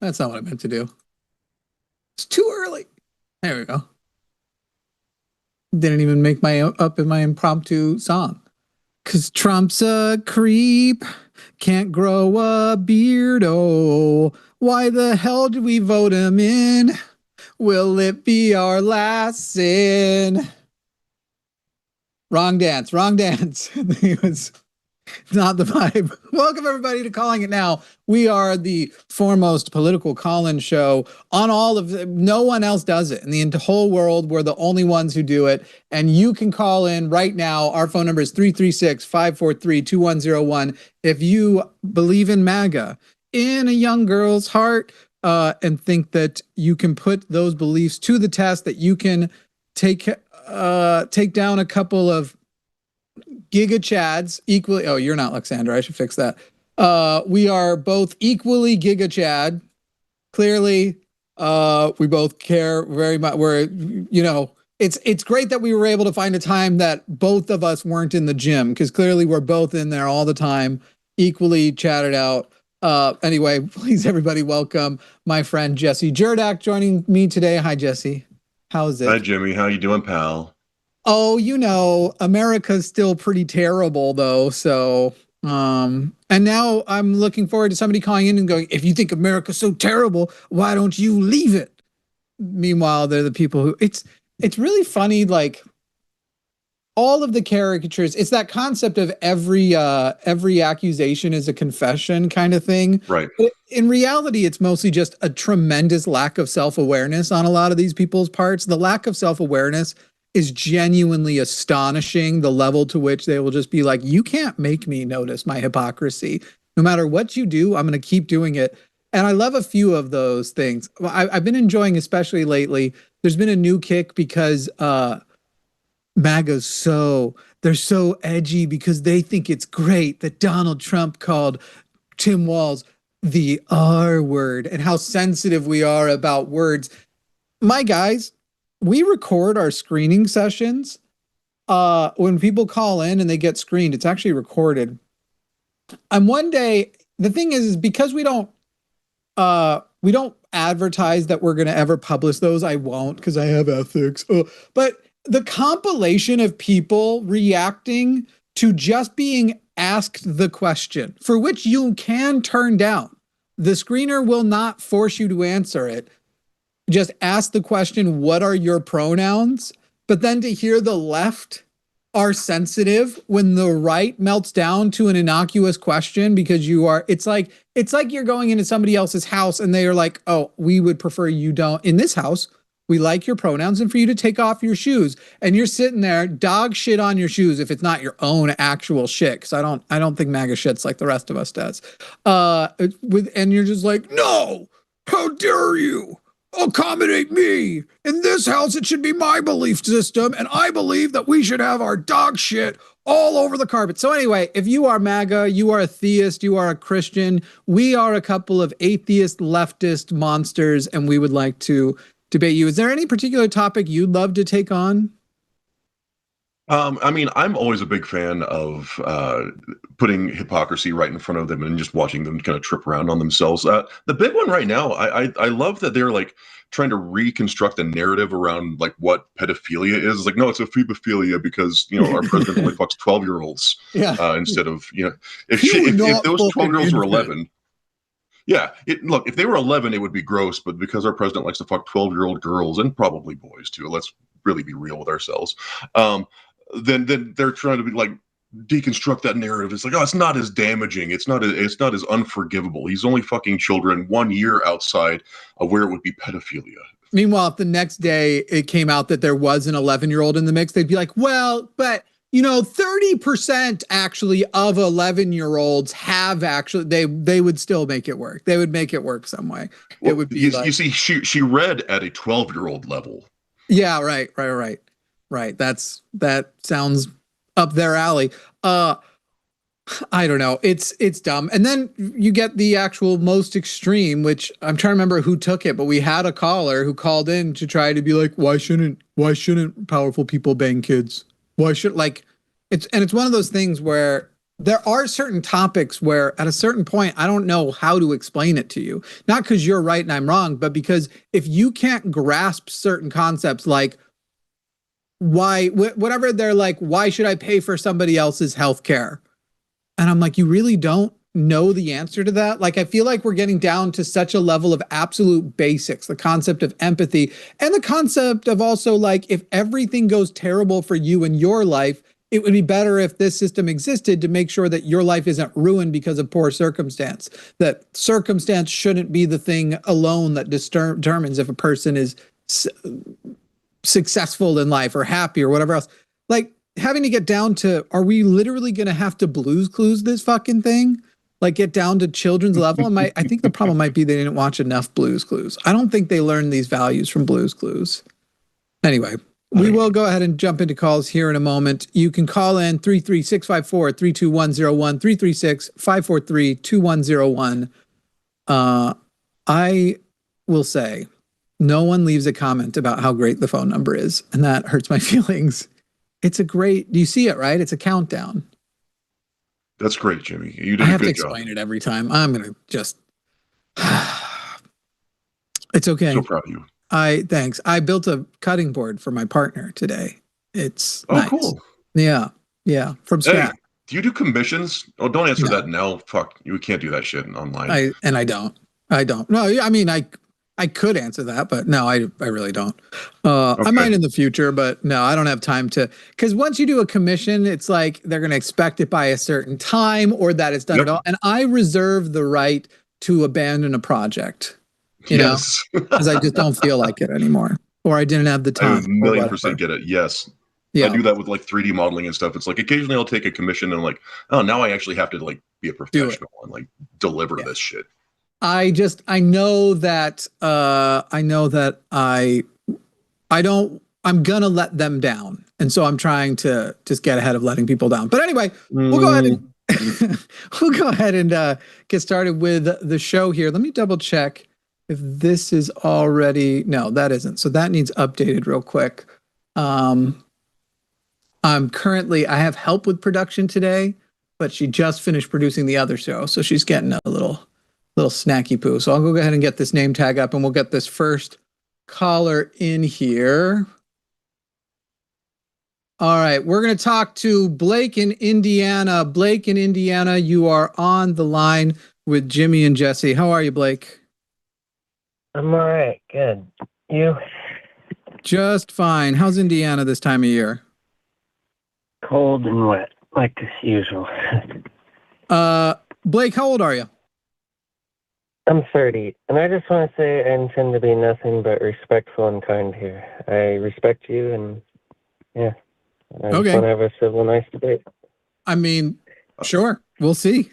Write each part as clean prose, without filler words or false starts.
That's not what I meant to do. It's too early. There we go. Didn't even make my up in my impromptu song. Cause Trump's a creep, can't grow a beard. Oh, why the hell did we vote him in? Will it be our last sin? Wrong dance, wrong dance. It was not the vibe. Welcome everybody to Calling It Now. We are the foremost political call-in show on all of the, no one else does it in the whole world. We're the only ones who do it. And you can call in right now. Our phone number is 336-543-2101. If you believe in MAGA, in a young girl's heart, and think that you can put those beliefs to the test, that you can take down a couple of Giga Chads equally. Oh, you're not Alexander. I should fix that. We are both equally Giga Chad. Clearly, we both care very much. It's great that we were able to find a time that both of us weren't in the gym, because clearly we're both in there all the time, equally chatted out. Anyway, please everybody welcome my friend Jesse Jerdak joining me today. Hi, Jesse. How's it? Hi, Jimmy. How you doing, pal? Oh, America's still pretty terrible though. So, and now I'm looking forward to somebody calling in and going, if you think America's so terrible, why don't you leave it? Meanwhile, they're the people who it's really funny. Like all of the caricatures, it's that concept of every accusation is a confession kind of thing. Right. But in reality, it's mostly just a tremendous lack of self-awareness on a lot of these people's parts. The lack of self-awareness is genuinely astonishing, the level to which they will just be like, you can't make me notice my hypocrisy. No matter what you do, I'm going to keep doing it. And I love a few of those things. I've been enjoying, especially lately, there's been a new kick because MAGA's they're so edgy because they think it's great that Donald Trump called Tim Walz the R word and how sensitive we are about words. My guys, we record our screening sessions. When people call in and they get screened, it's actually recorded. And one day, the thing is because we don't advertise that we're going to ever publish those. I won't, because I have ethics. But the compilation of people reacting to just being asked the question, for which you can turn down. The screener will not force you to answer it. Just ask the question, what are your pronouns? But then to hear the left are sensitive when the right melts down to an innocuous question because it's like you're going into somebody else's house and they are like, oh, we would prefer you don't. In this house, we like your pronouns and for you to take off your shoes. And you're sitting there, dog shit on your shoes if it's not your own actual shit. Because I don't think MAGA shits like the rest of us does. And you're just like, no, how dare you? Accommodate me. In this house, it should be my belief system, and I believe that we should have our dog shit all over the carpet. So anyway, if you are MAGA, you are a theist, you are a Christian, we are a couple of atheist leftist monsters, and we would like to debate you. Is there any particular topic you'd love to take on? I mean, I'm always a big fan of putting hypocrisy right in front of them and just watching them kind of trip around on themselves. The big one right now, I love that they're like trying to reconstruct a narrative around like what pedophilia is. It's like, no, it's a phobophilia because, our president only fucks 12-year-olds instead of, if those 12-year-olds were 11. Yeah, look, if they were 11, it would be gross, but because our president likes to fuck 12-year-old girls and probably boys too, let's really be real with ourselves. Then they're trying to be like deconstruct that narrative. It's like, oh, it's not as damaging. It's not as unforgivable. He's only fucking children 1 year outside of where it would be pedophilia. Meanwhile, if the next day it came out that there was an 11-year-old in the mix, they'd be like, well, but 30% actually of 11-year-olds have actually, they would still make it work. They would make it work some way. Well, it would be you see, she read at a 12-year-old level. Yeah, right. That sounds up their alley. I don't know. It's dumb. And then you get the actual most extreme, which I'm trying to remember who took it, but we had a caller who called in to try to be like, why shouldn't powerful people bang kids? Why should it's one of those things where there are certain topics where at a certain point, I don't know how to explain it to you. Not because you're right and I'm wrong, but because if you can't grasp certain concepts like why, whatever they're like, why should I pay for somebody else's health care? And I'm like, you really don't know the answer to that? Like, I feel like we're getting down to such a level of absolute basics, the concept of empathy and the concept of also like, if everything goes terrible for you in your life, it would be better if this system existed to make sure that your life isn't ruined because of poor circumstance. That circumstance shouldn't be the thing alone that determines if a person is successful in life or happy or whatever else. Like having to get down to, are we literally going to have to Blues Clues this fucking thing? Like get down to children's level? And I think the problem might be they didn't watch enough Blues Clues. I don't think they learned these values from Blues Clues. Anyway, we will go ahead and jump into calls here in a moment. You can call in 33654-32101, 336-543-2101. I will say, no one leaves a comment about how great the phone number is, and that hurts my feelings. It's a great, do you see it, right? It's a countdown. That's great, Jimmy. You did I a have to good explain job. it every time. I'm going to just, it's okay. So proud of you. Thanks. I built a cutting board for my partner today. It's Oh, nice. cool. Yeah. Yeah. From Hey, scratch. do you do commissions? Oh, don't answer No. that now. Fuck, you can't do that shit online. I don't. I don't. No, I mean, I could answer that, but no, I really don't. Okay. I might in the future, but no, I don't have time to. Because once you do a commission, it's like they're going to expect it by a certain time or that it's done Yep. at all. And I reserve the right to abandon a project, you know, Yes. because I just don't feel like it anymore, or I didn't have the I a time, or million whatever. percent get it. Yes. I Yeah, do that with like 3D modeling and stuff. It's like occasionally I'll take a commission and like, oh, now I actually have to like be a do it. professional and like deliver Yeah. this shit. I know that I'm gonna let them down. And so I'm trying to just get ahead of letting people down. But anyway, we'll go ahead and get started with the show here. Let me double check if this is already, no, that isn't. So that needs updated real quick. I have help with production today, but she just finished producing the other show. So she's getting a little snacky poo. So I'll go ahead and get this name tag up and we'll get this first caller in here. All right, we're going to talk to Blake in Indiana. Blake in Indiana, you are on the line with Jimmy and Jesse. How are you, Blake? I'm all right. Good. You? Just fine. How's Indiana this time of year? Cold and wet, like usual. Blake, how old are you? I'm 30, and I just want to say I intend to be nothing but respectful and kind here. I respect you, and yeah, I just want to have a civil, nice debate. I mean, sure. We'll see.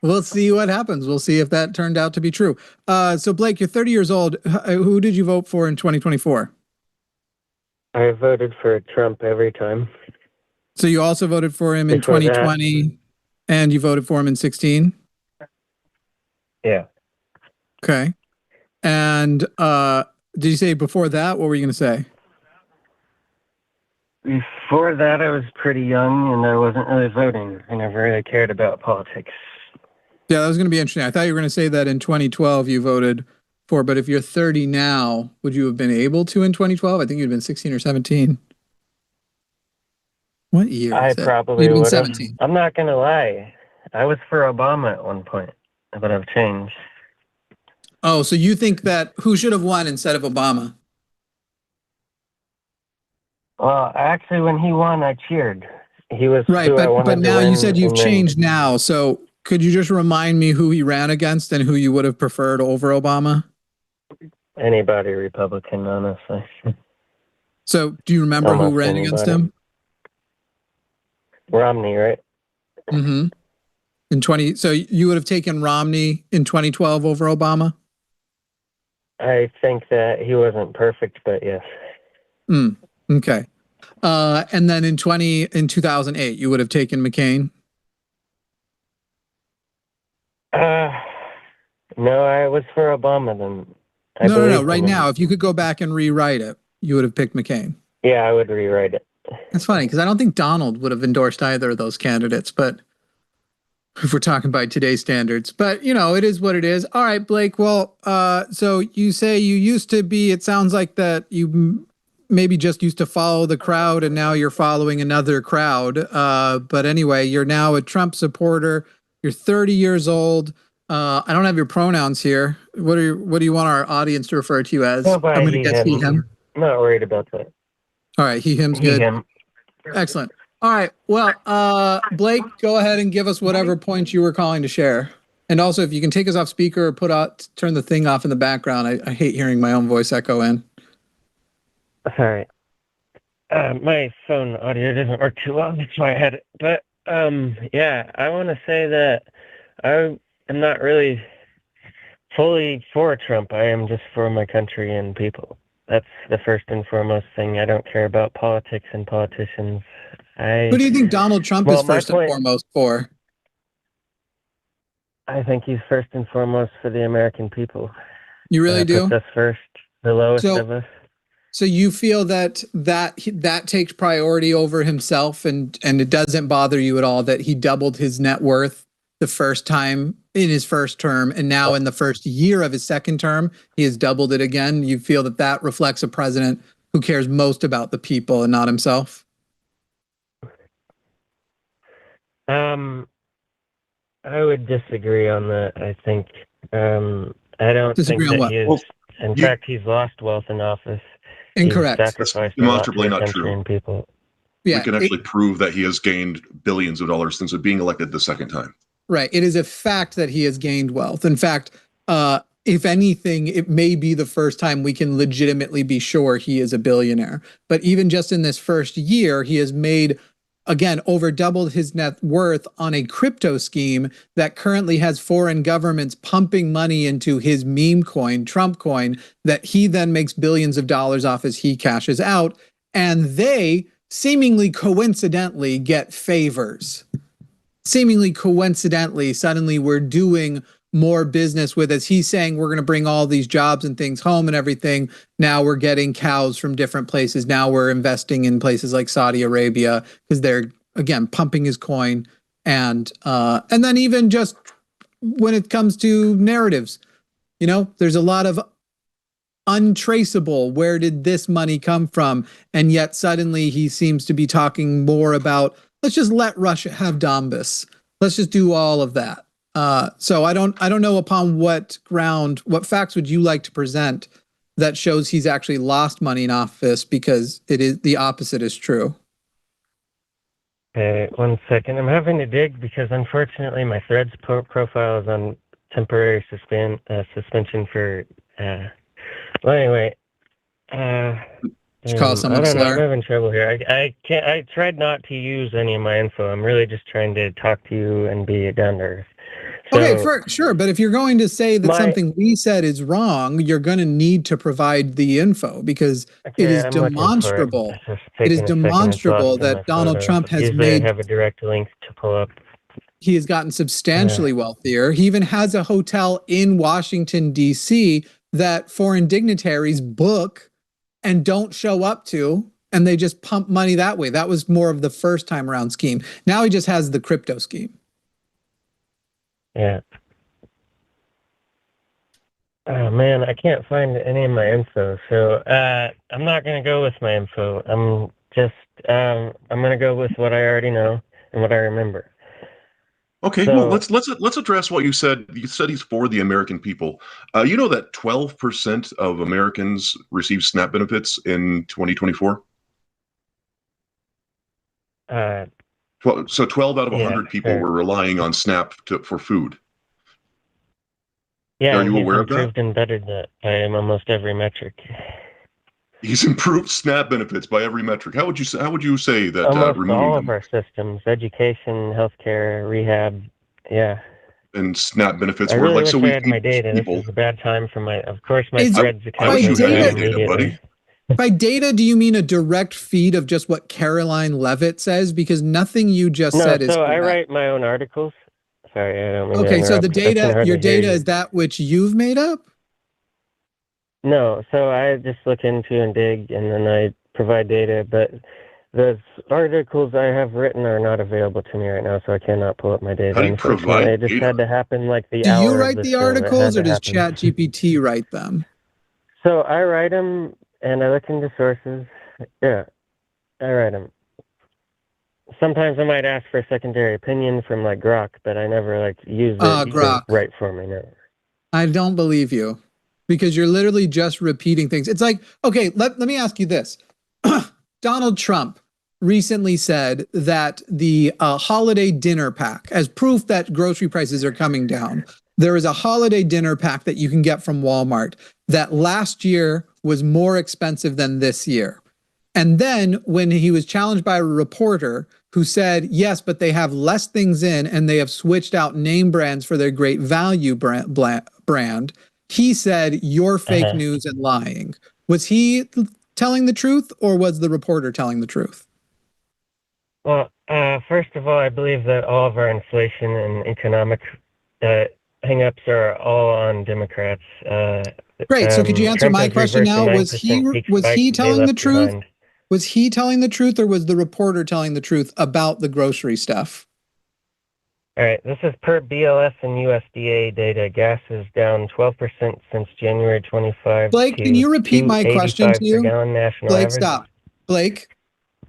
We'll see what happens. We'll see if that turned out to be true. So Blake, you're 30 years old. Who did you vote for in 2024? I voted for Trump every time. So you also voted for him in 2020, and you voted for him in 16? Yeah. Okay. And did you say before that? What were you going to say? Before that, I was pretty young, and I wasn't really voting. I never really cared about politics. Yeah, that was going to be interesting. I thought you were going to say that in 2012 you voted for, but if you're 30 now, would you have been able to in 2012? I think you'd been 16 or 17. What year? I probably would have. 17. I'm not going to lie. I was for Obama at one point, but I've changed. Oh, so you think that who should have won instead of Obama? Well, actually, when he won, I cheered. He was right, but now you said you've changed now. So could you just remind me who he ran against and who you would have preferred over Obama? Anybody Republican, honestly. So do you remember who ran against him? Romney, right? Mm-hmm. So you would have taken Romney in 2012 over Obama? I think that he wasn't perfect, but yes. Okay. And then in 2008, you would have taken McCain? No, I was for Obama then. No. Right now, if you could go back and rewrite it, you would have picked McCain. Yeah, I would rewrite it. That's funny because I don't think Donald would have endorsed either of those candidates, but if we're talking by today's standards, but it is what it is. All right, Blake. Well, so you say you used to be, it sounds like that you maybe just used to follow the crowd and now you're following another crowd. But anyway, you're now a Trump supporter. You're 30 years old. I don't have your pronouns here. What do you want our audience to refer to you as? I'm going to guess he, him. I'm not worried about that. All right. He, him's good. Him. Excellent. All right. Well, Blake, go ahead and give us whatever points you were calling to share. And also, if you can take us off speaker or turn the thing off in the background. I hate hearing my own voice echo in. Sorry. My phone audio doesn't work too well. That's why I had it. But, yeah, I want to say that I am not really fully for Trump. I am just for my country and people. That's the first and foremost thing. I don't care about politics and politicians. Who do you think Donald Trump is first and foremost for? I think he's first and foremost for the American people. You really do? Puts us first, the lowest of us. So you feel that takes priority over himself, and it doesn't bother you at all that he doubled his net worth the first time in his first term, and now in the first year of his second term, he has doubled it again? You feel that reflects a president who cares most about the people and not himself? I would disagree on that. I think I don't think that he is. In fact, he's lost wealth in office. Incorrect. That's demonstrably not true. People. Yeah, we can actually prove that he has gained billions of dollars since being elected the second time. Right. It is a fact that he has gained wealth. In fact, if anything, it may be the first time we can legitimately be sure he is a billionaire. But even just in this first year, he has made, again, over doubled his net worth on a crypto scheme that currently has foreign governments pumping money into his meme coin, Trump coin, that he then makes billions of dollars off as he cashes out. And they seemingly coincidentally get favors. Seemingly coincidentally, suddenly we're doing more business with, as he's saying, we're going to bring all these jobs and things home and everything. Now we're getting cows from different places. Now we're investing in places like Saudi Arabia because they're, again, pumping his coin. And then even just when it comes to narratives, there's a lot of untraceable, where did this money come from? And yet suddenly he seems to be talking more about, let's just let Russia have Donbass. Let's just do all of that. So I don't know upon what ground, what facts would you like to present that shows he's actually lost money in office, because it is the opposite is true. Okay, 1 second. I'm having to dig because unfortunately my Threads profile is on temporary suspension for. Well, anyway. Just call someone I'm having trouble here. I can't. I tried not to use any of my info. I'm really just trying to talk to you and be down to earth. So, okay, sure. But if you're going to say that something we said is wrong, you're going to need to provide the info, because it is demonstrable. It is demonstrable that Donald Trump has made. I have a direct link to pull up. He has gotten substantially wealthier. He even has a hotel in Washington, D.C. that foreign dignitaries book and don't show up to, and they just pump money that way. That was more of the first time around scheme. Now he just has the crypto scheme. Yeah. Oh man, I can't find any of my info. So I'm not gonna go with my info. I'm gonna go with what I already know and what I remember. Okay, well, let's address what you said. You said he's for the American people. You know that 12% of Americans receive SNAP benefits in 2024? So 12 out of 100 people were relying on SNAP for food. Yeah, are you aware of that? He's improved and bettered that by almost every metric. He's improved SNAP benefits by every metric. How would you say that? Almost removing all of our systems: education, healthcare, rehab. Yeah. And SNAP benefits were really like, so we had my data. This is a bad time for my. Of course, my Threads account. By data, do you mean a direct feed of just what Caroline Levitt says? Because nothing you just said is. So I write my own articles. Sorry, I don't mean Okay, so the data, your data is that which you've made up? No, so I just look into and dig, and then I provide data. But the articles I have written are not available to me right now, so I cannot pull up my data. How do you Unfortunately, provide it just data? had to happen like the Do you hour of write the the show. It had articles or to does happen. ChatGPT write them? So I write them and I look into sources. Yeah, I write them. Sometimes I might ask for a secondary opinion from like Grok, but I never like use it to Grok. write for me. No. I don't believe you because you're literally just repeating things. It's like, okay, let me ask you this. Donald Trump recently said that the holiday dinner pack, as proof that grocery prices are coming down, there is a holiday dinner pack that you can get from Walmart that last year was more expensive than this year. And then when he was challenged by a reporter who said, yes, but they have less things in and they have switched out name brands for their great value brand, he said, you're fake news and lying. Was he telling the truth or was the reporter telling the truth? Well, first of all, I believe that all of our inflation and economic hang-ups are all on Democrats. Great. So could you answer Trump my has question reversed the now? 9% peak Was spike he they telling the left truth? behind. Was he telling the truth or was the reporter telling the truth about the grocery stuff? All right, this is per BLS and USDA data. Gas is down 12% since January 25 Blake, to can you repeat my question to $2.85 per you? gallon national Blake, average. stop. Blake,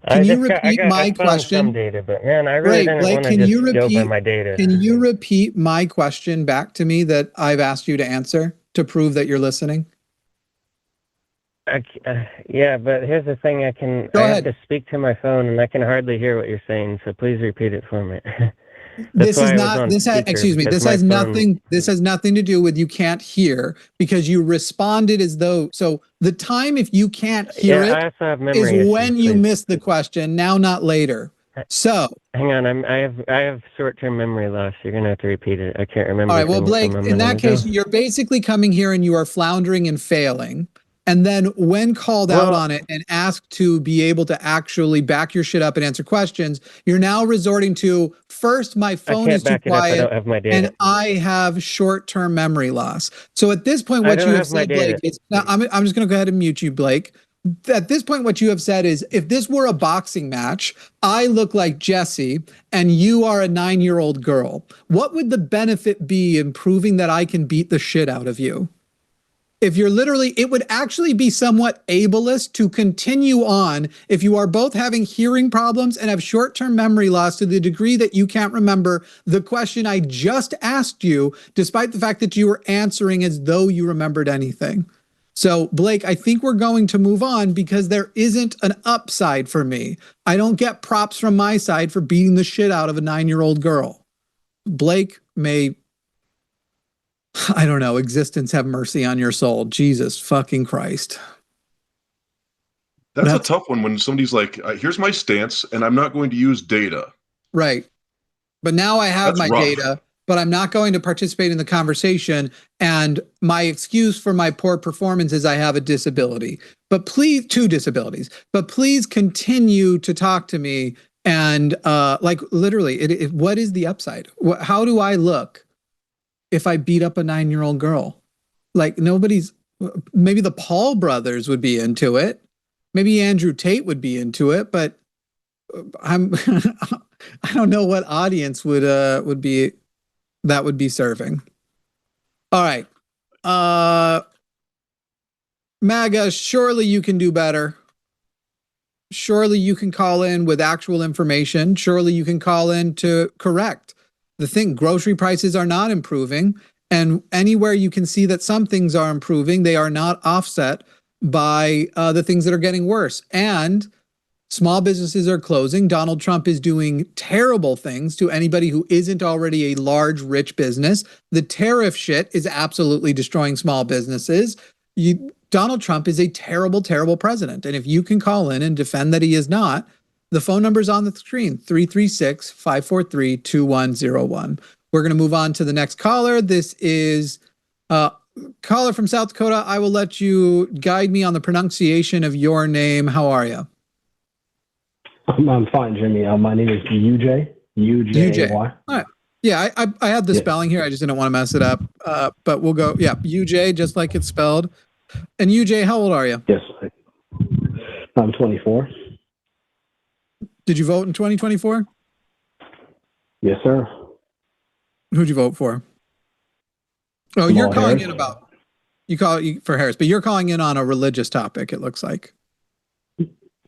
can you repeat my I found some question? data, but man, I really Great, didn't Blake, want to just go by my data. can you repeat my question back to me that I've asked you to answer to prove that you're listening? Yeah, but here's the thing: I have to speak to my phone, and I can hardly hear what you're saying. So please repeat it for me. This has nothing to do with you can't hear because you responded as though. So the time if you can't hear I also have is memory when issues, you missed the question. Now, not later. So hang on, I have short-term memory loss. You're gonna have to repeat it. I can't remember. All right. Well, Blake, in that case, you're basically coming here and you are floundering and failing. And then when called out on it and asked to be able to actually back your shit up and answer questions, you're now resorting to first, my phone is too quiet and I have short-term memory loss. So at this point, what you have said, Blake, is now I'm just going to go ahead and mute you, Blake. At this point, what you have said is if this were a boxing match, I look like Jesse and you are a 9-year-old girl. What would the benefit be in proving that I can beat the shit out of you? If you're literally, it would actually be somewhat ableist to continue on if you are both having hearing problems and have short-term memory loss to the degree that you can't remember the question I just asked you, despite the fact that you were answering as though you remembered anything. So, Blake, I think we're going to move on because there isn't an upside for me. I don't get props from my side for beating the shit out of a 9-year-old girl. Blake may, I don't know, existence have mercy on your soul. Jesus fucking Christ. That's a tough one when somebody's like, here's my stance and I'm not going to use data. Right. But now I have my data, but I'm not going to participate in the conversation. And my excuse for my poor performance is I have a disability, but please, 2 disabilities, but please continue to talk to me. And like literally, what is the upside? How do I look if I beat up a 9-year-old girl? Like maybe the Paul brothers would be into it. Maybe Andrew Tate would be into it, but I don't know what audience would be serving. All right. MAGA, surely you can do better. Surely you can call in with actual information. Surely you can call in to correct the thing. Grocery prices are not improving. And anywhere you can see that some things are improving, they are not offset by the things that are getting worse. And small businesses are closing. Donald Trump is doing terrible things to anybody who isn't already a large, rich business. The tariff shit is absolutely destroying small businesses. Donald Trump is a terrible, terrible president. And if you can call in and defend that he is not, the phone number is on the screen, 336-543-2101. We're going to move on to the next caller. This is caller from South Dakota. I will let you guide me on the pronunciation of your name. How are you? I'm fine, Jimmy. My name is UJ. UJ. All right. Yeah, I had the spelling here. I just didn't want to mess it up. But we'll go, UJ, just like it's spelled. And UJ, how old are you? Yes, I'm 24. Did you vote in 2024? Yes, sir. Who'd you vote for? Oh, Kamala you're calling Harris. in about for Harris, but you're calling in on a religious topic. It looks like.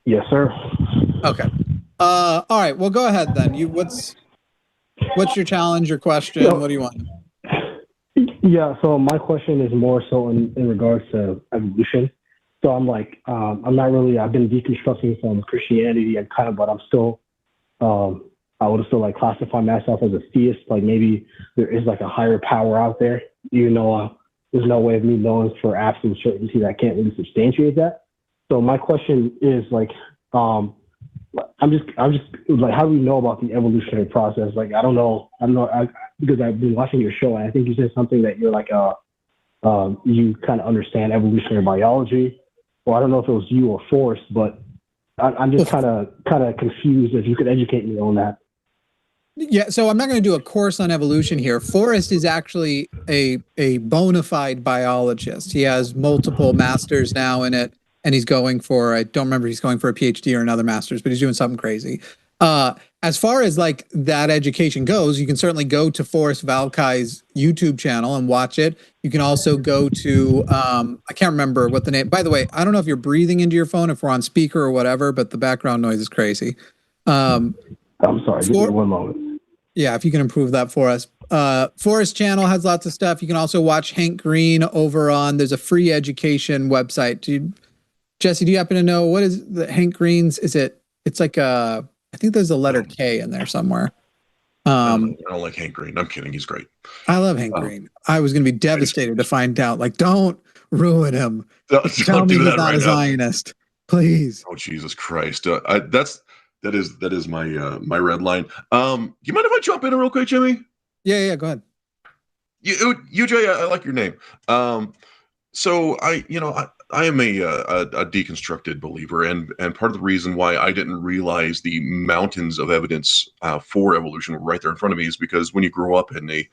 Yes, sir. Okay. All right. Well, go ahead then. What's your challenge? Your question? No. What do you want? Yeah. So my question is more so in regards to evolution. So I'm like, I'm not really. I've been deconstructing from Christianity and kind of, but I'm still. I would still like classify myself as a theist. Like maybe there is like a higher power out there, even though there's no way of me knowing for absolute certainty that I can't really substantiate that. So my question is like, I'm just like, how do we know about the evolutionary process? Like, I don't know, because I've been watching your show and I think you said something that you're like, you kind of understand evolutionary biology, or I don't know if it was you or Forrest, but I'm just kind of confused. If you could educate me on that. Yeah, so I'm not going to do a course on evolution here. Forrest is actually a bona fide biologist. He has multiple masters now in it, and he's going for, I don't remember, he's going for a PhD or another master's, but he's doing something crazy. As far as like that education goes, you can certainly go to Forrest Valkai's YouTube channel and watch it. You can also go to, I can't remember what the name, by the way, I don't know if you're breathing into your phone, if we're on speaker or whatever, but the background noise is crazy. I'm sorry, give me one moment. Yeah, if you can improve that for us. Forrest channel has lots of stuff. You can also watch Hank Green over on, there's a free education website. Jesse, do you happen to know what is the Hank Green's? It's like I think there's a letter K in there somewhere. I don't like Hank Green. I'm kidding. He's great. I love Hank Green. I was going to be devastated to find out. Like, don't ruin him. Tell me he's not a Zionist, please. Oh, Jesus Christ. That is my my red line. Do you mind if I jump in real quick, Jimmy? Yeah, go ahead. UJ, I like your name. So I am a deconstructed believer, and part of the reason why I didn't realize the mountains of evidence for evolution were right there in front of me is because when you grow up in a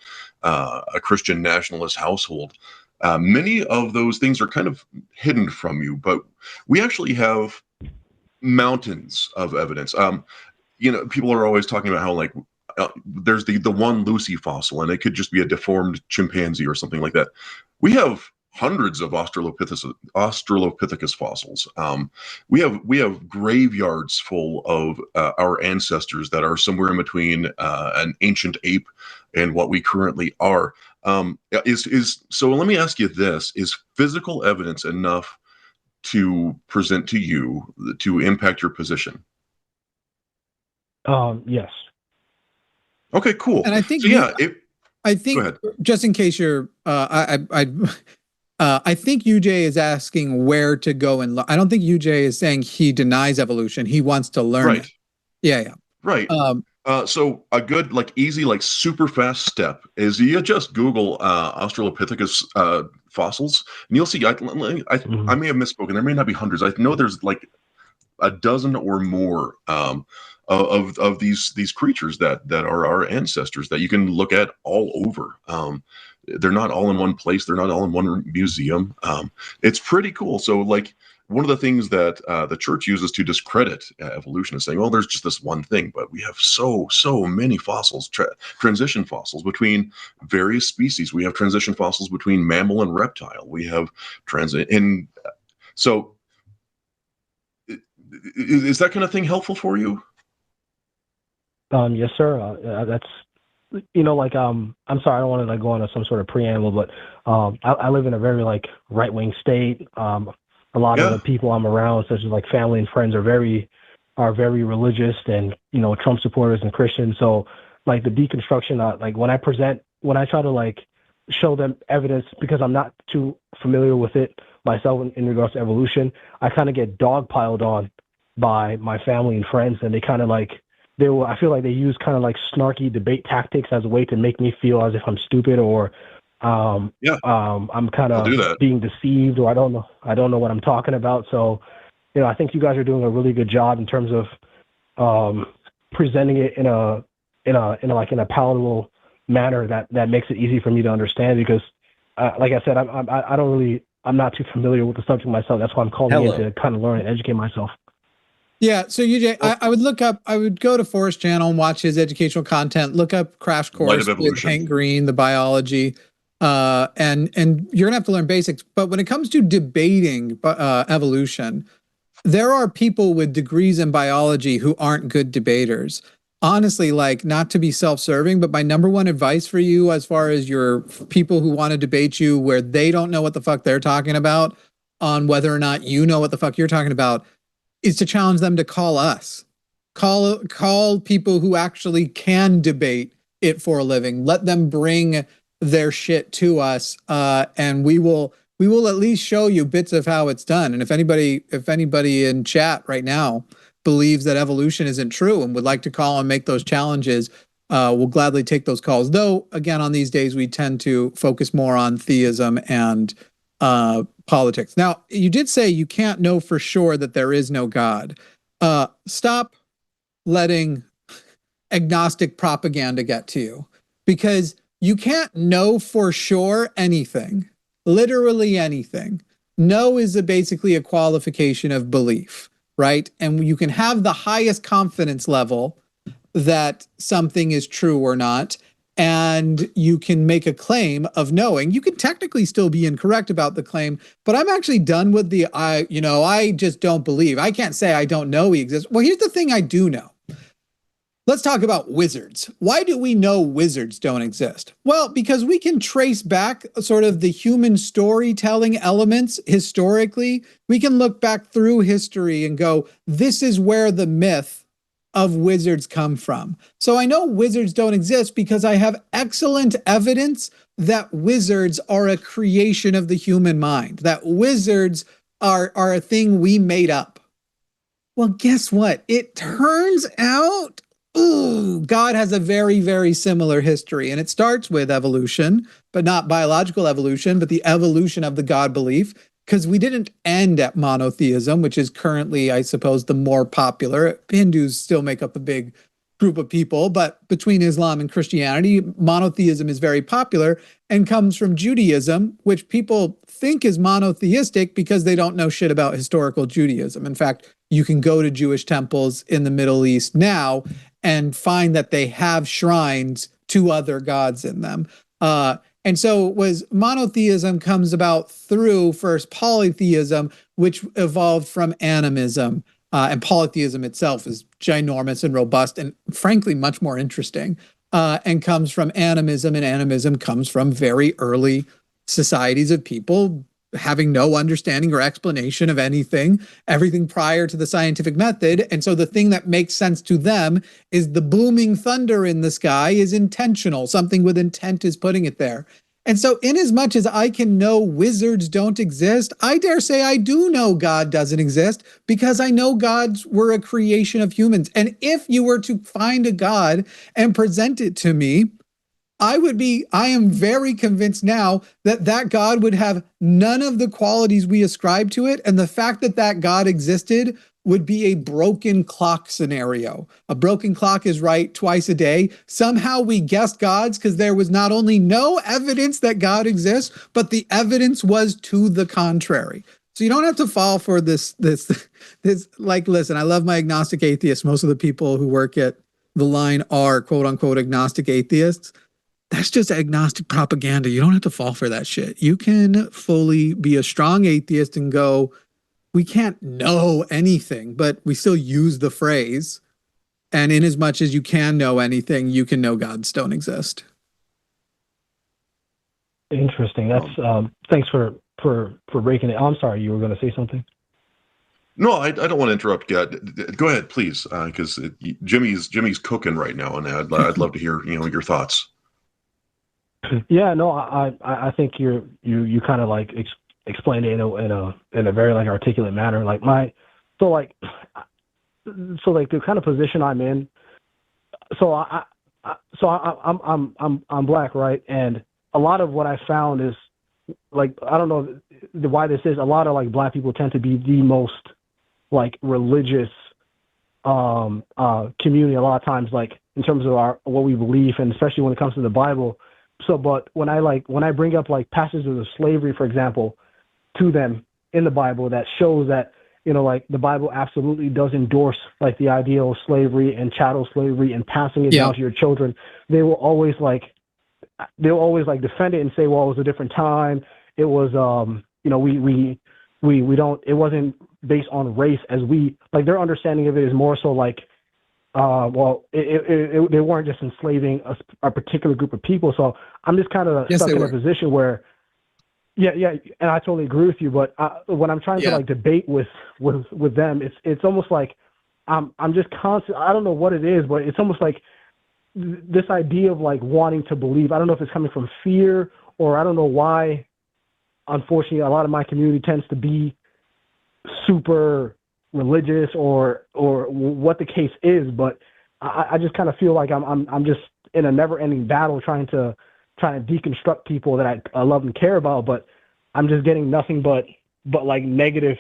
Christian nationalist household, many of those things are kind of hidden from you. But we actually have mountains of evidence. People are always talking about how like there's the one Lucy fossil, and it could just be a deformed chimpanzee or something like that. We have hundreds of Australopithecus fossils. We have graveyards full of our ancestors that are somewhere in between an ancient ape and what we currently are. So let me ask you this: is physical evidence enough to present to you to impact your position? Yes. Okay, cool. And I think I think just in case you're I think UJ is asking where to go and I don't think UJ is saying he denies evolution. He wants to learn it. Yeah. Right. So a good, like easy, like super fast step is you just Google Australopithecus fossils, and you'll see. I may have misspoken. There may not be hundreds. I know there's like a dozen or more of these creatures that are our ancestors that you can look at all over. They're not all in one place. They're not all in one museum. It's pretty cool. So like one of the things that the church uses to discredit evolution is saying, well, there's just this one thing, but we have so many fossils, transition fossils between various species. We have transition fossils between mammal and reptile. We have so is that kind of thing helpful for you? Yes, sir. That's, like, I'm sorry, I don't want to like go on some sort of preamble, but I live in a very like right-wing state. A lot of the people I'm around, such as like family and friends, are very religious and, Trump supporters and Christians. So like the deconstruction, like when I try to like show them evidence, because I'm not too familiar with it myself in regards to evolution, I kind of get dogpiled on by my family and friends, and they kind of like, I feel like they use kind of like snarky debate tactics as a way to make me feel as if I'm stupid or I'm kind of being deceived, or I don't know what I'm talking about. So, I think you guys are doing a really good job in terms of presenting it in a palatable manner that makes it easy for me to understand. Because, like I said, I'm not too familiar with the subject myself. That's why I'm calling in to kind of learn and educate myself. Yeah, so UJ, I would go to Forrest Channel and watch his educational content, look up Crash Light of Course with Evolution. Hank Green, the biology, and you're gonna have to learn basics. But when it comes to debating evolution, there are people with degrees in biology who aren't good debaters. Honestly, like, not to be self-serving, but my number one advice for you, as far as your people who want to debate you where they don't know what the fuck they're talking about, on whether or not you know what the fuck you're talking about, is to challenge them to call us. Call people who actually can debate it for a living. Let them bring their shit to us, and we will at least show you bits of how it's done. And if anybody in chat right now believes that evolution isn't true and would like to call and make those challenges, we'll gladly take those calls. Though, again, on these days, we tend to focus more on theism and politics. Now, you did say you can't know for sure that there is no God. Stop letting agnostic propaganda get to you, because you can't know for sure anything, literally anything. Know is basically a qualification of belief, right? And you can have the highest confidence level that something is true or not, and you can make a claim of knowing. You can technically still be incorrect about the claim, but I'm actually done with the I just don't believe. I can't say I don't know he exists. Well, here's the thing I do know. Let's talk about wizards. Why do we know wizards don't exist? Well, because we can trace back sort of the human storytelling elements historically. We can look back through history and go, this is where the myth of wizards come from. So I know wizards don't exist because I have excellent evidence that wizards are a creation of the human mind, that wizards are a thing we made up. Well, guess what? It turns out, God has a very, very similar history, and it starts with evolution, but not biological evolution, but the evolution of the God belief. Because we didn't end at monotheism, which is currently, I suppose, the more popular. Hindus still make up a big group of people, but between Islam and Christianity, monotheism is very popular and comes from Judaism, which people think is monotheistic because they don't know shit about historical Judaism. In fact, you can go to Jewish temples in the Middle East now and find that they have shrines to other gods in them. And so was monotheism comes about through first polytheism, which evolved from animism. And polytheism itself is ginormous and robust and frankly much more interesting, and comes from animism. And animism comes from very early societies of people having no understanding or explanation of everything prior to the scientific method. And so the thing that makes sense to them is the booming thunder in the sky is intentional. Something with intent is putting it there. And so in as much as I can know wizards don't exist, I dare say I do know God doesn't exist, because I know gods were a creation of humans. And if you were to find a God and present it to me, I am very convinced now that that God would have none of the qualities we ascribe to it. And the fact that that God existed would be a broken clock scenario. A broken clock is right twice a day. Somehow we guessed gods because there was not only no evidence that God exists, but the evidence was to the contrary. So you don't have to fall for this, like, listen, I love my agnostic atheists. Most of the people who work at the line are quote unquote agnostic atheists. That's just agnostic propaganda. You don't have to fall for that shit. You can fully be a strong atheist and go, we can't know anything, but we still use the phrase. And in as much as you can know anything, you can know gods don't exist. Interesting. That's thanks for breaking it. I'm sorry, you were going to say something. No, I don't want to interrupt yet. Go ahead, please, because Jimmy's cooking right now, and I'd love to hear your thoughts. Yeah, no, I think you kind of like explained it in a very like articulate manner. Like the kind of position I'm in. So I'm black, right? And a lot of what I found is like, I don't know why this is. A lot of like black people tend to be the most like religious community a lot of times, like in terms of what we believe, and especially when it comes to the Bible. So, but when I bring up like passages of slavery, for example, to them in the Bible that shows that like the Bible absolutely does endorse like the ideal of slavery and chattel slavery and passing it down to your children, they will always like defend it and say, well, it was a different time. It was we don't, it wasn't based on race, as we like their understanding of it is more so like they weren't just enslaving a particular group of people. So I'm just kind of stuck in a position where yeah, and I totally agree with you. But when I'm trying to like debate with them, it's almost like I'm just constant. I don't know what it is, but it's almost like this idea of like wanting to believe. I don't know if it's coming from fear, or I don't know why. Unfortunately, a lot of my community tends to be super religious, or what the case is. But I just kind of feel like I'm just in a never-ending battle trying to deconstruct people that I love and care about, but I'm just getting nothing but like negative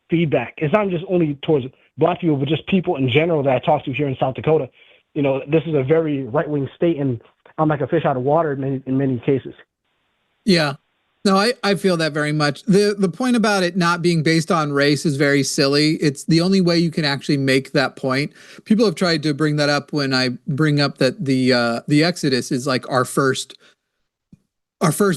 feedback. It's not just only towards Black people, but just people in general that I talk to here in South Dakota. This is a very right-wing state, and I'm like a fish out of water in many cases. Yeah. No, I feel that very much. The point about it not being based on race is very silly. It's the only way you can actually make that point. People have tried to bring that up when I bring up that the Exodus is like our first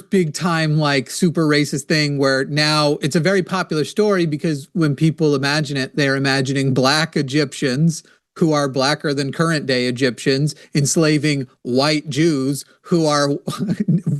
big time like super racist thing, where now it's a very popular story because when people imagine it, they're imagining Black Egyptians who are blacker than current day Egyptians enslaving white Jews who are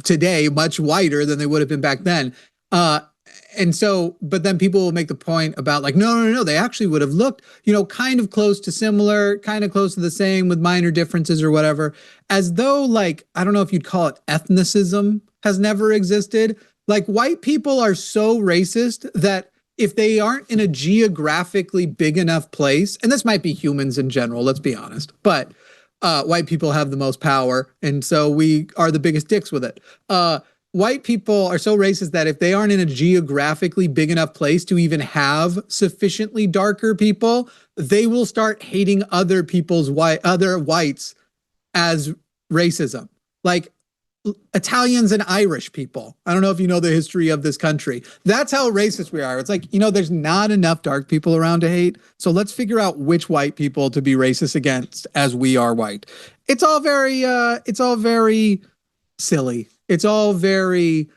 today much whiter than they would have been back then. And so, but then people will make the point about like, no, they actually would have looked, kind of close to similar, kind of close to the same with minor differences or whatever, as though like, I don't know if you'd call it ethnicism has never existed. Like white people are so racist that if they aren't in a geographically big enough place, and this might be humans in general, let's be honest, but white people have the most power, and so we are the biggest dicks with it. White people are so racist that if they aren't in a geographically big enough place to even have sufficiently darker people, they will start hating other whites as racism. Like Italians and Irish people. I don't know if you know the history of this country. That's how racist we are. It's like, there's not enough dark people around to hate. So let's figure out which white people to be racist against as we are white. It's all very silly. It's all very,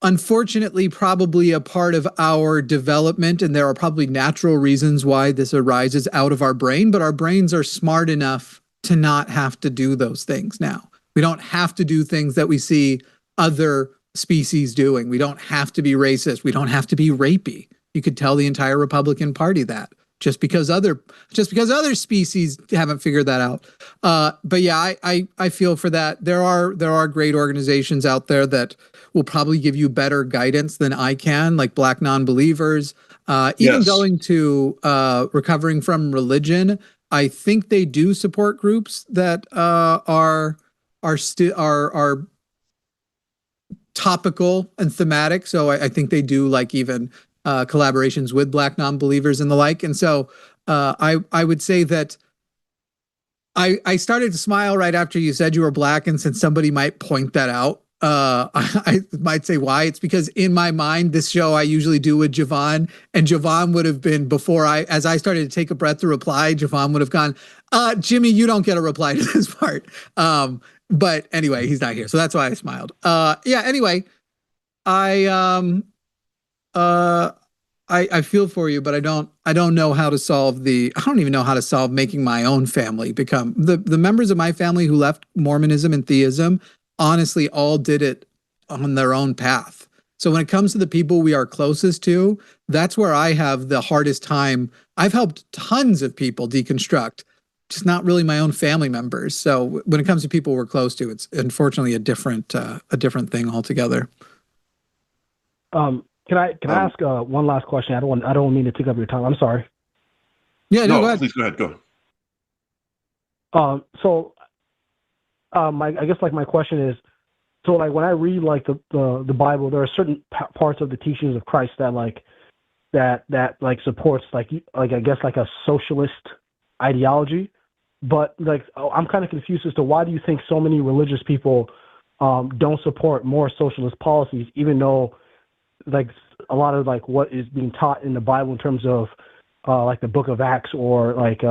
unfortunately, probably a part of our development. And there are probably natural reasons why this arises out of our brain, but our brains are smart enough to not have to do those things now. We don't have to do things that we see other species doing. We don't have to be racist. We don't have to be rapey. You could tell the entire Republican Party that just because other species haven't figured that out. But yeah, I feel for that. There are great organizations out there that will probably give you better guidance than I can, like Black Non-Believers. Even going to Recovering from Religion, I think they do support groups that are topical and thematic. So I think they do like even collaborations with Black Non-Believers and the like. And so I would say that I started to smile right after you said you were Black, and since somebody might point that out, I might say why. It's because in my mind, this show I usually do with Javon, and Javon would have been as I started to take a breath to reply, Javon would have gone, Jimmy, you don't get a reply to this part. But anyway, he's not here, so that's why I smiled. Anyway, I feel for you, but I don't know how to solve I don't even know how to solve making my own family become the members of my family who left Mormonism and theism, honestly, all did it on their own path. So when it comes to the people we are closest to, that's where I have the hardest time. I've helped tons of people deconstruct, just not really my own family members. So when it comes to people we're close to, it's unfortunately a different thing altogether. Can I ask one last question? I don't mean to take up your time. I'm sorry. Yeah, no, go ahead. Please go ahead. Go. I guess like my question is, so like when I read like the Bible, there are certain parts of the teachings of Christ that like supports like I guess like a socialist ideology, but like I'm kind of confused as to why do you think so many religious people don't support more socialist policies, even though like a lot of like what is being taught in the Bible in terms of like the Book of Acts or like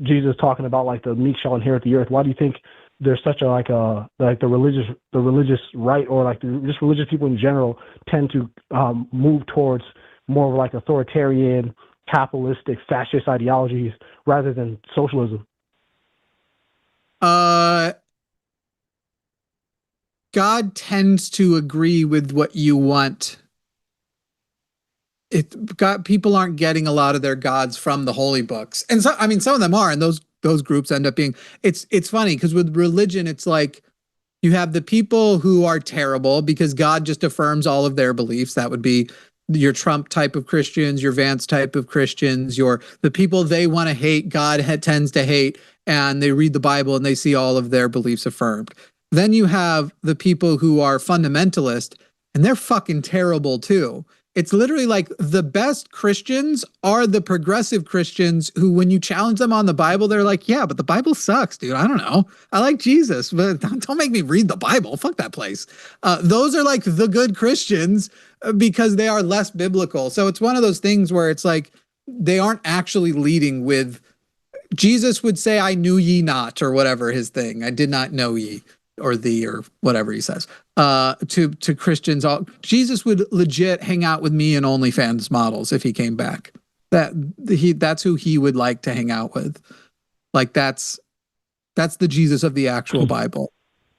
Jesus talking about like the meek shall inherit the earth. Why do you think there's such a like the religious right, or like just religious people in general tend to move towards more of like authoritarian, capitalistic, fascist ideologies rather than socialism? God tends to agree with what you want. People aren't getting a lot of their gods from the holy books, and so I mean some of them are, and those groups end up being. It's funny because with religion, it's like you have the people who are terrible because God just affirms all of their beliefs. That would be your Trump type of Christians, your Vance type of Christians, the people they want to hate. God tends to hate, and they read the Bible and they see all of their beliefs affirmed. Then you have the people who are fundamentalist, and they're fucking terrible too. It's literally like the best Christians are the progressive Christians who, when you challenge them on the Bible, they're like, yeah, but the Bible sucks, dude. I don't know. I like Jesus, but don't make me read the Bible. Fuck that place. Those are like the good Christians because they are less biblical. So it's one of those things where it's like they aren't actually leading with, Jesus would say, I knew ye not, or whatever his thing. I did not know ye, or thee, or whatever he says, to Christians. Jesus would legit hang out with me and OnlyFans models if he came back. That's who he would like to hang out with. Like that's the Jesus of the actual Bible.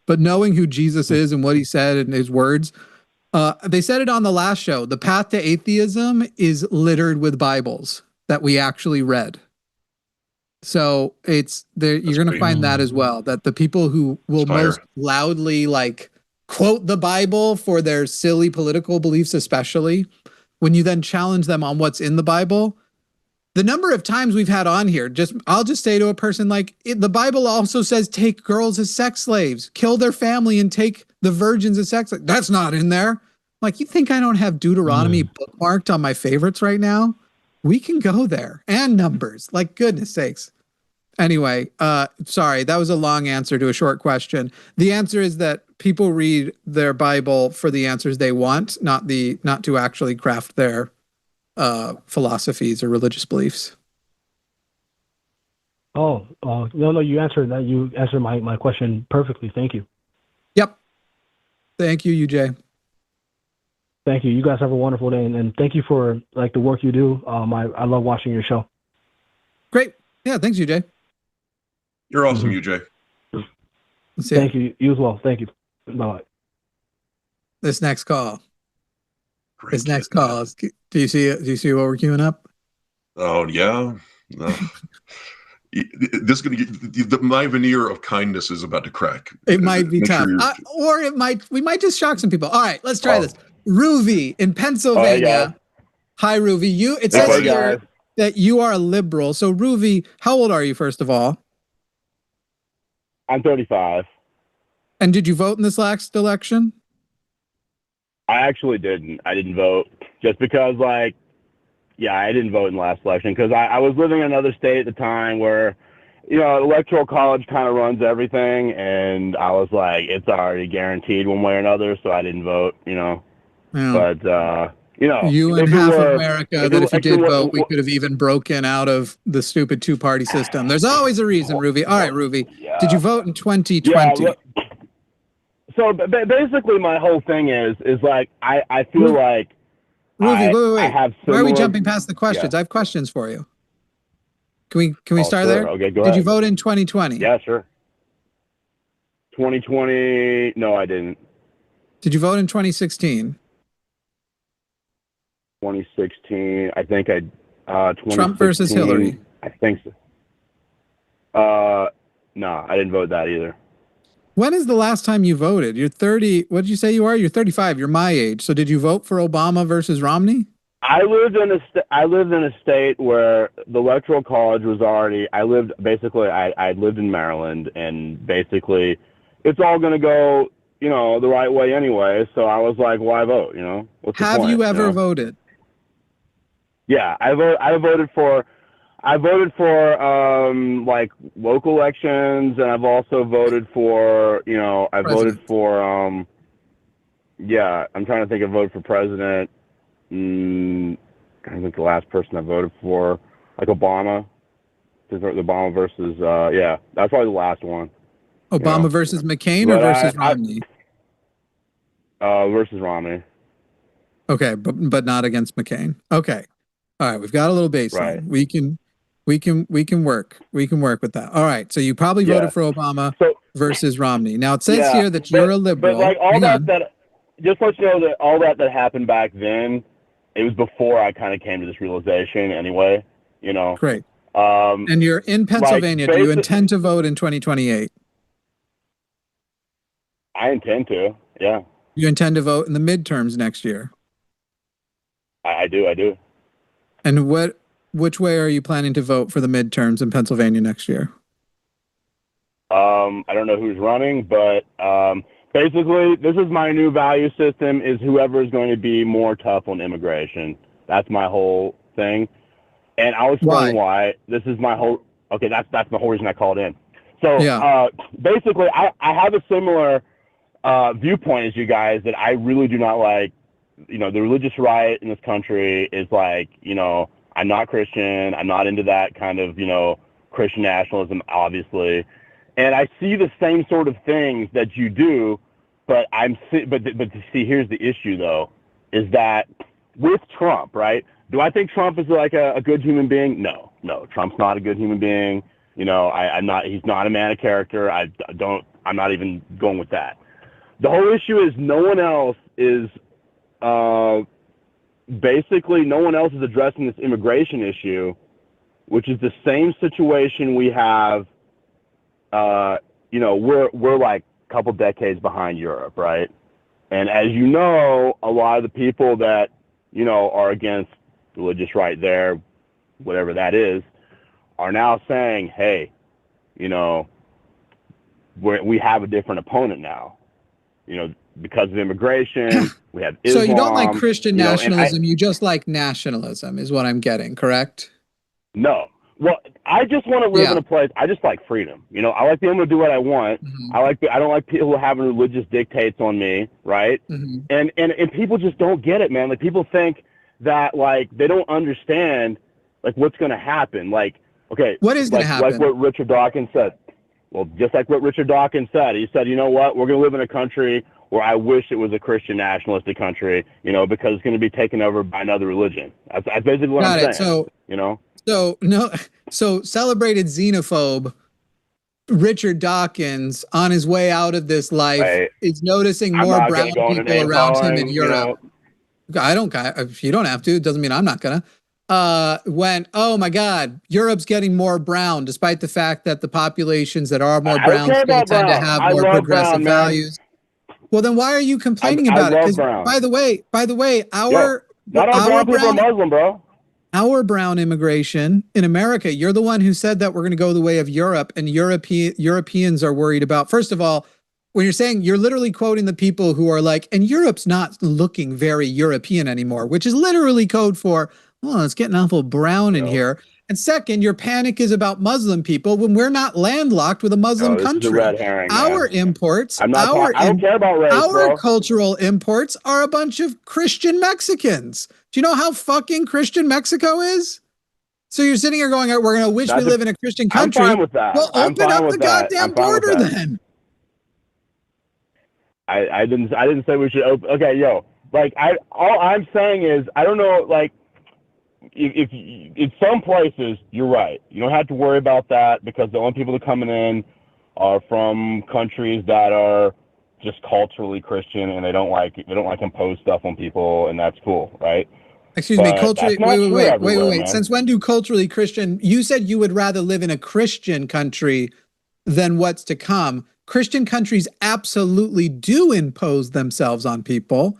But knowing who Jesus is and what he said and his words, they said it on the last show. The path to atheism is littered with Bibles that we actually read. So it's there. You're going to find that as well, that the people who will most loudly like quote the Bible for their silly political beliefs, especially when you then challenge them on what's in the Bible. The number of times we've had on here, I'll just say to a person like, the Bible also says take girls as sex slaves, kill their family and take the virgins as sex slaves. That's not in there. Like, you think I don't have Deuteronomy bookmarked on my favorites right now? We can go there, and Numbers, like goodness sakes. Anyway, sorry, that was a long answer to a short question. The answer is that people read their Bible for the answers they want, not to actually craft their philosophies or religious beliefs. No, you answered that. You answered my question perfectly. Thank you. Yep. Thank you, UJ. Thank you. You guys have a wonderful day, and thank you for like the work you do. I love watching your show. Great. Yeah, thanks, UJ. You're awesome, UJ. Thank you. You as well. Thank you. Bye. This next call. Great this next call. Do you see what we're queuing up? Oh yeah. This is going to get my veneer of kindness is about to crack. It might be tough, or we might just shock some people. All right, let's try this. Ruvi in Pennsylvania. Hi, Ruvi. It says here that you are a liberal. So, Ruvi, how old are you, first of all? I'm 35. And did you vote in this last election? I actually didn't. I didn't vote just because, I didn't vote in the last election because I was living in another state at the time where, electoral college kind of runs everything, and I was like, it's already guaranteed one way or another, so I didn't vote, Yeah. But, you and half of America, that if you did vote, we could have even broken out of the stupid two-party system. There's always a reason, Ruvi. All right, Ruvi, did you vote in 2020? Yeah, so basically my whole thing is like, I feel like Ruvi, wait. I have Why are we jumping past the questions? I have questions for you. Can we start there? Okay, go ahead. Did you vote in 2020? Yeah, sure. 2020, no, I didn't. Did you vote in 2016? 2016, I think Trump versus Hillary. I think so. No, I didn't vote that either. When is the last time you voted? You're 30. What did you say you are? You're 35. You're my age. So did you vote for Obama versus Romney? I lived in a state where the electoral college was already. I lived in Maryland, and basically, it's all going to go, the right way anyway. So I was like, why vote? What's the point? Have you ever voted? Yeah, I voted for like local elections, and I've also voted for, Yeah, I'm trying to think of vote for president. I think the last person I voted for, like Obama. The Obama versus, yeah, that's probably the last one. Obama versus McCain or But versus Romney? Versus Romney. Okay, but not against McCain. Okay. All right, we've got a little baseline. Right. We can work with that. All right, so you probably voted for Obama versus Romney. Now it says here that you're a liberal. But like all that just let you know that all that happened back then, it was before I kind of came to this realization anyway, you know. Great. And you're in Pennsylvania. Do you intend to vote in 2028? I intend to, yeah. You intend to vote in the midterms next year? I do. And which way are you planning to vote for the midterms in Pennsylvania next year? I don't know who's running, but basically, this is my new value system: is whoever is going to be more tough on immigration. That's my whole thing, and I'll explain why. This is my whole. Okay, that's the whole reason I called in. So basically, I have a similar viewpoint as you guys, that I really do not like. You know, the religious right in this country is like, you know, I'm not Christian. I'm not into that kind of, you know, Christian nationalism, obviously. And I see the same sort of things that you do, but see, here's the issue though, is that with Trump, right? Do I think Trump is like a good human being? No, Trump's not a good human being. You know, he's not a man of character. I'm not even going with that. The whole issue is no one else is addressing this immigration issue, which is the same situation we have. You know, we're like a couple decades behind Europe, right? And as you know, a lot of the people that, you know, are against religious right there, whatever that is, are now saying, hey, you know, we have a different opponent now, you know, because of immigration. We have Islam. So you don't like Christian nationalism, you just like nationalism is what I'm getting, correct? No. Well, I just want to live in a place. I just like freedom. You know, I like being able to do what I want. Mm-hmm. I don't like people having religious dictates on me, right? Mm-hmm. And people just don't get it, man. Like, people think that, like, they don't understand, like, what's going to happen. Like, okay, what is going to happen? Like what Richard Dawkins said. Well, just like what Richard Dawkins said. He said, you know what? We're going to live in a country where I wish it was a Christian nationalistic country, you know, because it's going to be taken over by another religion. That's basically what I'm saying. So, you know? So celebrated xenophobe Richard Dawkins, on his way out of this life, is noticing more brown people around him in Europe. If you don't have to, it doesn't mean I'm not gonna. Oh my God, Europe's getting more brown, despite the fact that the populations that are more brown still tend to have more progressive values. Well, then why are you complaining about it? Because by the way, our not all brown people are Muslim, bro. Our brown immigration in America, you're the one who said that we're going to go the way of Europe, and Europeans are worried about. First of all, when you're saying, you're literally quoting the people who are like, and Europe's not looking very European anymore, which is literally code for, oh, it's getting awful brown in here. And second, your panic is about Muslim people when we're not landlocked with a Muslim country. Red herring, our imports, I don't care about race, our cultural imports are a bunch of Christian Mexicans. Do you know how fucking Christian Mexico is? So you're sitting here going, we're going to wish we live in a Christian country. I'm fine with that. Well, open up the goddamn border then. I didn't say we should open. Okay, yo, like all I'm saying is, I don't know, like, if in some places you're right, you don't have to worry about that, because the only people that are coming in are from countries that are just culturally Christian, and they don't like impose stuff on people, and that's cool, right? Excuse me, culturally. Wait. Since when do culturally Christian? You said you would rather live in a Christian country than what's to come. Christian countries absolutely do impose themselves on people.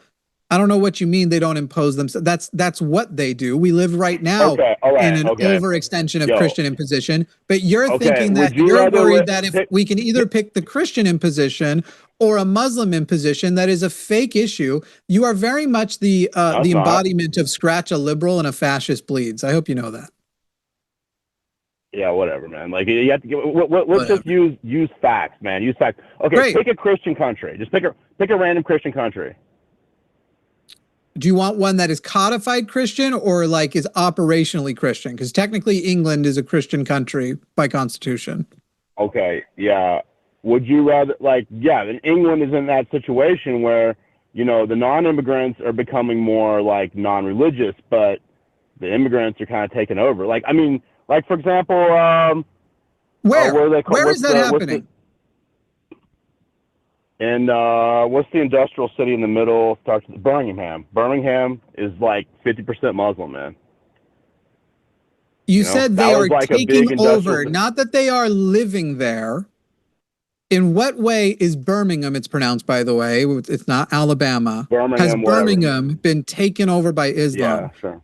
I don't know what you mean they don't impose themselves. That's what they do. We live right now in an overextension of Christian imposition. But you're thinking that you're worried that if we can either pick the Christian imposition or a Muslim imposition, that is a fake issue. You are very much the embodiment of scratch a liberal and a fascist bleeds. I hope you know that. Yeah, whatever, man. Like, you have to let's just use facts, man. Use facts. Okay, Pick a Christian country. Just pick a random Christian country. Do you want one that is codified Christian or like is operationally Christian? Because technically England is a Christian country by constitution. Okay, yeah. Would you rather, like, yeah, then England is in that situation where, you know, the non-immigrants are becoming more like non-religious, but the immigrants are kind of taking over. Like, I mean, like, for example, where is that happening? And what's the industrial city in the middle? Starts with Birmingham. Birmingham is like 50% Muslim, man. You said they are like taking over, not that they are living there. In what way is Birmingham, it's pronounced, by the way, it's not Alabama. Has Birmingham been taken over by Islam? Yeah, sure.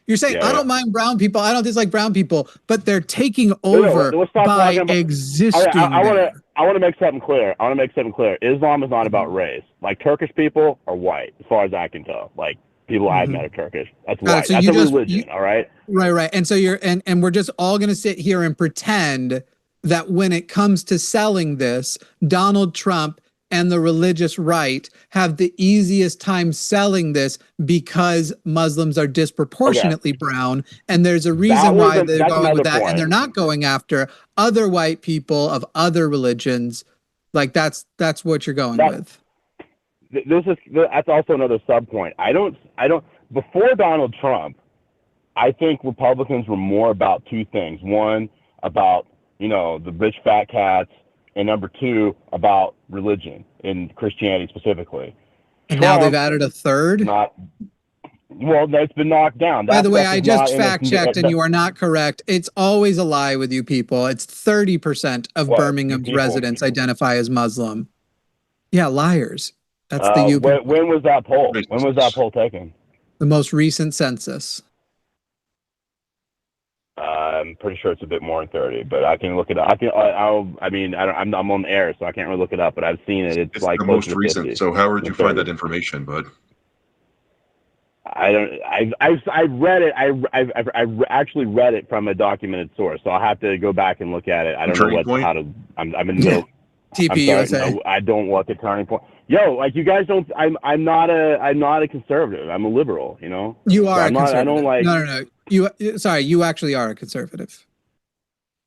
You're saying, I don't mind brown people, I don't dislike brown people, but they're taking over by existing. I want to make something clear. Islam is not about race. Like, Turkish people are white, as far as I can tell. Like, people I've met are Turkish. That's white. So that's a religion, all right? Right. And so and we're just all going to sit here and pretend that when it comes to selling this, Donald Trump and the religious right have the easiest time selling this because Muslims are disproportionately brown. And there's a reason why they're going with that. And they're not going after other white people of other religions. Like that's what you're going with. That's also another sub point. I don't, before Donald Trump, I think Republicans were more about two things. One, about, you know, the rich fat cats, and number two, about religion and Christianity specifically. And now they've added a third? Well, that's been knocked down. By the way, I just fact-checked, and you are not correct. It's always a lie with you people. It's 30% of Birmingham's residents identify as Muslim. Yeah, liars. That's the you. When was that poll? When was that poll taken? The most recent census. I'm pretty sure it's a bit more than 30, but I can look it up. I'm on air, so I can't really look it up, but I've seen it. It's like the most recent. 50, so how would you find that information, bud? I read it. I actually read it from a documented source, so I'll have to go back and look at it. I don't know how to. I'm in the middle. TPUSA. I don't look at Turning Point. Yo, like, you guys don't. I'm not a conservative. I'm a liberal. You know. You are. So I don't like. No. You actually are a conservative.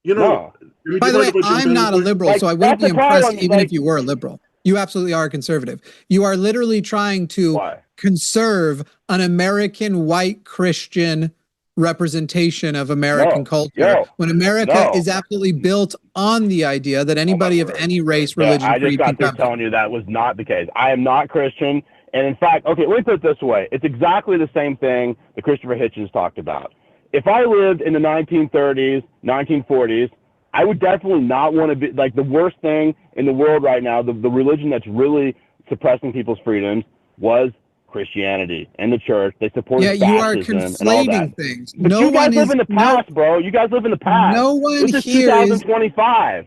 You know. No. By the way, I'm not a liberal, so I wouldn't be impressed even if you were a liberal. You absolutely are a conservative. You are literally trying to conserve an American white Christian representation of American culture when America is absolutely built on the idea that anybody of any race, religion, I just got through telling you that was not the case. I am not Christian. And in fact, okay, let me put it this way. It's exactly the same thing that Christopher Hitchens talked about. If I lived in the 1930s, 1940s, I would definitely not want to be, like, the worst thing in the world right now, the religion that's really suppressing people's freedoms was Christianity and the church. They supported you are conflating things. But you guys live in the past, bro. You guys live in the past. No one this is here 2025.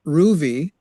Ruvi.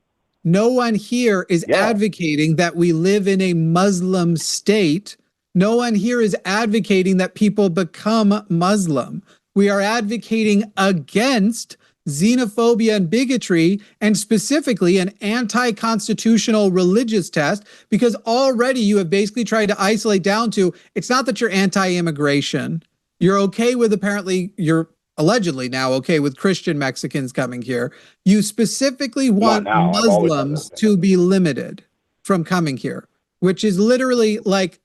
No one here is advocating that we live in a Muslim state. No one here is advocating that people become Muslim. We are advocating against xenophobia and bigotry, and specifically an anti-constitutional religious test, because already you have basically tried to isolate down to, it's not that you're anti-immigration. You're okay with, apparently, you're allegedly now okay with Christian Mexicans coming here. You specifically want Muslims to be limited from coming here, which is literally like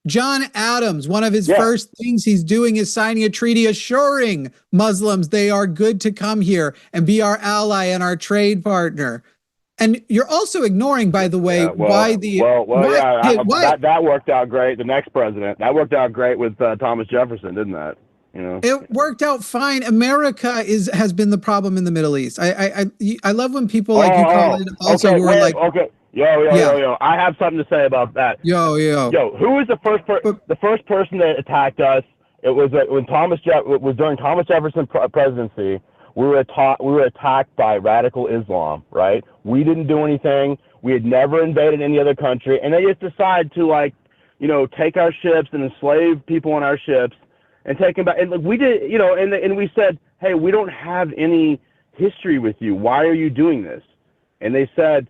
John Adams. One of his first things he's doing is signing a treaty assuring Muslims they are good to come here and be our ally and our trade partner. And you're also ignoring, by the way, why the... That worked out great. The next president, that worked out great with Thomas Jefferson, didn't that? You know, it worked out fine. America has been the problem in the Middle East. I love when people like you call it also who are like, Yo, I have something to say about that. Yo, who was the first person that attacked us? It was during Thomas Jefferson's presidency. We were attacked by radical Islam, right? We didn't do anything. We had never invaded any other country, and they just decided to take our ships and enslave people on our ships and take them back. And we did, and we said, hey, we don't have any history with you. Why are you doing this? And they said,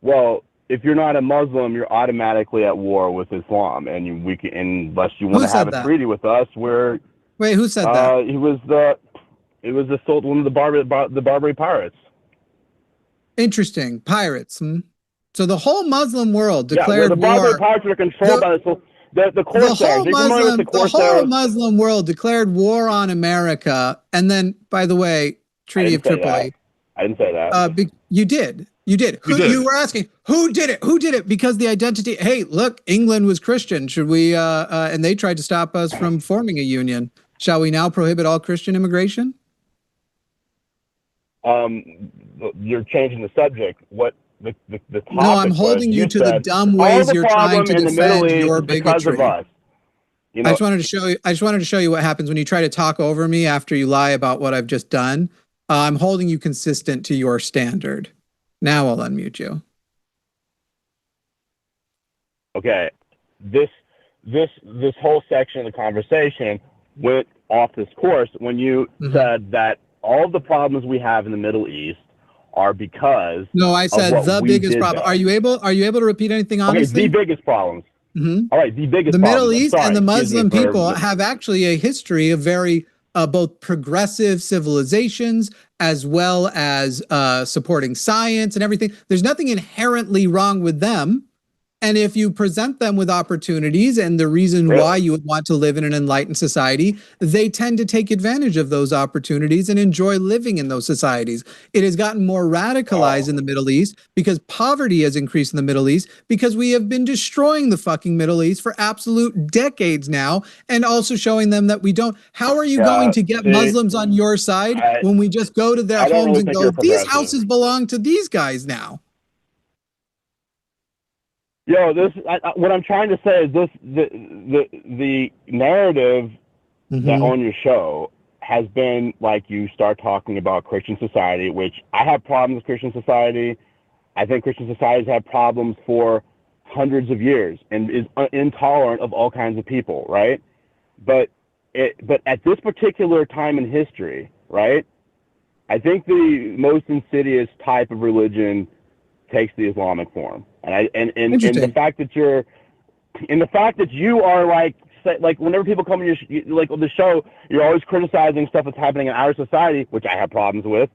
well, if you're not a Muslim, you're automatically at war with Islam, and unless you want to have a treaty with us, where wait, who said that? It was one of the Barbary pirates. Interesting, pirates. So the whole Muslim world declared the Barbary pirates are controlled by the Corsairs. The whole Muslim world declared war on America, and then, by the way, Treaty of Tripoli. I didn't say that. You did. You were asking who did it? Who did it? Because the identity. Hey, look, England was Christian. Should we? And they tried to stop us from forming a union. Shall we now prohibit all Christian immigration? You're changing the subject. What the topic? No, I'm holding you to the dumb ways you're trying to defend your bigotry. Of us. You know, I just wanted to show you what happens when you try to talk over me after you lie about what I've just done. I'm holding you consistent to your standard. Now I'll unmute you. Okay, this whole section of the conversation went off this course when you said that all of the problems we have in the Middle East are because no, I said the biggest problem. Are you able to repeat anything honestly? Okay, the biggest problems. All right, the biggest. The Middle East and the Muslim people have actually a history of very both progressive civilizations as well as supporting science and everything. There's nothing inherently wrong with them. And if you present them with opportunities and the reason why you would want to live in an enlightened society, they tend to take advantage of those opportunities and enjoy living in those societies. It has gotten more radicalized in the Middle East because poverty has increased in the Middle East because we have been destroying the fucking Middle East for absolute decades now, and also showing them that we don't. How are you going to get Muslims on your side when we just go to their homes and go, these houses belong to these guys now? Yo, what I'm trying to say is the narrative that on your show has been like you start talking about Christian society, which I have problems with Christian society. I think Christian societies have problems for hundreds of years and is intolerant of all kinds of people, right? But at this particular time in history, right, I think the most insidious type of religion takes the Islamic form. And the fact that you are like whenever people come on on the show, you're always criticizing stuff that's happening in our society, which I have problems with.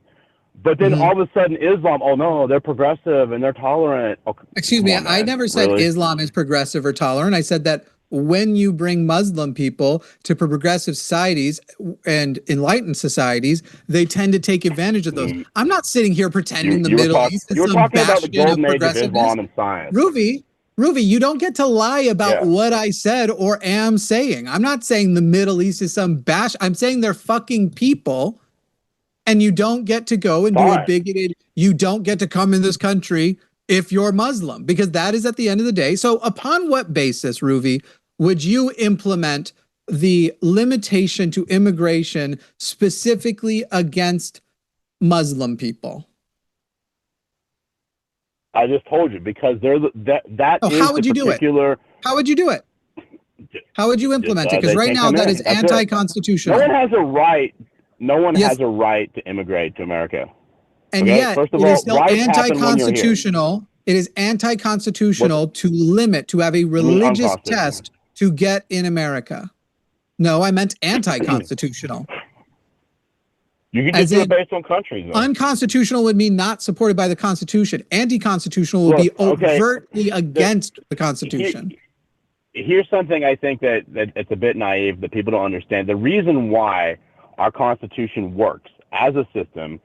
But then all of a sudden Islam, oh no, they're progressive and they're tolerant. Oh, excuse me, I never said Islam is progressive or tolerant. I said that when you bring Muslim people to progressive societies and enlightened societies, they tend to take advantage of those. I'm not sitting here pretending the Middle East is some bastion of progressiveness. Ruvi, you don't get to lie about what I said or am saying. I'm not saying the Middle East is some bash. I'm saying they're fucking people, and you don't get to go and do a bigoted. You don't get to come in this country if you're Muslim, because that is at the end of the day. So upon what basis, Ruvi, would you implement the limitation to immigration specifically against Muslim people? I just told you, because they're that is how would you do it? How would you do it? How would you implement it? Because right now that is anti-constitutional. No one has a right. No one has a right to immigrate to America. And yet, it is still anti-constitutional. It is anti-constitutional to have a religious test to get in America. No, I meant anti-constitutional. You can just do it based on countries. Though. Unconstitutional would mean not supported by the Constitution. Anti-constitutional would be overtly against the Constitution. Here's something I think that it's a bit naive that people don't understand. The reason why our Constitution works as a system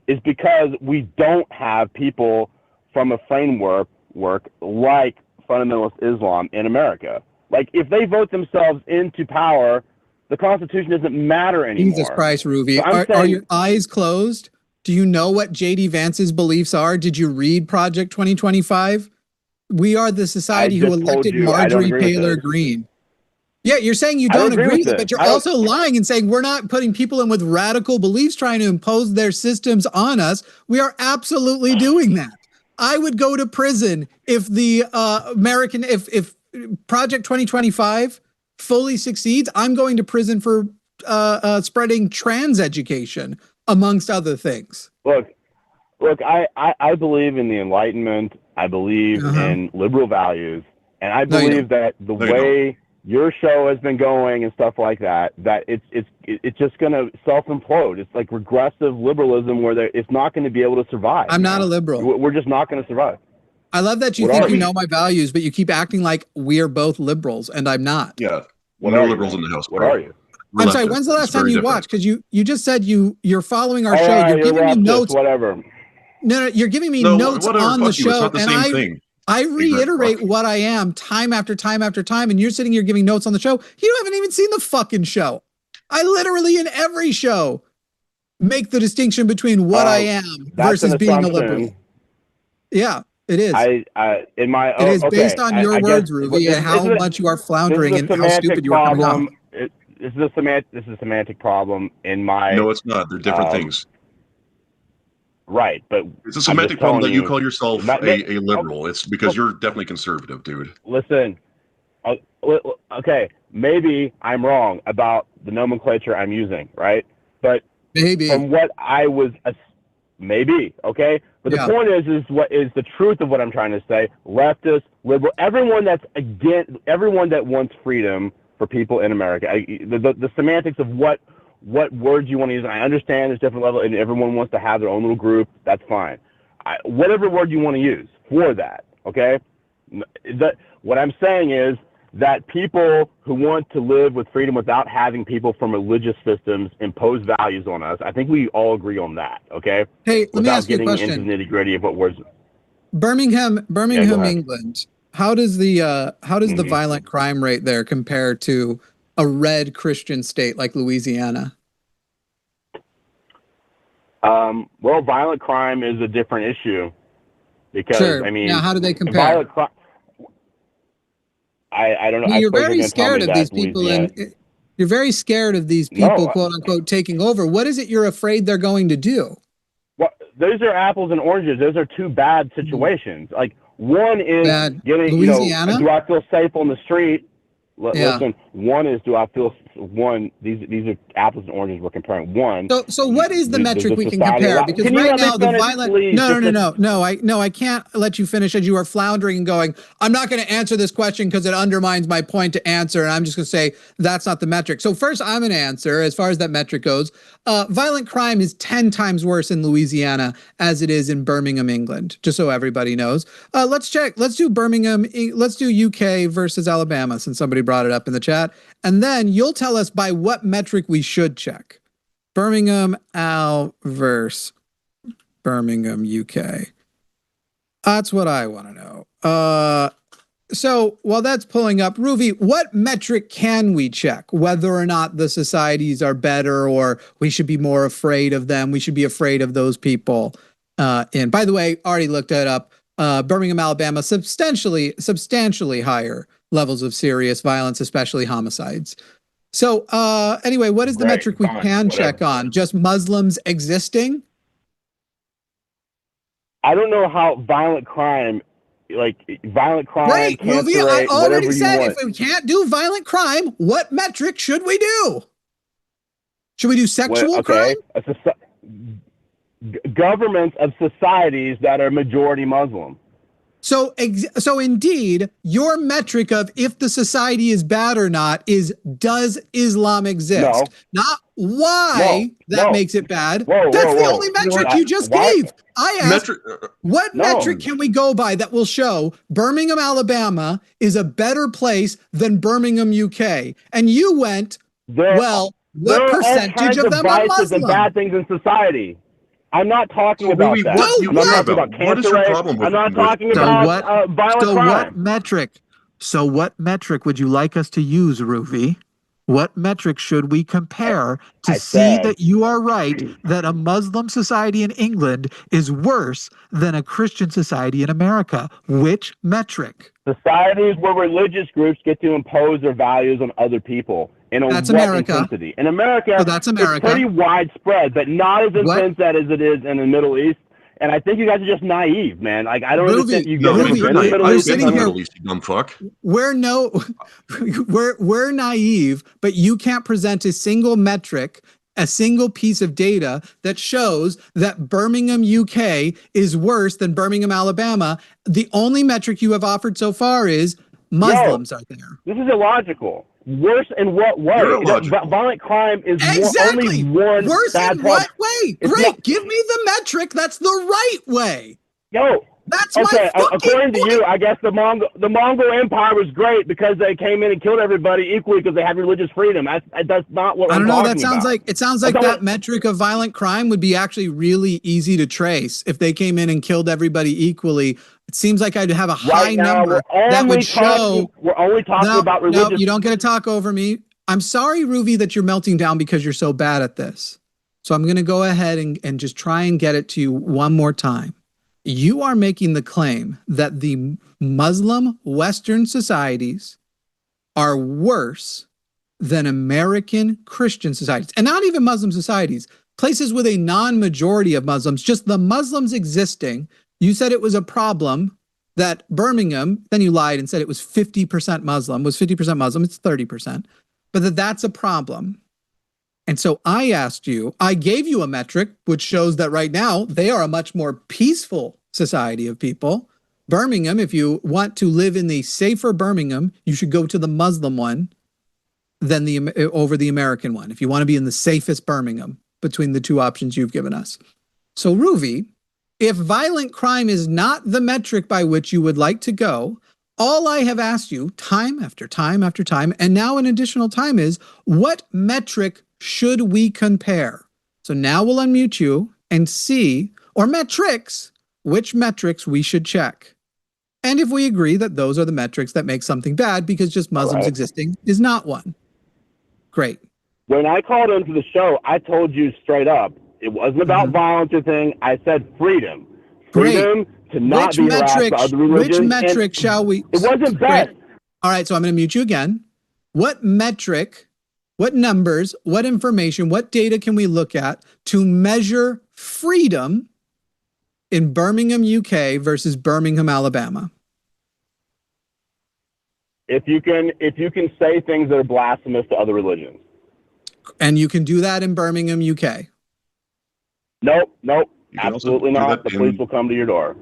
is because we don't have people from a framework like fundamentalist Islam in America. Like, if they vote themselves into power, the Constitution doesn't matter anymore. Jesus Christ, Ruvi. So are your eyes closed? Do you know what J.D. Vance's beliefs are? Did you read Project 2025? We are the society who elected Marjorie Taylor Greene. Yeah, you're saying you don't agree with it, but you're also lying and saying we're not putting people in with radical beliefs trying to impose their systems on us. We are absolutely doing that. I would go to prison if the if Project 2025 fully succeeds. I'm going to prison for spreading trans education, amongst other things. Look, I believe in the Enlightenment I believe in liberal values, and I No, you believe that the way your show has been going and stuff like that, that it's just going to self implode. It's like regressive liberalism where it's not going to be able to survive. I'm not a liberal. We're just not going to survive. I love that you What think are you we? know my values, but you keep acting like we're both liberals, and I'm not. Yeah. What No are you, liberals man? in the house. What bro. are you? We're I'm sorry. leftist. When's the It's last time very you different. watched? Because you just said you're following our All show. right, You're giving me leftist, notes. whatever. No, you're giving me No, notes whatever. on the Fuck you. It's show, not the and same thing. I reiterate what I am time after time after time, and you're sitting here giving notes on the show. You haven't even seen the fucking show. I literally in every show make the distinction between what I am versus being a liberal. Yeah, it is. It is based on your words, Ruby, and how much you are floundering and how stupid you are coming off. This is a semantic problem in my. No, it's not. They're different things. Right, but it's a semantic problem that you call yourself a liberal. It's because you're definitely conservative, dude. Listen, okay, maybe I'm wrong about the nomenclature I'm using, right? But maybe from what I was, maybe, okay? But the point is what is the truth of what I'm trying to say. Leftist, liberal, everyone that's everyone that wants freedom for people in America. The semantics of what words you want to use. I understand there's different levels, and everyone wants to have their own little group. That's fine. Whatever word you want to use for that, okay? What I'm saying is that people who want to live with freedom without having people from religious systems impose values on us, I think we all agree on that, okay? Hey, let me ask you a question. Without getting into the nitty-gritty of what words. Birmingham, England. How does the violent crime rate there compare to a red Christian state like Louisiana? Well, violent crime is a different issue because I mean, now how do they compare? Violent crime. I don't know. You're very scared of these people, and you're very scared of these people, quote unquote, taking over. What is it you're afraid they're going to do? Well, those are apples and oranges. Those are two bad situations. Like one is getting, Louisiana? do I feel safe on the street? Listen, one is do I feel these are apples and oranges we're comparing. One. So what is the metric we can compare? Because right now the violent No, I can't let you finish as you are floundering and going, I'm not going to answer this question because it undermines my point to answer, and I'm just going to say that's not the metric. So first I'm going to answer as far as that metric goes. Violent crime is 10 times worse in Louisiana as it is in Birmingham, England, just so everybody knows. Let's check. Let's do Birmingham. Let's do UK versus Alabama, since somebody brought it up in the chat. And then you'll tell us by what metric we should check. Birmingham, Al versus Birmingham, UK. That's what I want to know. So while that's pulling up, Ruby, what metric can we check? Whether or not the societies are better or we should be more afraid of them. We should be afraid of those people. And by the way, already looked it up. Birmingham, Alabama, substantially higher levels of serious violence, especially homicides. So anyway, what is the metric we can check on? Just Muslims existing? I don't know how violent crime, Great, Ruby, I already said if we can't do violent crime, what metric should we do? Should we do sexual crime? Governments of societies that are majority Muslim. So indeed, your metric of if the society is bad or not is, does Islam exist? No. Not why that makes it bad. That's the only metric you just gave. I asked, what metric can we go by that will show Birmingham, Alabama is a better place than Birmingham, UK? And you went, what percentage of them are Muslim? And bad things in society. I'm not talking about that. I'm not talking about cancer. What is your problem with? I'm not talking about violent crime. What metric? So what metric would you like us to use, Ruvi? What metric should we compare to see that you are right, that a Muslim society in England is worse than a Christian society in America? Which metric? Societies where religious groups get to impose their values on other people. In intensity. In America, it's pretty widespread, but not as intense as it is in the Middle East. And I think you guys are just naive, man. Like, I don't understand. We're sitting here. You dumb fuck. We're naive, but you can't present a single metric a single piece of data that shows that Birmingham, UK is worse than Birmingham, Alabama. The only metric you have offered so far is Muslims are there. This is illogical. Worse in what way? Violent crime is only one worse bad in what way? Great. Give me the metric that's the right way. That's okay. According point. to you, I guess the Mongol Empire was great because they came in and killed everybody equally because they had religious freedom. That's not what I'm talking about. It sounds like that metric of violent crime would be actually really easy to trace if they came in and killed everybody equally. It seems like I'd have a high number that would show. We're only talking about religious. No, you don't get to talk over me. I'm sorry, Ruvi, that you're melting down because you're so bad at this. So I'm going to go ahead and just try and get it to you one more time. You are making the claim that the Muslim Western societies are worse than American Christian societies, and not even Muslim societies, places with a non-majority of Muslims, just the Muslims existing. You said it was a problem that Birmingham, then you lied and said it was 50% Muslim, was 50% Muslim, it's 30%, but that's a problem. And so I asked you, I gave you a metric which shows that right now they are a much more peaceful society of people. Birmingham, if you want to live in the safer Birmingham, you should go to the Muslim one than over the American one. If you want to be in the safest Birmingham between the two options you've given us. So Ruvi, if violent crime is not the metric by which you would like to go, all I have asked you time after time after time, and now an additional time is, what metric should we compare? So now we'll unmute you and see, or metrics, which metrics we should check. And if we agree that those are the metrics that make something bad because just Muslims existing is not one. Great. When I called into the show, I told you straight up, it wasn't about violence or thing. I said freedom. Freedom to not be harassed by other religions. Which metric shall we? It wasn't bad. All right, so I'm going to mute you again. What metric, what numbers, what information, what data can we look at to measure freedom in Birmingham, UK versus Birmingham, Alabama? If you can say things that are blasphemous to other religions. And you can do that in Birmingham, UK. Nope, absolutely not. The police will come to your door.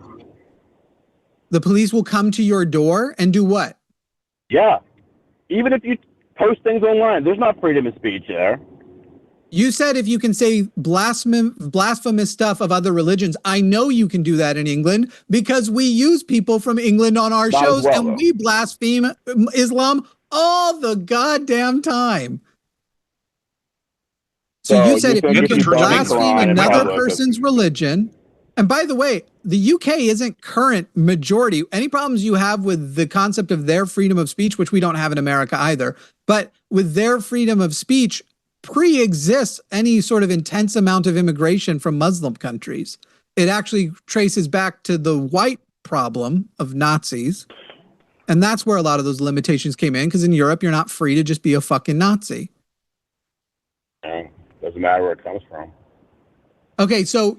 The police will come to your door and do what? Yeah. Even if you post things online, there's not freedom of speech there. You said if you can say blasphemous stuff of other religions. I know you can do that in England because we use people from England on our shows and we blaspheme Islam all the goddamn time. So you said if you can blaspheme another person's religion, and by the way, the UK isn't current majority. Any problems you have with the concept of their freedom of speech, which we don't have in America either, but with their freedom of speech, pre-exists any sort of intense amount of immigration from Muslim countries. It actually traces back to the white problem of Nazis. And that's where a lot of those limitations came in, because in Europe, you're not free to just be a fucking Nazi. Doesn't matter where it comes from. Okay, so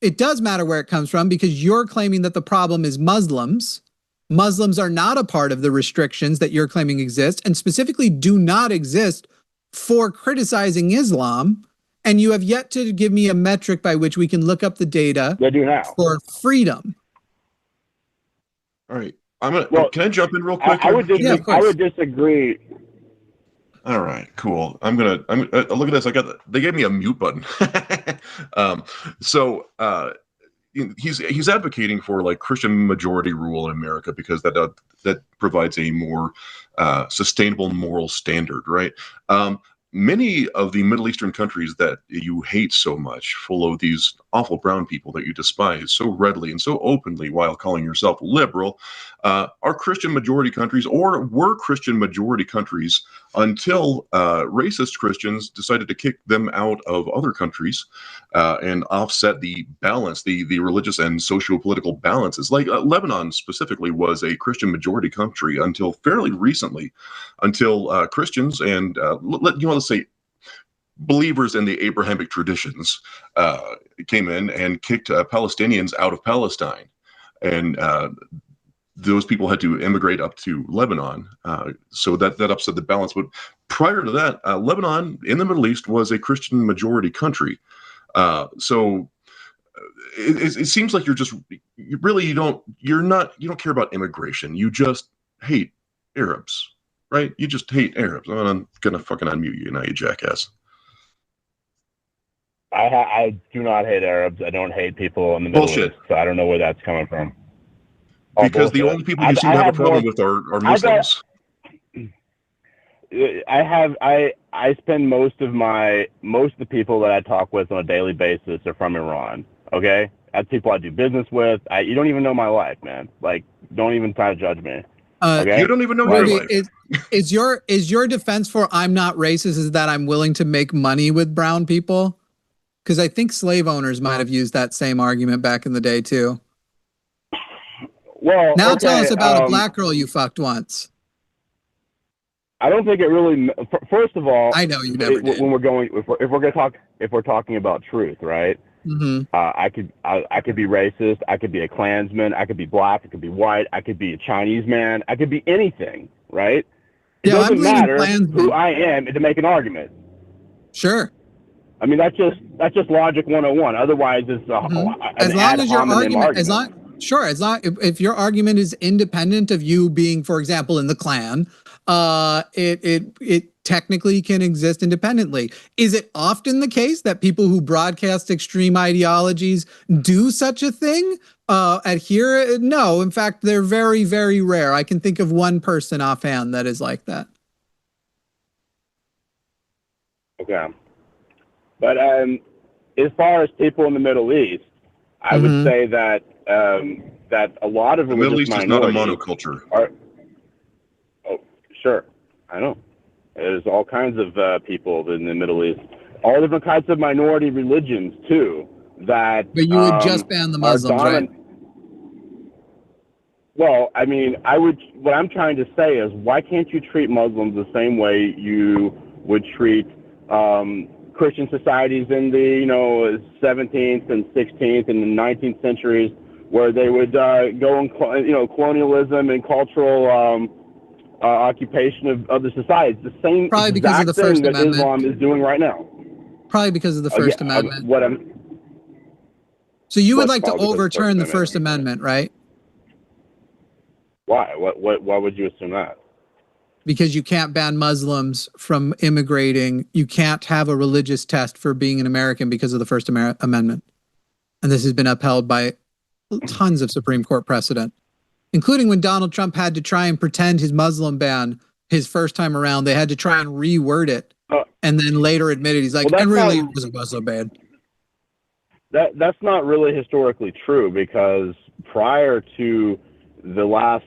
it does matter where it comes from because you're claiming that the problem is Muslims. Muslims are not a part of the restrictions that you're claiming exist, and specifically do not exist for criticizing Islam, and you have yet to give me a metric by which we can look up the data for freedom. All right. Can I jump in real quick? I would disagree. All right, cool. Look at this. They gave me a mute button. He's advocating for like Christian majority rule in America because that provides a more sustainable moral standard, right? Many of the Middle Eastern countries that you hate so much, full of these awful brown people that you despise so readily and so openly while calling yourself liberal, are Christian majority countries, or were Christian majority countries until racist Christians decided to kick them out of other countries and offset the balance, the religious and socio-political balances. Like Lebanon specifically was a Christian majority country until fairly recently, until Christians and let's say believers in the Abrahamic traditions came in and kicked Palestinians out of Palestine. And those people had to immigrate up to Lebanon. So that upset the balance. But prior to that, Lebanon in the Middle East was a Christian majority country. So it seems like you don't care about immigration. You just hate Arabs, right? You just hate Arabs. I'm gonna fucking unmute you now, you jackass. I do not hate Arabs. I don't hate people in the Middle East. So I don't know where that's coming from. Because the only people you seem to have a problem with are Muslims. I spend most of the people that I talk with on a daily basis are from Iran. Okay, that's people I do business with. You don't even know my life, man. Like, don't even try to judge me. Okay? You don't even know your life. Is your defense for I'm not racist is that I'm willing to make money with brown people? Because I think slave owners might have used that same argument back in the day too. Well, now tell us about a black girl you fucked once. I don't think it really. First of all, I know you never did. When we're going, if we're talking about truth, right? Mm-hmm. I could be racist. I could be a Klansman. I could be black. I could be white. I could be a Chinese man. I could be anything, right? It doesn't matter who I am to make an argument. Sure. I mean, that's just logic 101. Otherwise, it's as long as your argument, if your argument is independent of you being, for example, in the Klan, it technically can exist independently. Is it often the case that people who broadcast extreme ideologies do such a thing? Adhere? No. In fact, they're very, very rare. I can think of one person offhand that is like that. Okay. But as far as people in the Middle East, I would say that that a lot of the Middle East is not a monoculture. Sure, I know. There's all kinds of people in the Middle East, all different kinds of minority religions too. But you would just ban the Muslims, right? Well, I mean, what I'm trying to say is, why can't you treat Muslims the same way you would treat Christian societies in the 17th and 16th and the 19th centuries, where they would go in colonialism and cultural occupation of the society. It's the same probably because of the First Amendment that Islam is doing right now. Probably because of the First Amendment. So you would like to overturn the First Amendment, right? Why? Why would you assume that? Because you can't ban Muslims from immigrating. You can't have a religious test for being an American because of the First Amendment. And this has been upheld by tons of Supreme Court precedent, including when Donald Trump had to try and pretend his Muslim ban his first time around. They had to try and reword it and then later admitted he's like, and really it wasn't so bad. That's not really historically true, because prior to the last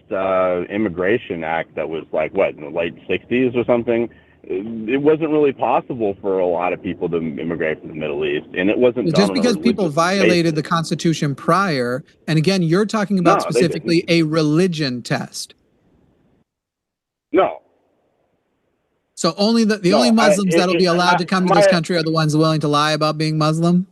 immigration act that was like in the late 60s or something, it wasn't really possible for a lot of people to immigrate from the Middle East, and it wasn't just because people violated the Constitution prior. And again, you're talking about specifically a religion test. No. So only the only Muslims that'll be allowed to come to this country are the ones willing to lie about being Muslim?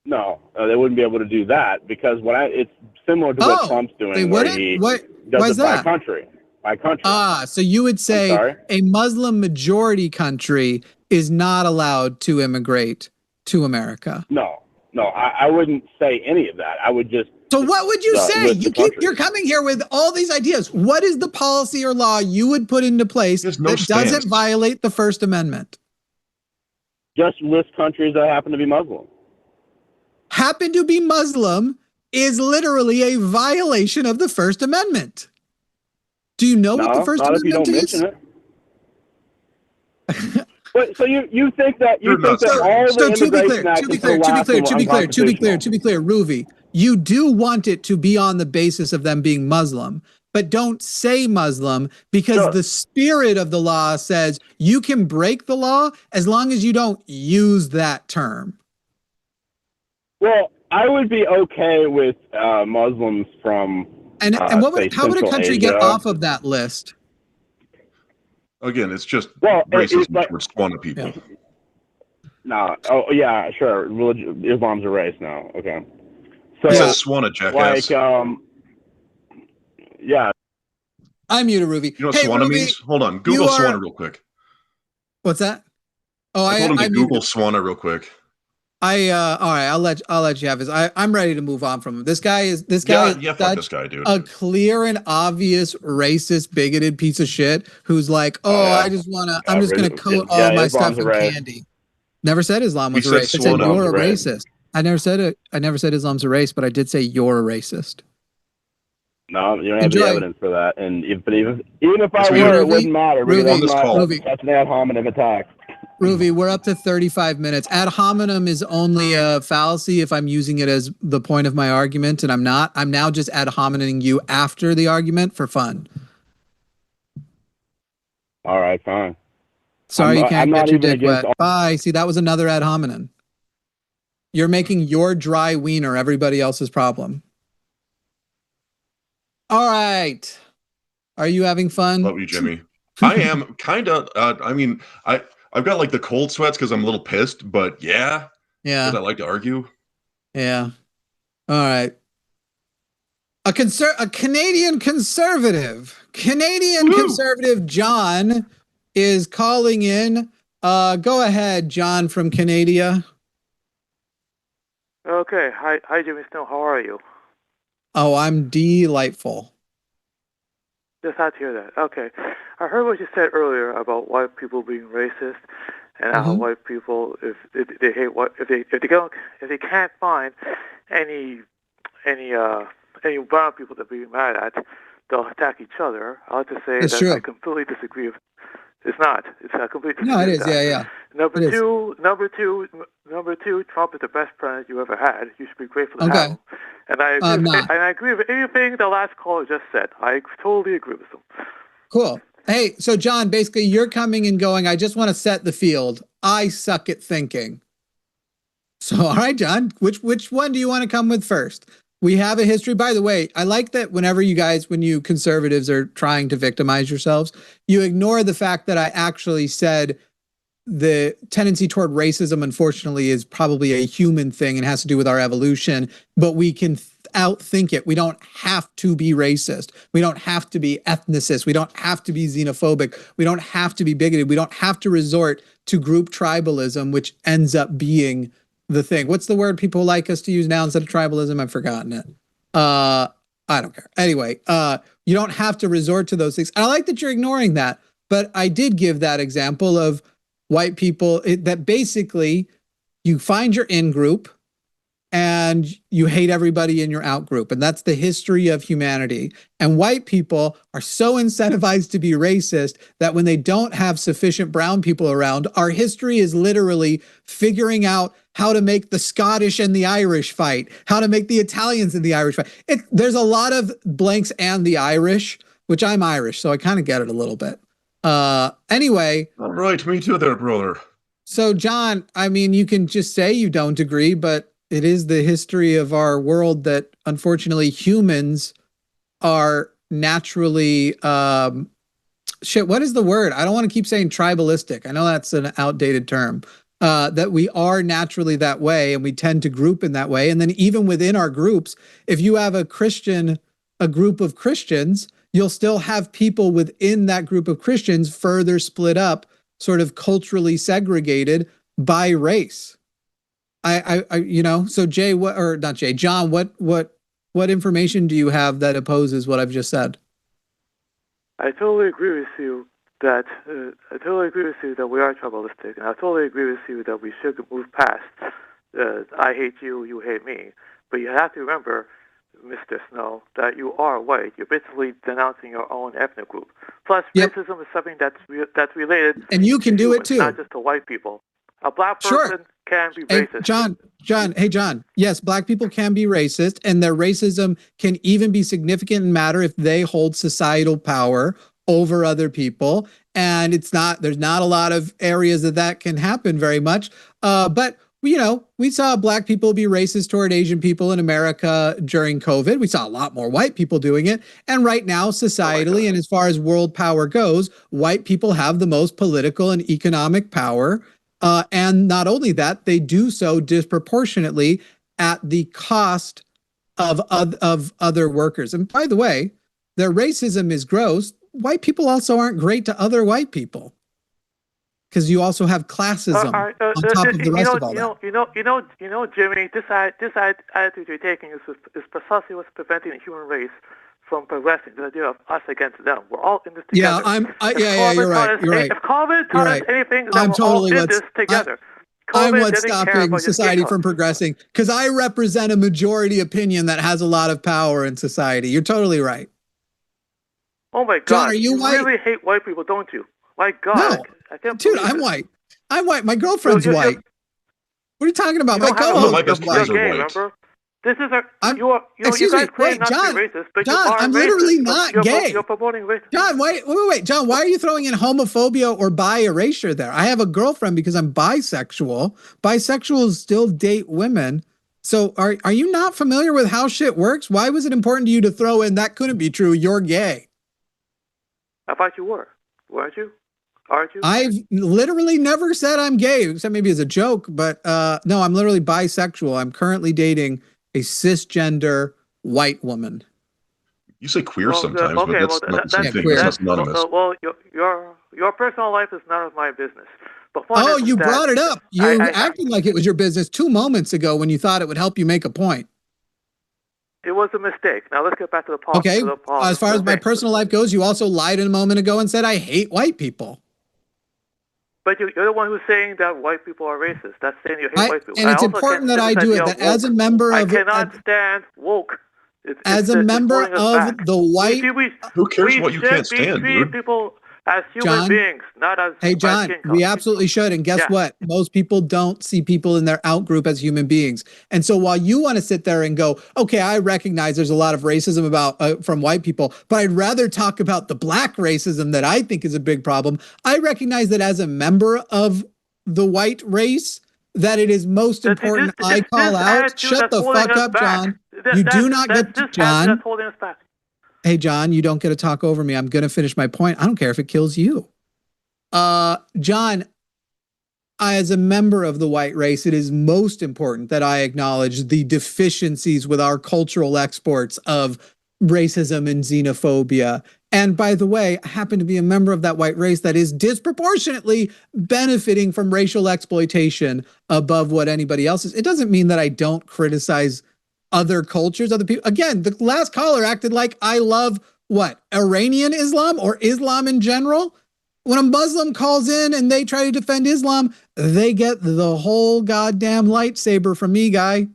No, they wouldn't be able to do that, because it's similar to what Trump's doing. They wouldn't? Why is that? By country. So you would say a Muslim majority country is not allowed to immigrate to America? No, I wouldn't say any of that. I would just. So what would you say? You're coming here with all these ideas. What is the policy or law you would put into place that doesn't violate the First Amendment? Just list countries that happen to be Muslim. Happen to be Muslim is literally a violation of the First Amendment. Do you know what the First Amendment is? But so you think that all the immigration acts to be clear, Ruvi, you do want it to be on the basis of them being Muslim, but don't say Muslim, because the spirit of the law says you can break the law as long as you don't use that term. Well, I would be okay with Muslims from how would a country get off of that list? Again, it's just racism towards Swana people. Yeah. No. Oh, yeah, sure. Islam's a race now. Okay. So it's a Swana, jackass. Yeah. I muted Ruby. You know what Hey, Swana Ruby, means? Hold on. Google Swana real quick. What's that? Oh, I told him to Google muted. Swana real quick. All right, I'll let you have his. I'm ready to move on from him. This guy is Yeah, fuck this guy, dude. a clear and obvious racist, bigoted piece of shit who's like, yeah. I'm just gonna coat all my stuff in candy. Never said Islam was a race. I said you're a racist. I never said it. I never said Islam's a race, but I did say you're a racist. No, you don't have any evidence for that. And even if I Ruby, were, it wouldn't matter because that's an ad hominem attack. Ruby, we're up to 35 minutes. Ad hominem is only a fallacy if I'm using it as the point of my argument, and I'm not. I'm now just ad homineming you after the argument for fun. All right, fine. Sorry, you can't get your dick wet. Bye. See, that was another ad hominem. You're making your dry wiener everybody else's problem. All right. Are you having fun? Love you, Jimmy. I am kind of. I mean, I've got like the cold sweats because I'm a little pissed, but yeah. Because I like to argue. Yeah. All right. A Canadian conservative. Conservative John is calling in. Go ahead, John from Canada. Okay. Hi, Jimmy Snow. How are you? Oh, I'm delightful. Just had to hear that. Okay. I heard what you said earlier about white people being racist, and how white people, if they hate if they can't find any brown people to be mad at, they'll attack each other. I like to say That's that true. I completely disagree. It's not. It's a complete disagree. No, it is. Yeah. Number two, Trump is the best president you ever had. You should be grateful to have him. And I agree with anything the last caller just said. I totally agree with him. Cool. Hey, so John, basically you're coming and going, I just want to set the field. I suck at thinking. So, all right, John, which one do you want to come with first? We have a history. By the way, I like that when you conservatives are trying to victimize yourselves, you ignore the fact that I actually said the tendency toward racism, unfortunately, is probably a human thing and has to do with our evolution, but we can outthink it. We don't have to be racist. We don't have to be ethnicist. We don't have to be xenophobic. We don't have to be bigoted. We don't have to resort to group tribalism, which ends up being the thing. What's the word people like us to use now instead of tribalism? I've forgotten it. I don't care. Anyway, you don't have to resort to those things. And I like that you're ignoring that, but I did give that example of white people that basically you find your in group and you hate everybody in your out group. And that's the history of humanity. And white people are so incentivized to be racist that when they don't have sufficient brown people around, our history is literally figuring out how to make the Scottish and the Irish fight, how to make the Italians and the Irish fight. There's a lot of blanks and the Irish, which I'm Irish, so I kind of get it a little bit. Anyway. All right, me too there, brother. So, John, I mean, you can just say you don't agree, but it is the history of our world that, unfortunately, humans are naturally, what is the word? I don't want to keep saying tribalistic. I know that's an outdated term. That we are naturally that way, and we tend to group in that way. And then even within our groups, if you have a group of Christians, you'll still have people within that group of Christians further split up, sort of culturally segregated by race. So John, what information do you have that opposes what I've just said? I totally agree with you that we are tribalistic, and I totally agree with you that we should move past I hate you, you hate me. But you have to remember, Mr. Snow, that you are white. You're basically denouncing your own ethnic group. Plus, racism is something that's related. And you can do it too. Not just to white people. A black person can be racist. John. Yes, black people can be racist, and their racism can even be significant and matter if they hold societal power over other people. And there's not a lot of areas that can happen very much. But we saw black people be racist toward Asian people in America during COVID. We saw a lot more white people doing it. And right now, societally, and as far as world power goes, white people have the most political and economic power. And not only that, they do so disproportionately at the cost of other workers. And by the way, their racism is gross, white people also aren't great to other white people. Because you also have classism on top of the rest of all that. Jimmy, this attitude you're taking is precisely what's preventing the human race from progressing. The idea of us against them. We're all in this together. You're right. If COVID taught us anything, then we're all in this together. I'm what's stopping society from progressing, because I represent a majority opinion that has a lot of power in society. You're totally right. Oh my God! John, are you white? Really hate white people, don't you? My God! No. I can't Dude, believe I'm it. white. I'm white. My girlfriend's white. What are you talking about? My co-host is white. Gay, remember? This is excuse me. Wait, John. Racist, but John, you are I'm racist, literally not gay. You're promoting racism. John, wait. John, why are you throwing in homophobia or bi erasure there? I have a girlfriend because I'm bisexual. Bisexuals still date women. So are you not familiar with how shit works? Why was it important to you to throw in that couldn't be true? You're gay. I thought you were. Weren't you? Aren't you? I've literally never said I'm gay, except maybe as a joke, but no, I'm literally bisexual. I'm currently dating a cisgender white woman. You say queer sometimes, but that's not the same thing. That's synonymous. Well, your personal life is none of my business. But you brought it up. You acted like it was your business 2 moments ago when you thought it would help you make a point. It was a mistake. Now let's get back to the point. Okay. As far as my personal life goes, you also lied a moment ago and said I hate white people. But you're the one who's saying that white people are racist. That's saying you hate white people. And it's important that I do it. That as a member of, I cannot stand woke. As a member of the white, who cares what you can't stand, dude? People as human beings, not as. Hey, John, we absolutely should. And guess what? Most people don't see people in their out group as human beings. And so while you want to sit there and go, okay, I recognize there's a lot of racism about from white people, but I'd rather talk about the black racism that I think is a big problem. I recognize that as a member of the white race, that it is most important I call out. Shut the fuck up, John. You do not get to, John. Hey, John, you don't get to talk over me. I'm going to finish my point. I don't care if it kills you. John, as a member of the white race, it is most important that I acknowledge the deficiencies with our cultural exports of racism and xenophobia. And by the way, I happen to be a member of that white race that is disproportionately benefiting from racial exploitation above what anybody else is. It doesn't mean that I don't criticize other cultures, other people. Again, the last caller acted like I love what? Iranian Islam or Islam in general? When a Muslim calls in and they try to defend Islam, they get the whole goddamn lightsaber from me, guy.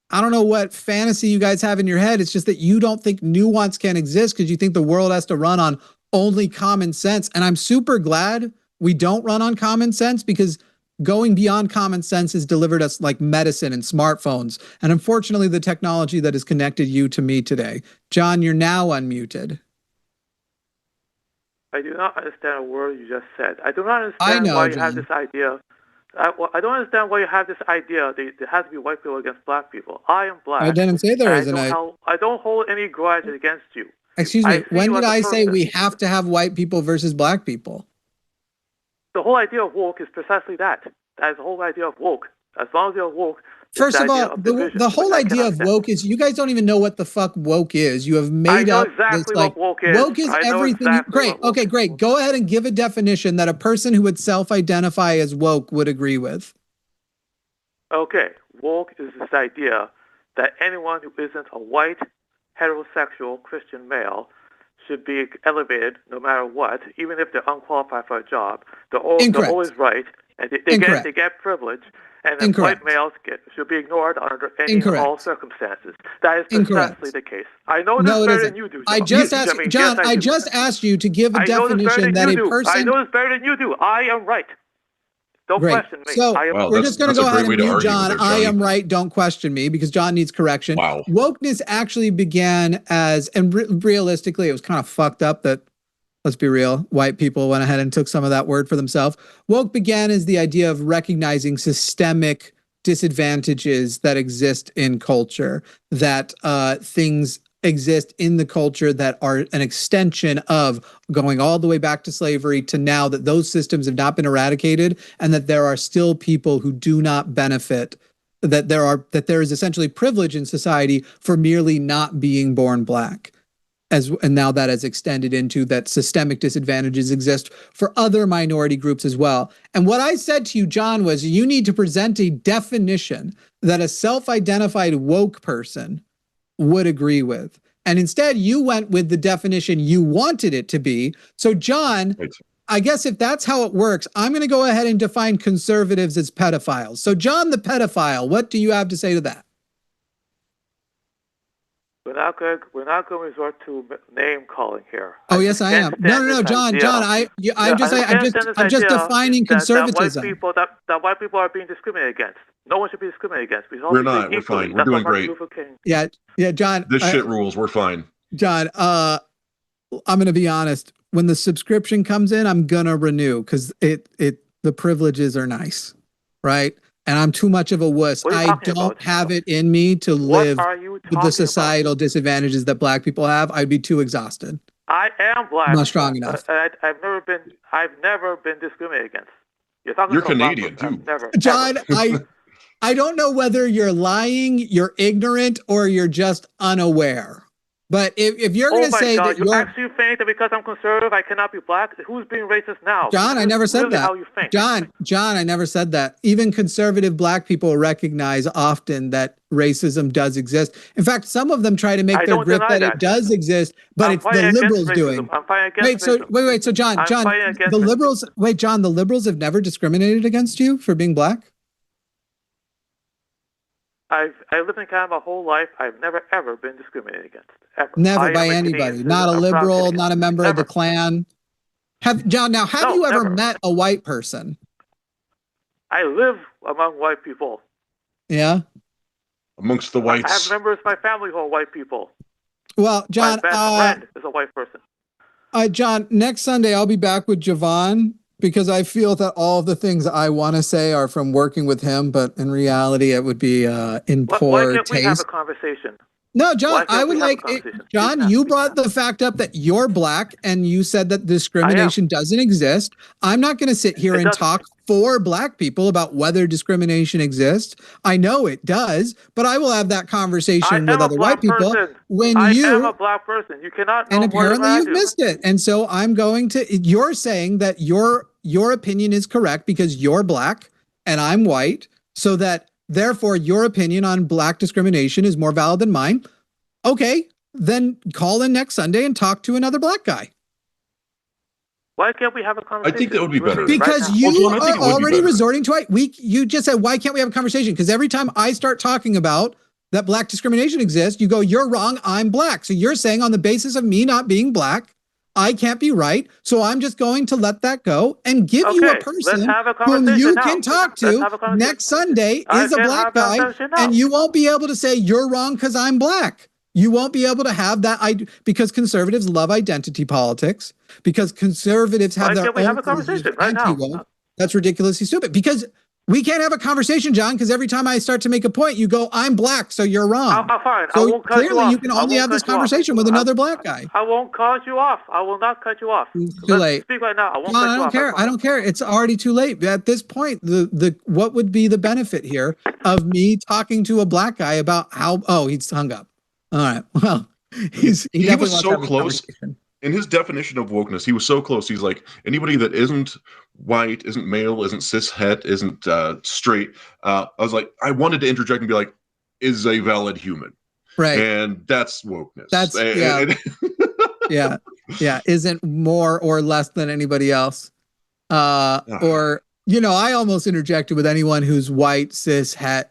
I don't know what fantasy you guys have in your head. It's just that you don't think nuance can exist because you think the world has to run on only common sense. And I'm super glad we don't run on common sense, because going beyond common sense has delivered us like medicine and smartphones. And unfortunately, the technology that has connected you to me today. John, you're now unmuted. I do not understand a word you just said. I do not understand why you have this idea. I don't understand why you have this idea that it has to be white people against black people. I am black. I didn't say there isn't. I don't hold any grudge against you. Excuse me. When did I say we have to have white people versus black people? The whole idea of woke is precisely that. That is the whole idea of woke. As long as you're woke. First of all, the whole idea of woke is you guys don't even know what the fuck woke is. You have made up this, like, what woke is. Woke is everything. Exactly great. Okay, great. Go ahead and give a definition that a person who would self-identify as woke would agree with. Okay. Woke is this idea that anyone who isn't a white, heterosexual Christian male should be elevated no matter what, even if they're unqualified for a job. They're always right, and they get privilege. And then white males should be ignored under any and all circumstances. That is precisely the case. I know this better than you do. I just asked you, John. I just asked you to give a definition that a person. I know this better than you do. I am right. Don't question me. So we're just going to go ahead and mute John. I am right. Don't question me, because John needs correction. Wow. Wokeness actually began as, and realistically, it was kind of fucked up that, let's be real, white people went ahead and took some of that word for themselves. Woke began as the idea of recognizing systemic disadvantages that exist in culture, that things exist in the culture that are an extension of going all the way back to slavery to now, that those systems have not been eradicated, and that there are still people who do not benefit, that there is essentially privilege in society for merely not being born black. and now that has extended into that systemic disadvantages exist for other minority groups as well. And what I said to you, John, was you need to present a definition that a self-identified woke person would agree with. And instead, you went with the definition you wanted it to be. So, John, I guess if that's how it works, I'm going to go ahead and define conservatives as pedophiles. So, John the pedophile, what do you have to say to that? We're not going to resort to name calling here. Oh, yes, I am. No, John. I'm just defining conservatism. That white people are being discriminated against. No one should be discriminated against. We're not. We're fine. We're doing great. Yeah, John. This shit rules. We're fine. John, I'm going to be honest. When the subscription comes in, I'm going to renew because the privileges are nice, right? And I'm too much of a wuss. I don't have it in me to live with the societal disadvantages that black people have. I'd be too exhausted. I am black. I'm not strong enough. I've never been discriminated against. You're Canadian too. Never. John, I don't know whether you're lying, you're ignorant, or you're just unaware. But if you're going to say that you actually think that because I'm conservative, I cannot be black? Who's being racist now? John, I never said really that. How you think. John, I never said that. Even conservative black people recognize often that racism does exist. In fact, some of them try to make their grip that it does exist, but it's the liberals doing. I'm fighting against racism. Wait. So John, the liberals have never discriminated against you for being black? I lived in Canada my whole life. I've never, ever been discriminated against. Ever. Never by anybody. Not a liberal, not a member of the Klan. Have you ever met a white person? I live among white people. Yeah? Amongst the whites. I have members of my family who are white people. Well, John, my best friend is a white person. John, next Sunday I'll be back with Javon, because I feel that all of the things I want to say are from working with him, but in reality, it would be in poor taste. Why can't we have a conversation? No, John, I would like it. John, you brought the fact up that you're black and you said that discrimination doesn't exist. I'm not going to sit here and talk for black people about whether discrimination exists. I know it does, but I will have that conversation with other white people. I am a black person. You cannot. And apparently you've missed it. And so I'm going to, you're saying that your opinion is correct because you're black and I'm white, so that therefore your opinion on black discrimination is more valid than mine. Okay, then call in next Sunday and talk to another black guy. Why can't we have a conversation? I think that would be better. Because you are already resorting to it. You just said, why can't we have a conversation? Because every time I start talking about that black discrimination exists, you go, you're wrong, I'm black. So you're saying on the basis of me not being black, I can't be right. So I'm just going to let that go and give you a person whom you can talk to next Sunday is a black guy, and you won't be able to say you're wrong because I'm black. You won't be able to have that because conservatives love identity politics, because conservatives have their own conversation right now. That's ridiculously stupid, because we can't have a conversation, John, because every time I start to make a point, you go, I'm black, so you're wrong. Fine. So I won't cut clearly you off. You can only have this conversation with another black guy. I won't cut you off. I will not cut you off. It's too late. Speak right now. I won't John, cut you I don't off. care. I don't care. It's already too late. At this point, the what would be the benefit here of me talking to a black guy about how, he's hung up. All right. Well, he was so close. In his definition of wokeness, he was so close. He's like, anybody that isn't white, isn't male, isn't cishet, isn't straight. I was like, I wanted to interject and be like, is a valid human. Right. And that's wokeness. That's, yeah. Isn't more or less than anybody else. Or, I almost interjected with anyone who's white, cishet.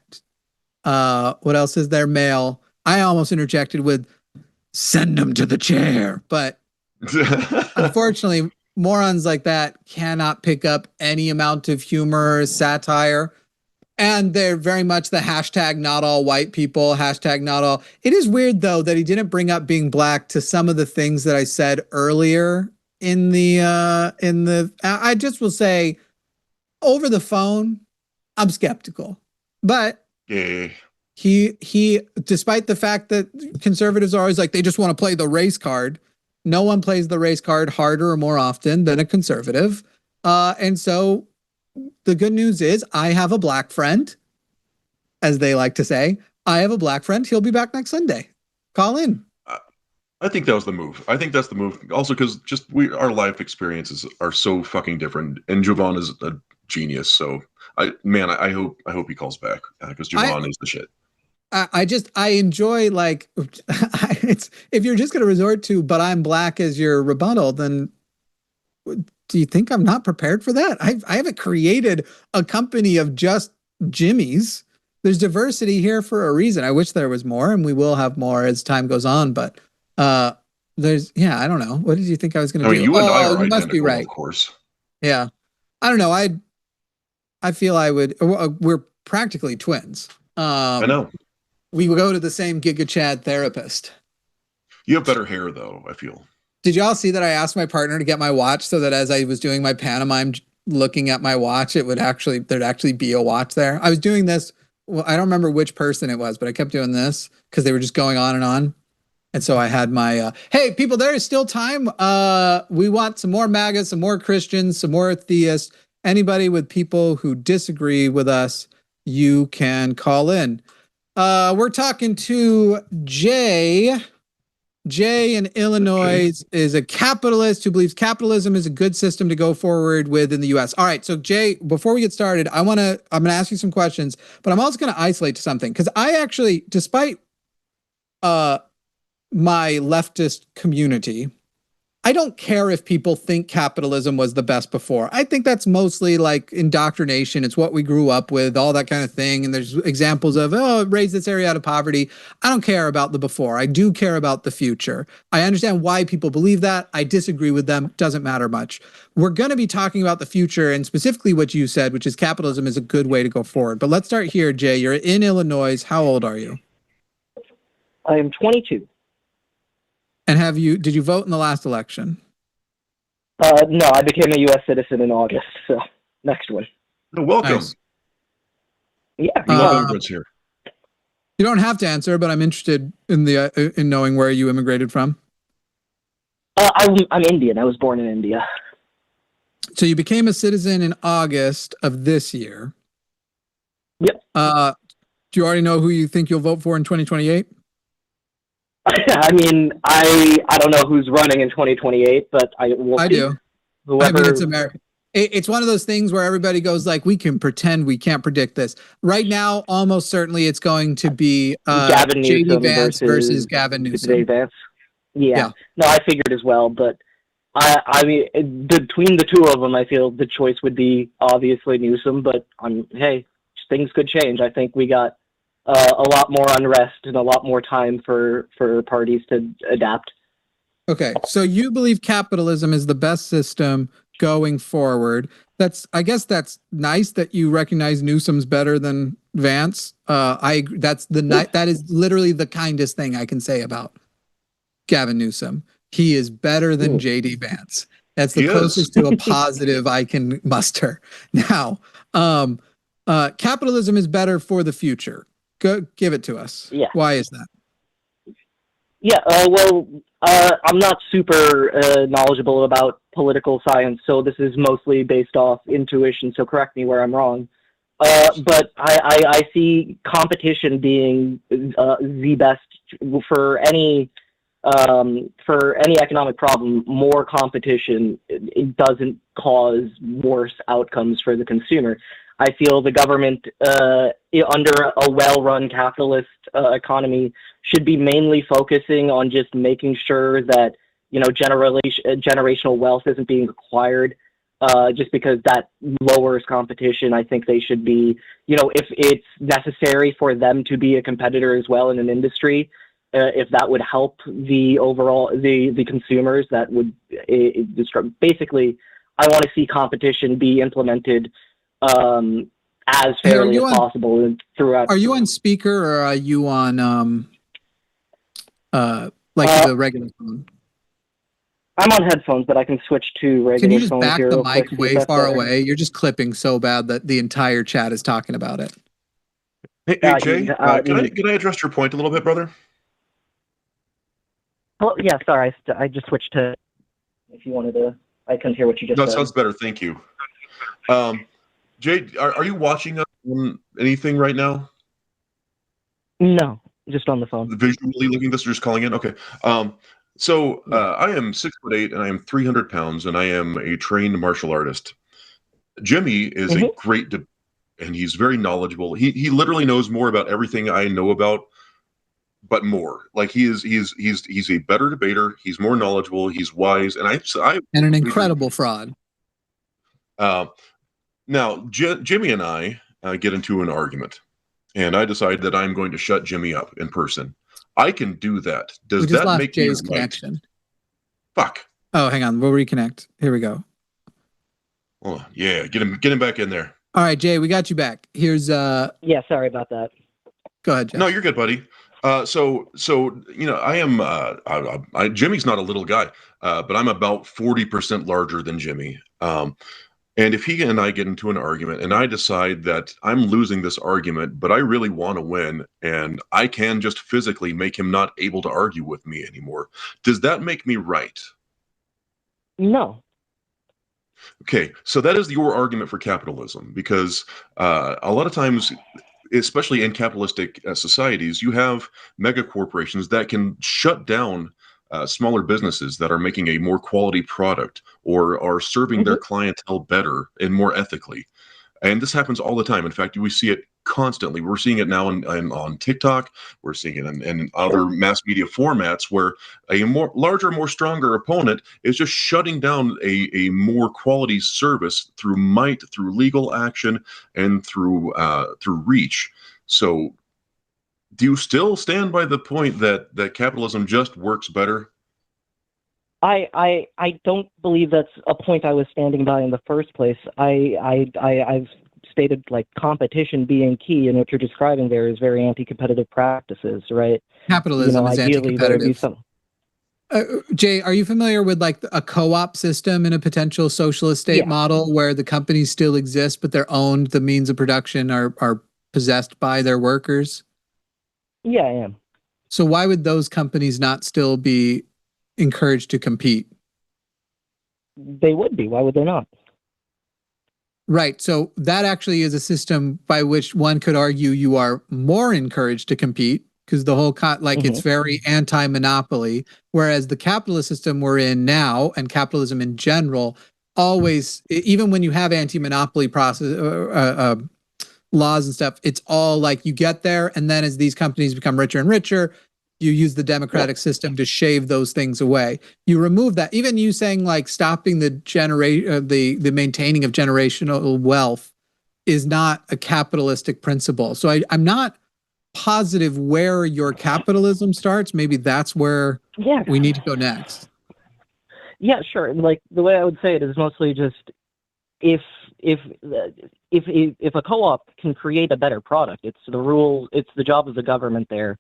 What else is there? Male. I almost interjected with send them to the chair. But unfortunately, morons like that cannot pick up any amount of humor or satire. And they're very much the hashtag not all white people, hashtag not all. It is weird, though, that he didn't bring up being black to some of the things that I said earlier in the I just will say over the phone, I'm skeptical. But he despite the fact that conservatives are always like, they just want to play the race card. No one plays the race card harder or more often than a conservative. And so the good news is I have a black friend, as they like to say. I have a black friend. He'll be back next Sunday. Call in. I think that was the move. I think that's the move. Also, because just our life experiences are so fucking different, and Jovan is a genius. So, I hope he calls back because Jovan is the shit. I enjoy like it's if you're just going to resort to but I'm black as your rebuttal, then do you think I'm not prepared for that? I haven't created a company of just Jimmys. There's diversity here for a reason. I wish there was more, and we will have more as time goes on. But I don't know. What did you think I was going to do? You and I are you must be identical, right. of course. Yeah, I don't know. I feel I would. We're practically twins. I know. We would go to the same Giga Chad therapist. You have better hair, though, I feel. Did y'all see that I asked my partner to get my watch so that as I was doing my pantomime looking at my watch, there'd actually be a watch there? I was doing this. Well, I don't remember which person it was, but I kept doing this because they were just going on and on. And so I had my, hey, people, there is still time. We want some more MAGA, some more Christians, some more theists. Anybody with people who disagree with us, you can call in. We're talking to Jay. Jay in Illinois is a capitalist who believes capitalism is a good system to go forward with in the US. All right. So Jay, before we get started, I'm going to ask you some questions, but I'm also going to isolate to something because I actually, despite my leftist community, I don't care if people think capitalism was the best before. I think that's mostly like indoctrination. It's what we grew up with, all that kind of thing. And there's examples of, it raised this area out of poverty. I don't care about the before. I do care about the future. I understand why people believe that. I disagree with them. Doesn't matter much. We're going to be talking about the future and specifically what you said, which is capitalism is a good way to go forward. But let's start here, Jay. You're in Illinois. How old are you? I am 22. And did you vote in the last election? No, I became a U.S. citizen in August, so next one. Welcome. Nice. Yeah. We love immigrants here. You don't have to answer, but I'm interested in in knowing where you immigrated from. I'm Indian. I was born in India. So you became a citizen in August of this year. Yep. Do you already know who you think you'll vote for in 2028? I mean, I don't know who's running in 2028, but I do. Whoever... I mean, it's America. It's one of those things where everybody goes like, we can pretend we can't predict this. Right now, almost certainly it's going to be Gavin Newsom JD Vance versus Gavin Newsom. Vance. Yeah. No, I figured as well, but I mean, between the two of them, I feel the choice would be obviously Newsom, but hey, things could change. I think we got a lot more unrest and a lot more time for parties to adapt. Okay, so you believe capitalism is the best system going forward. I guess that's nice that you recognize Newsom's better than Vance. That is literally the kindest thing I can say about Gavin Newsom. He is better than JD Vance. That's the closest to a positive I can muster. Now, capitalism is better for the future. Go give it to us. Yeah. Why is that? Yeah. I'm not super knowledgeable about political science, so this is mostly based off intuition. So correct me where I'm wrong. But I see competition being the best for any economic problem. More competition, it doesn't cause worse outcomes for the consumer. I feel the government, under a well-run capitalist economy, should be mainly focusing on just making sure that generational wealth isn't being acquired. Just because that lowers competition, I think they should be, if it's necessary for them to be a competitor as well in an industry, if that would help the overall the consumers, that would basically. I want to see competition be implemented as fairly as possible throughout. Are you on speaker or are you on the regular phone? I'm on headphones, but I can switch to regular. Can you just phones back here the real mic quick, way far away? You're just clipping so bad that the entire chat is talking about it. Hey Jay, can I address your point a little bit, brother? Well, yeah, sorry, I just switched to. If you wanted to, I couldn't hear what you just said. That sounds better. Thank you. Jay, are you watching anything right now? No, just on the phone. Visually looking at this, or just calling in? Okay. So I am 6'8" and I am 300 pounds and I am a trained martial artist. Jimmy is a great and he's very knowledgeable. He literally knows more about everything I know about, but more. Like he's a better debater. He's more knowledgeable. He's wise, and and an incredible fraud. Now Jimmy and I get into an argument, and I decide that I'm going to shut Jimmy up in person. I can do that. Does that make Jay's me connection? Right? Fuck. Oh, hang on. We'll reconnect. Here we go. Oh yeah, get him back in there. All right, Jay, we got you back. Here's Yeah, sorry about that. Go ahead, Jeff. No, you're good, buddy. So you know, I am Jimmy's not a little guy, but I'm about 40% larger than Jimmy. And if he and I get into an argument and I decide that I'm losing this argument, but I really want to win, and I can just physically make him not able to argue with me anymore, does that make me right? No. Okay, so that is your argument for capitalism, because a lot of times, especially in capitalistic societies, you have mega corporations that can shut down smaller businesses that are making a more quality product or are serving their clientele better and more ethically. And this happens all the time. In fact, we see it constantly. We're seeing it now on TikTok. We're seeing it in other mass media formats where a larger, more stronger opponent is just shutting down a more quality service through might, through legal action, and through reach. So do you still stand by the point that capitalism just works better? I don't believe that's a point I was standing by in the first place. I've stated like competition being key, and what you're describing there is very anti-competitive practices, right? Capitalism is anti-competitive. Jay, are you familiar with like a co-op system in a potential socialist state model where the companies still exist, but they're owned, the means of production are possessed by their workers? Yeah, I am. So why would those companies not still be encouraged to compete? They would be. Why would they not? Right. So that actually is a system by which one could argue you are more encouraged to compete, because the whole it's very anti-monopoly, whereas the capitalist system we're in now and capitalism in general always, even when you have anti-monopoly process laws and stuff, it's all like you get there, and then as these companies become richer and richer, you use the democratic system to shave those things away. You remove that. Even you saying like stopping the maintaining of generational wealth is not a capitalistic principle. So I'm not positive where your capitalism starts. Maybe that's where we need to go next. Yeah, sure. Like the way I would say it is mostly just if a co-op can create a better product, it's the job of the government there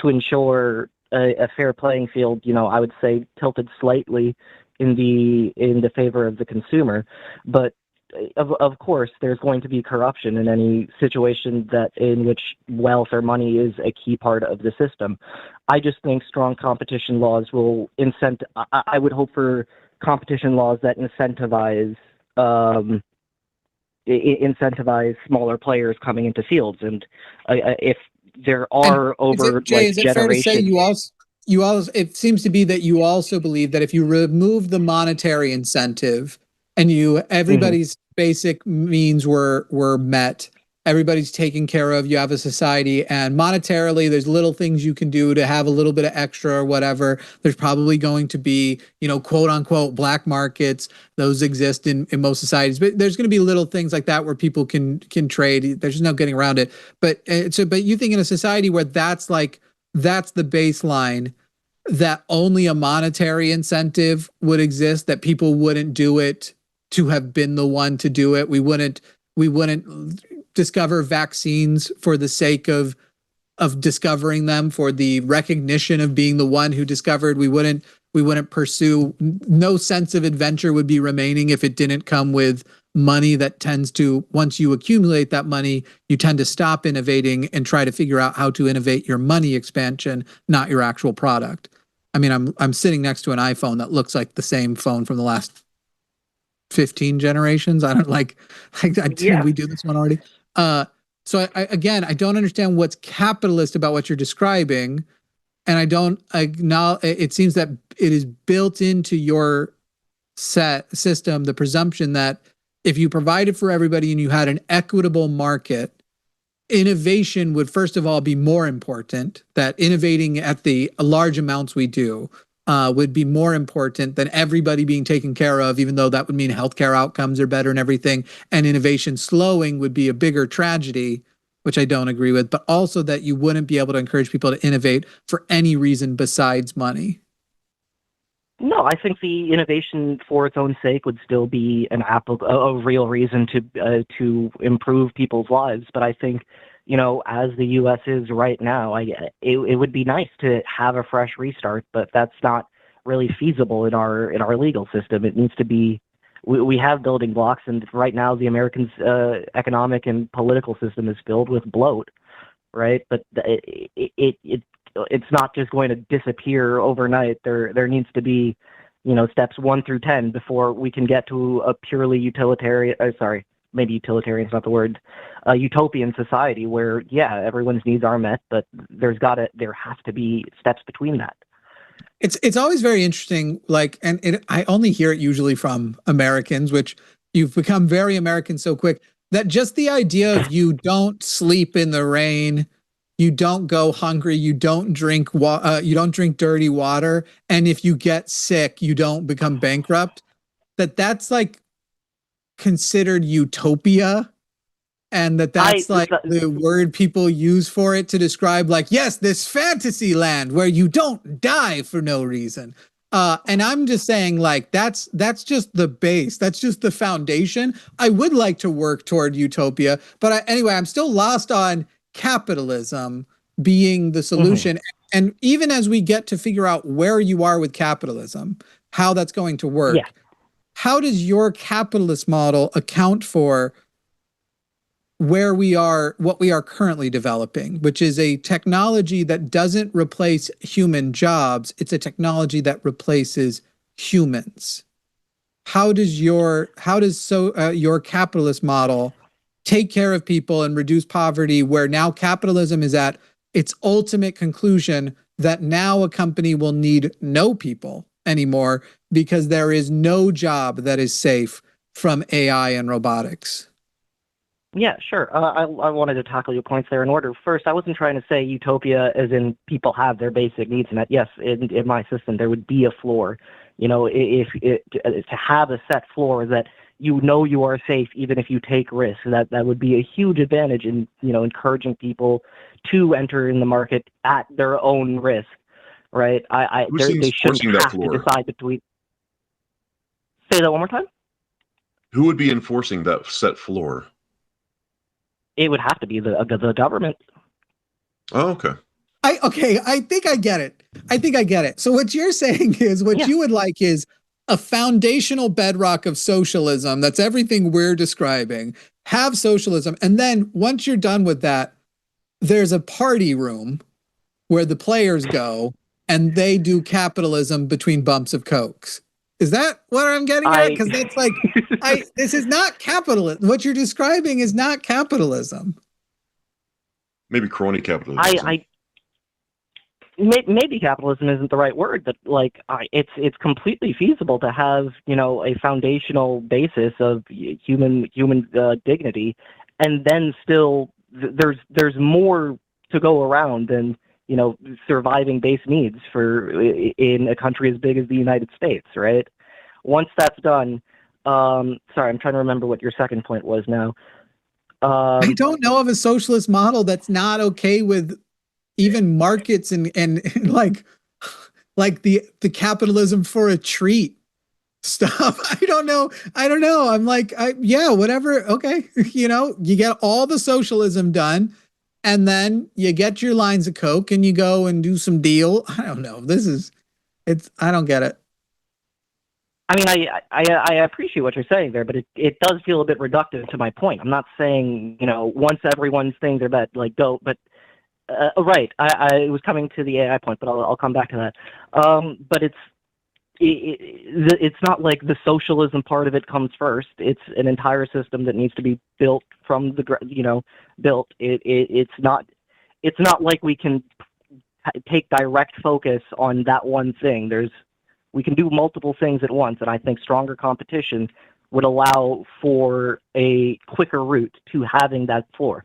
to ensure a fair playing field, I would say tilted slightly in the favor of the consumer. But of course, there's going to be corruption in any situation in which wealth or money is a key part of the system. I just think strong competition laws will I would hope for competition laws that incentivize smaller players coming into fields, and if there are is it fair to say you also it seems to be that you also believe that if you remove the monetary incentive and everybody's basic means were met, everybody's taken care of, you have a society, and monetarily there's little things you can do to have a little bit of extra or whatever. There's probably going to be, quote unquote black markets. Those exist in most societies, but there's going to be little things like that where people can trade. There's no getting around it. But you think in a society where that's the baseline, that only a monetary incentive would exist, that people wouldn't do it to have been the one to do it. We wouldn't discover vaccines for the sake of discovering them, for the recognition of being the one who discovered. We wouldn't pursue. No sense of adventure would be remaining if it didn't come with money that tends to, once you accumulate that money, you tend to stop innovating and try to figure out how to innovate your money expansion, not your actual product. I mean, I'm sitting next to an iPhone that looks like the same phone from the last 15 generations. I don't did we do this one already? So I don't understand what's capitalist about what you're describing. and I don't acknowledge. It seems that it is built into your system the presumption that if you provided for everybody and you had an equitable market, innovation would first of all be more important, that innovating at the large amounts we do would be more important than everybody being taken care of, even though that would mean healthcare outcomes are better and everything, and innovation slowing would be a bigger tragedy, which I don't agree with, but also that you wouldn't be able to encourage people to innovate for any reason besides money. No, I think the innovation for its own sake would still be a real reason to improve people's lives. But I think, as the U.S. is right now, it would be nice to have a fresh restart, but that's not really feasible in our legal system. It needs to be. We have building blocks, and right now the Americans' economic and political system is filled with bloat, right? But it's not just going to disappear overnight. There needs to be, steps 1 through 10 before we can get to a purely utilitarian. Maybe utilitarian is not the word. A utopian society where, everyone's needs are met, but there has to be steps between that. It's always very interesting. I only hear it usually from Americans, which you've become very American so quick, that just the idea of you don't sleep in the rain, you don't go hungry, you don't drink dirty water, and if you get sick, you don't become bankrupt. That's like considered utopia, and that's the word people use for it to describe, yes, this fantasy land where you don't die for no reason. And I'm just saying, that's just the base. That's just the foundation. I would like to work toward utopia, but anyway, I'm still lost on capitalism being the solution. Mm-hmm. And even as we get to figure out where you are with capitalism, how that's going to work, how does your capitalist model account for where we are, what we are currently developing, which is a technology that doesn't replace human jobs. It's a technology that replaces humans. How does your capitalist model take care of people and reduce poverty, where now capitalism is at its ultimate conclusion that now a company will need no people anymore because there is no job that is safe from AI and robotics? Yeah, sure. I wanted to tackle your points there in order. First, I wasn't trying to say utopia as in people have their basic needs met. Yes, in my system, there would be a floor. To have a set floor that you are safe even if you take risks, that would be a huge advantage in, encouraging people to enter in the market at their own risk, right? They shouldn't have to decide between. Say that one more time? Who would be enforcing that set floor? It would have to be the government. Oh, okay. I think I get it. So what you're saying is you would like is a foundational bedrock of socialism. That's everything we're describing. Have socialism. And then once you're done with that, there's a party room where the players go and they do capitalism between bumps of cokes. Is that what I'm getting at? Because that's this is not capitalism. What you're describing is not capitalism. Maybe crony capitalism. Maybe capitalism isn't the right word, but it's completely feasible to have a foundational basis of human dignity, and then still there's more to go around than surviving base needs in a country as big as the United States, right? Once that's done, sorry, I'm trying to remember what your second point was now. I don't know of a socialist model that's not okay with even markets and like the capitalism for a treat stuff. I don't know. I'm whatever. Okay. You get all the socialism done, and then you get your lines of Coke and you go and do some deal. I don't know. I don't get it. I mean, I appreciate what you're saying there, but it does feel a bit reductive to my point. I'm not saying, once everyone's things are bet, go, but right. I was coming to the AI point, but I'll come back to that. But it's not like the socialism part of it comes first. It's an entire system that needs to be built from built. It's not like we can take direct focus on that one thing. We can do multiple things at once, and I think stronger competition would allow for a quicker route to having that floor.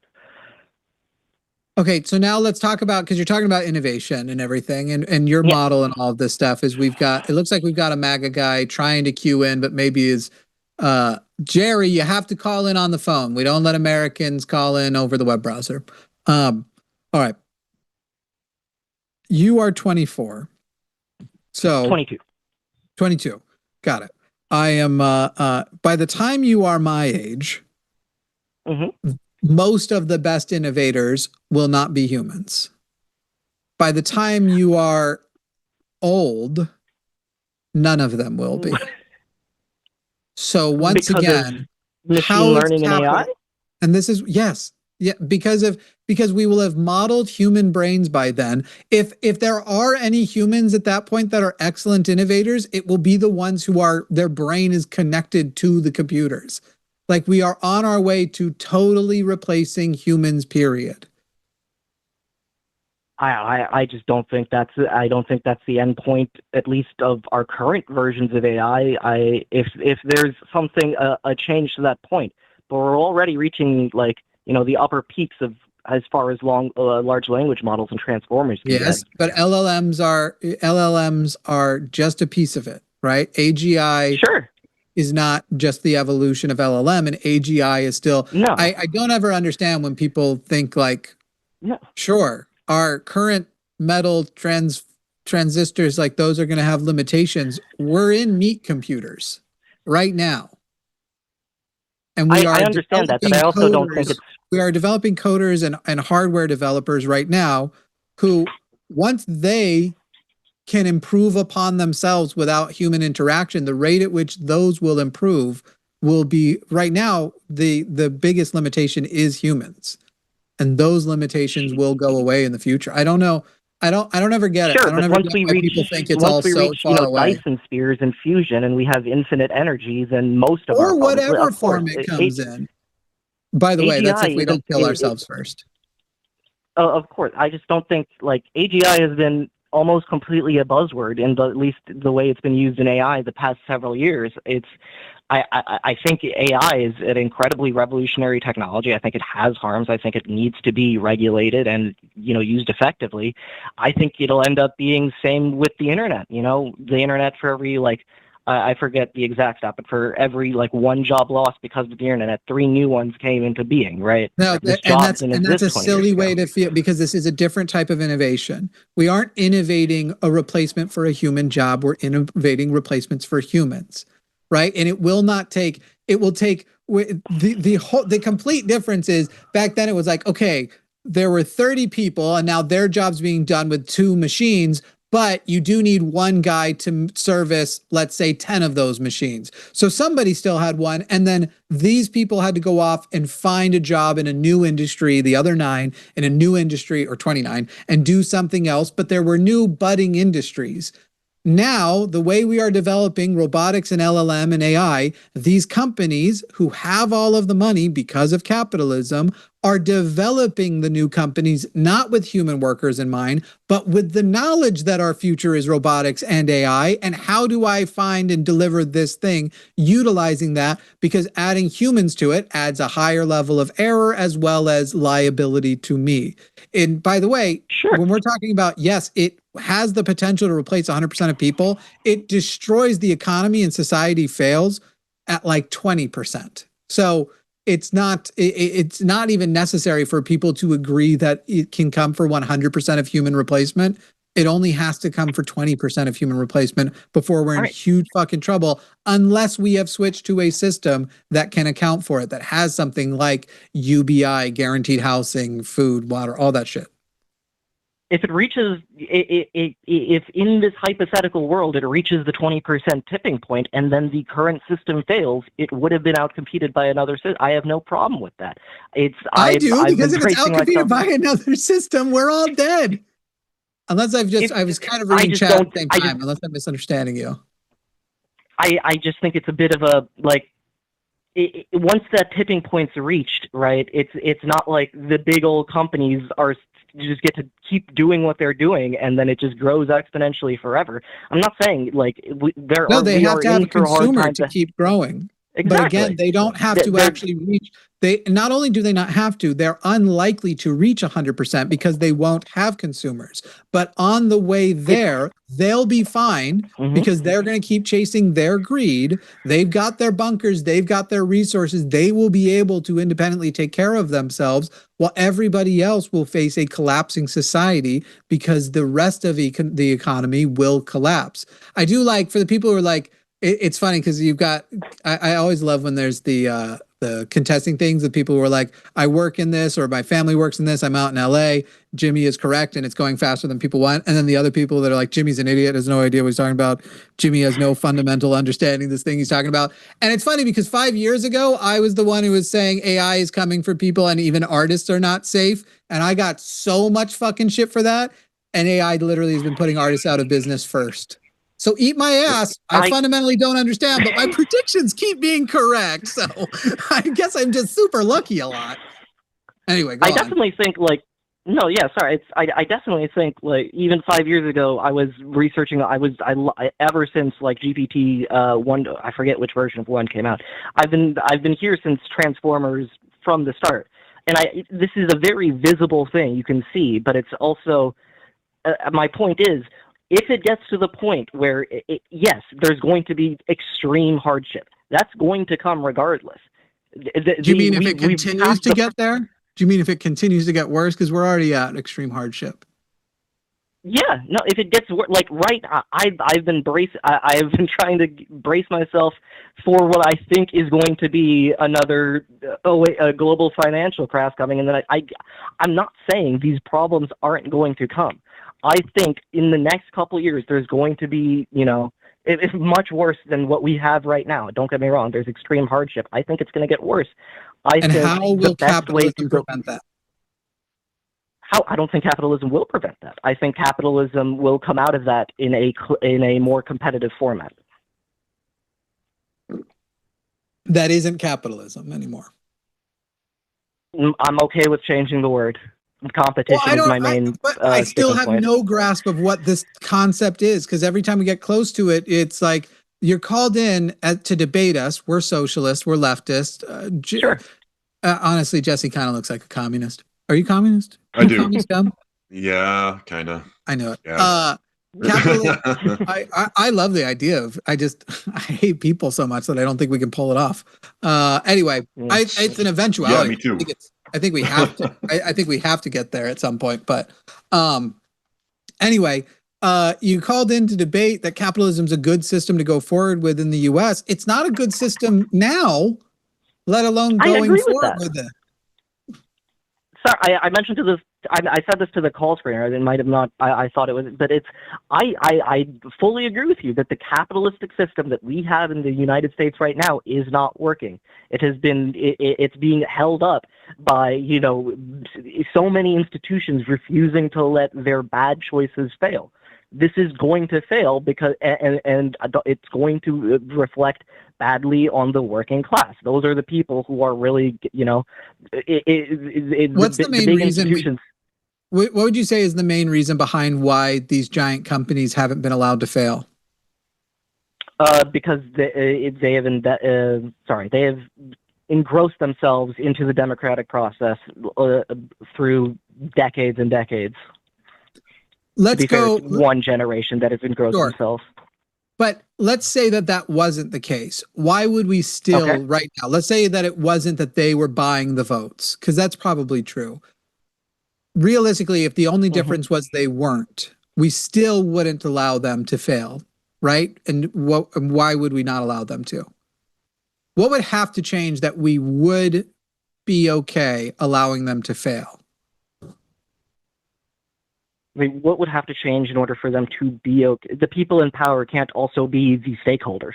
Okay, so now let's talk about, because you're talking about innovation and everything, and your model and all of this stuff is it looks like we've got a MAGA guy trying to cue in, but maybe is Jerry, you have to call in on the phone. We don't let Americans call in over the web browser. All right. You are 24. So 22. 22. Got it. I am by the time you are my age, most of the best innovators will not be humans. By the time you are old, none of them will be. So once again, machine learning and AI? And this is, yes. Yeah, because we will have modeled human brains by then. If there are any humans at that point that are excellent innovators, it will be the ones their brain is connected to the computers. Like, we are on our way to totally replacing humans, period. I just don't think that's the end point, at least of our current versions of AI. If there's something a change to that point, but we're already reaching the upper peaks of as far as large language models and transformers. Yes, but LLMs are just a piece of it, right? AGI is not just the evolution of LLM, and AGI is still. No, I don't ever understand when people think sure, our current metal transistors, like, those are going to have limitations. We're in meat computers right now. And I understand that, but I also don't think we are developing coders and hardware developers right now who, once they can improve upon themselves without human interaction, the rate at which those will improve will be, right now, the biggest limitation is humans. And those limitations will go away in the future. I don't know. I don't ever get it. I don't ever get why people think it's all so far away. Dyson spheres and fusion, and we have infinite energies, and most of or whatever form it comes in. By the way, that's if we don't kill ourselves first. Of course, I just don't think AGI has been almost completely a buzzword, in at least the way it's been used in AI the past several years. I think AI is an incredibly revolutionary technology. I think it has harms. I think it needs to be regulated and used effectively. I think it'll end up being same with the internet. The internet, for every I forget the exact stat, but for every one job lost because of the internet, 3 new ones came into being. Right? No, and that's a silly way to feel, because this is a different type of innovation. We aren't innovating a replacement for a human job. We're innovating replacements for humans. Right. And it will take the complete difference is, back then it was okay, there were 30 people and now their job's being done with 2 machines, but you do need 1 guy to service, let's say, 10 of those machines. So somebody still had 1. And then these people had to go off and find a job in a new industry, the other 9 in a new industry, or 29, and do something else. But there were new budding industries. Now, the way we are developing robotics and LLM and AI, these companies who have all of the money because of capitalism are developing the new companies, not with human workers in mind, but with the knowledge that our future is robotics and AI. And how do I find and deliver this thing utilizing that? Because adding humans to it adds a higher level of error as well as liability to me. And by the way, when we're talking about, yes, it has the potential to replace 100% of people, it destroys the economy and society fails at 20%. So it's not even necessary for people to agree that it can come for 100% of human replacement. It only has to come for 20% of human replacement before we're in huge fucking trouble, unless we have switched to a system that can account for it, that has something like UBI, guaranteed housing, food, water, all that shit. If it reaches, if in this hypothetical world it reaches the 20% tipping point and then the current system fails, it would have been outcompeted by another system. I have no problem with that. I do, because if it's outcompeted by another system, we're all dead. Unless I was kind of reading chat at the same time, unless I'm misunderstanding you. I just think it's a bit of a, once that tipping point's reached, right, it's not like the big old companies are get to keep doing what they're doing, and then it just grows exponentially forever. I'm not saying like we have to have a for hard consumer times to keep growing. Exactly. But again, they don't have to actually reach. They not only do they not have to, they're unlikely to reach 100% because they won't have consumers. But on the way there, they'll be fine because they're going to keep chasing their greed. They've got their bunkers, they've got their resources. They will be able to independently take care of themselves, while everybody else will face a collapsing society because the rest of the economy will collapse. I do like, for the people who are like, it's funny because you've got, I always love when there's the contesting things, the people who are like, I work in this, or my family works in this, I'm out in LA, Jimmy is correct and it's going faster than people want. And then the other people that are like, Jimmy's an idiot, has no idea what he's talking about. Jimmy has no fundamental understanding of this thing he's talking about. And it's funny because 5 years ago, I was the one who was saying AI is coming for people and even artists are not safe. And I got so much fucking shit for that. And AI literally has been putting artists out of business first. So eat my ass. I fundamentally don't understand, but my predictions keep being correct. So I guess I'm just super lucky a lot. Anyway, go on. Definitely think like, no, yeah, sorry. I definitely think like even 5 years ago, I was researching. Ever since like GPT 1, I forget which version of 1 came out. I've been here since Transformers from the start, and this is a very visible thing you can see. But it's also my point is, if it gets to the point where, yes, there's going to be extreme hardship, that's going to come regardless. Do you mean if it continues to get there? Do you mean if it continues to get worse? Because we're already at extreme hardship. Yeah, no. If it gets worse, like I've been trying to brace myself for what I think is going to be another a global financial crash coming, and then I'm not saying these problems aren't going to come. I think in the next couple of years, there's going to be, it's much worse than what we have right now. Don't get me wrong. There's extreme hardship. I think it's going to get worse. And how will capitalism prevent that? I don't think capitalism will prevent that. I think capitalism will come out of that in a more competitive format. That isn't capitalism anymore. I'm okay with changing the word. Competition is my main. But I still have no grasp of what this concept is, because every time we get close to it, it's like you're called in to debate us. We're socialists. We're leftists. Sure. Honestly, Jesse kind of looks like a communist. Are you communist? I do. Yeah, kind of. I know it. Yeah. Capitalism. I love the idea of. I hate people so much that I don't think we can pull it off. Anyway, it's an eventuality. Yeah, me too. I think we have to. I think we have to get there at some point. But anyway, you called in to debate that capitalism is a good system to go forward with in the U.S. It's not a good system now, let alone going forward with it. Sorry, I mentioned to this. I said this to the call screener. It might have not. I thought it was, but it's. I fully agree with you that the capitalistic system that we have in the United States right now is not working. It has been. It's being held up by so many institutions refusing to let their bad choices fail. This is going to fail because and it's going to reflect badly on the working class. Those are the people who are really, what's the main reason? What would you say is the main reason behind why these giant companies haven't been allowed to fail? Because they have engrossed themselves into the democratic process through decades and decades. Let's go one generation that has engrossed themselves. But let's say that wasn't the case. Why would we still right now? Let's say that it wasn't that they were buying the votes, because that's probably true. Realistically, if the only difference was they weren't, we still wouldn't allow them to fail, right? And why would we not allow them to? What would have to change that we would be okay allowing them to fail? I mean, what would have to change in order for them to be okay? The people in power can't also be the stakeholders.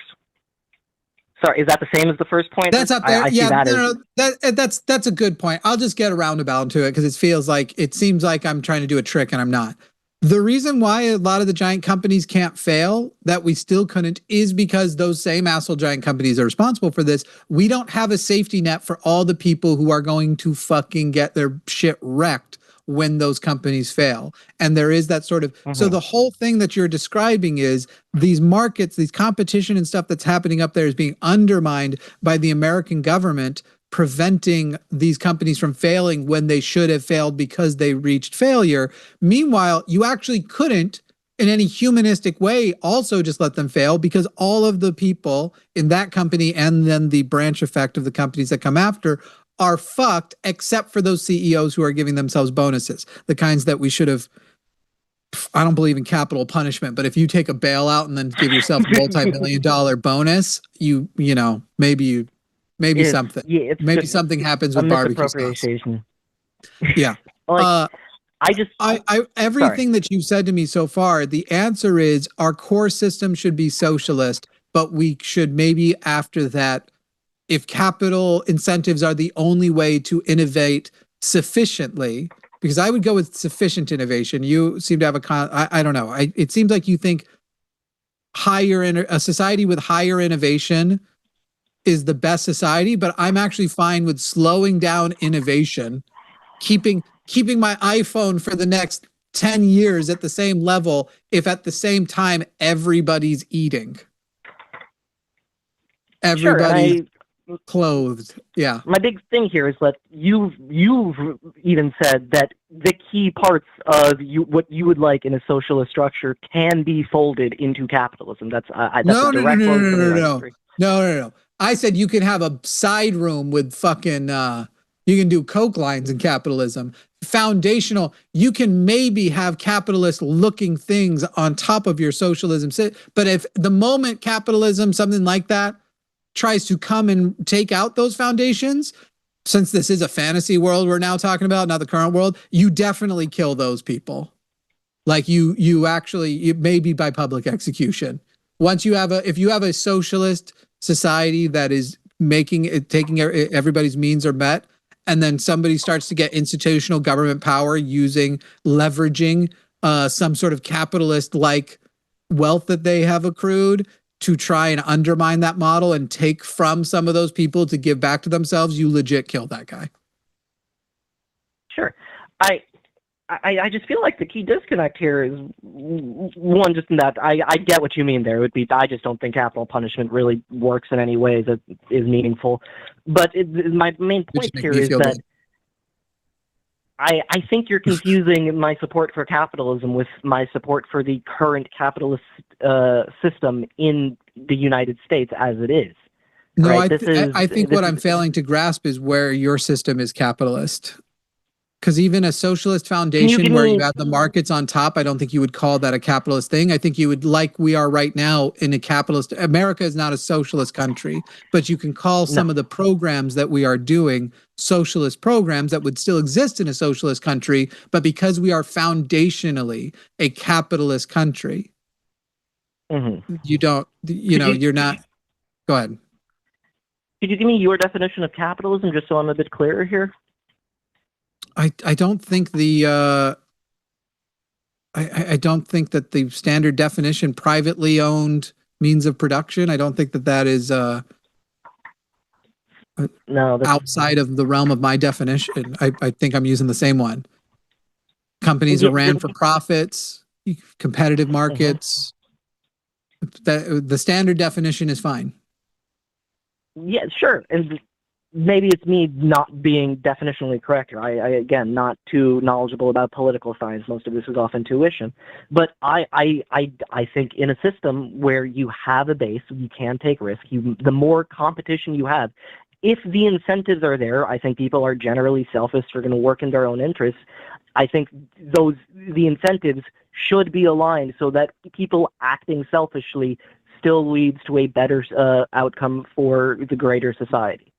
Sorry, is that the same as the first point? That's up there. That's a good point. I'll just get a roundabout to it because it seems like I'm trying to do a trick and I'm not. The reason why a lot of the giant companies can't fail, that we still couldn't, is because those same asshole giant companies are responsible for this. We don't have a safety net for all the people who are going to fucking get their shit wrecked when those companies fail. And there is that sort of, so the whole thing that you're describing is these markets, these competition and stuff that's happening up there is being undermined by the American government, preventing these companies from failing when they should have failed because they reached failure. Meanwhile, you actually couldn't in any humanistic way also just let them fail, because all of the people in that company and then the branch effect of the companies that come after are fucked, except for those CEOs who are giving themselves bonuses, the kinds that we should have. I don't believe in capital punishment, but if you take a bailout and then give yourself a multi-million-dollar bonus, maybe something. Yeah, maybe something happens with barbecue sauce. Yeah. Everything that you've said to me so far, the answer is our core system should be socialist, but we should maybe after that, if capital incentives are the only way to innovate sufficiently, because I would go with sufficient innovation. You seem to have I don't know. It seems like you think a society with higher innovation is the best society, but I'm actually fine with slowing down innovation, keeping my iPhone for the next 10 years at the same level if at the same time everybody's eating. Everybody's clothed. Yeah. My big thing here is that you've even said that the key parts of what you would like in a socialist structure can be folded into capitalism. That's a direct quote from your history. No. I said you can have a side room with fucking you can do coke lines in capitalism. Foundational, you can maybe have capitalist looking things on top of your socialism. But if the moment capitalism, something like that, tries to come and take out those foundations, since this is a fantasy world we're now talking about, not the current world, you definitely kill those people. Like you maybe by public execution. Once if you have a socialist society that is taking everybody's means are met, and then somebody starts to get institutional government power leveraging some sort of capitalist like wealth that they have accrued to try and undermine that model and take from some of those people to give back to themselves, you legit kill that guy. Sure. I just feel like the key disconnect here is one, just in that I get what you mean there. It would be, I just don't think capital punishment really works in any way that is meaningful. But my main point here is that I think you're confusing my support for capitalism with my support for the current capitalist system in the United States as it is. No, right? I think what I'm failing to grasp is where your system is capitalist. Because even a socialist foundation where you have the markets on top, I don't think you would call that a capitalist thing. I think you would, like we are right now in a capitalist. America is not a socialist country, but you can call some of the programs that we are doing socialist programs that would still exist in a socialist country. But because we are foundationally a capitalist country, you don't, you're not. Go ahead. Could you give me your definition of capitalism just so I'm a bit clearer here? I don't think I don't think that the standard definition privately owned means of production, I don't think that is outside of the realm of my definition. I think I'm using the same one. Companies are ran for profits, competitive markets. The standard definition is fine. Yeah, sure. And maybe it's me not being definitionally correct here. I again, not too knowledgeable about political science. Most of this is off intuition. But I think in a system where you have a base, you can take risk. The more competition you have, if the incentives are there, I think people are generally selfish. They're going to work in their own interests. I think the incentives should be aligned so that people acting selfishly still leads to a better outcome for the greater society.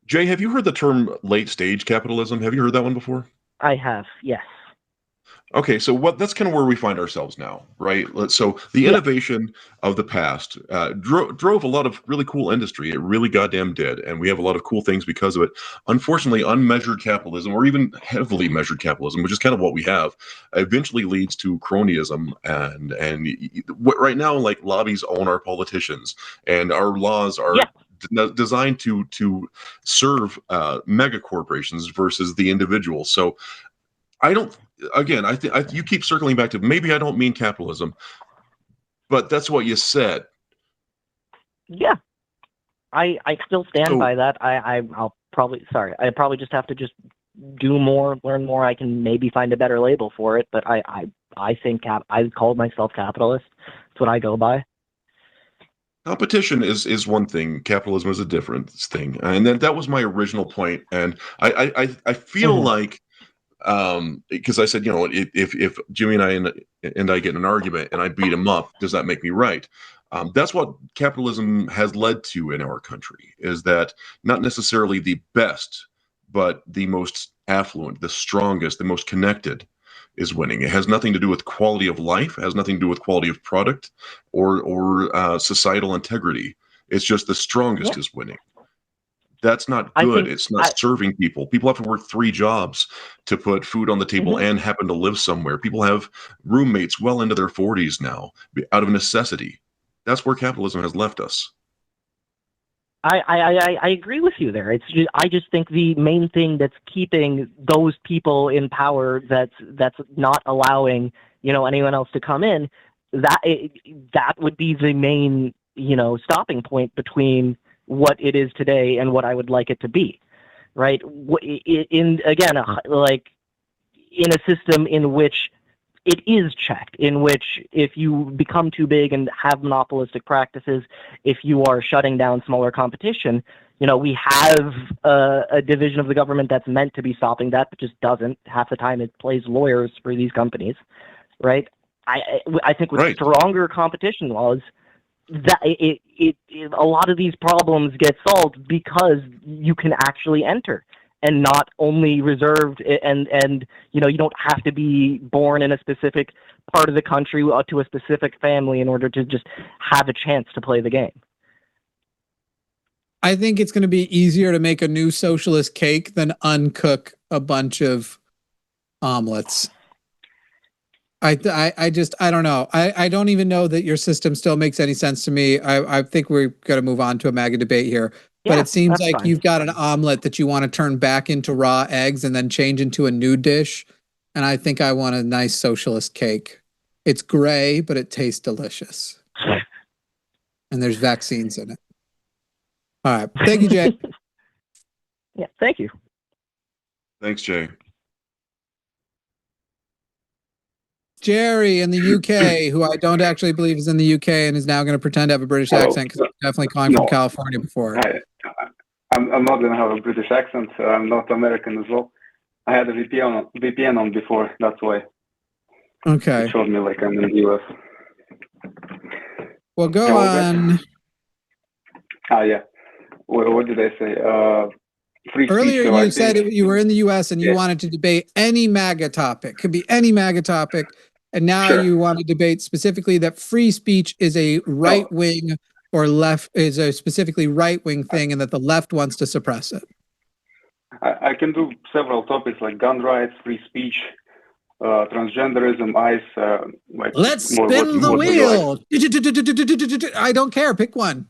Jay, have you heard the term late stage capitalism? Have you heard that one before? I have, yes. Okay, so that's kind of where we find ourselves now, right? So the innovation of the past drove a lot of really cool industry. It really goddamn did, and we have a lot of cool things because of it. Unfortunately, unmeasured capitalism, or even heavily measured capitalism, which is kind of what we have, eventually leads to cronyism. And right now, like, lobbies own our politicians, and our laws are designed to serve mega corporations versus the individual. So I don't. Again, I think you keep circling back to maybe I don't mean capitalism, but that's what you said. Yeah, I still stand So- by that. I'll probably just have to just do more, learn more. I can maybe find a better label for it, but I think I call myself capitalist. That's what I go by. Competition is one thing. Capitalism is a different thing, and then that was my original point. And I feel like, because I said, if Jimmy and I get in an argument and I beat him up, does that make me right? That's what capitalism has led to in our country, is that not necessarily the best, but the most affluent, the strongest, the most connected is winning. It has nothing to do with quality of life. It has nothing to do with quality of product or societal integrity. It's just the strongest is winning. That's not good. It's not serving people. People have to work 3 jobs to put food on the table and happen to live somewhere. People have roommates well into their 40s now out of necessity. That's where capitalism has left us. I agree with you there. I just think the main thing that's keeping those people in power, that's not allowing anyone else to come in, that would be the main stopping point between what it is today and what I would like it to be, right? In a system in which it is checked, in which if you become too big and have monopolistic practices, if you are shutting down smaller competition, we have a division of the government that's meant to be stopping that, but just doesn't. Half the time it plays lawyers for these companies, right? I think with stronger competition laws, that a lot of these problems get solved because you can actually enter. And not only reserved, and you don't have to be born in a specific part of the country to a specific family in order to just have a chance to play the game. I think it's going to be easier to make a new socialist cake than uncook a bunch of omelets. I don't know. I don't even know that your system still makes any sense to me. I think we're going to move on to a MAGA debate here. But it seems like fine. You've got an omelet that you want to turn back into raw eggs and then change into a new dish. And I think I want a nice socialist cake. It's gray, but it tastes delicious. And there's vaccines in it. All right. Thank you, Jay. Yeah, thank you. Thanks, Jay. Jerry in the UK, who I don't actually believe is in the UK and is now going to pretend to have a British accent because he's definitely calling from California before. I'm not going to have a British accent. I'm not American as well. I had a VPN on before. That's why. Okay. It showed me like I'm in the US. Well, go on. Yeah. What did I say? Free Earlier, speech, you said you were in the U.S. and you wanted to debate any MAGA topic. Could be any MAGA topic. And now you want to debate specifically that free speech is a right-wing or left, is a specifically right-wing thing, and that the left wants to suppress it. I can do several topics like gun rights, free speech, transgenderism, ICE. Let's spin the wheel. Like? I don't care. Pick one.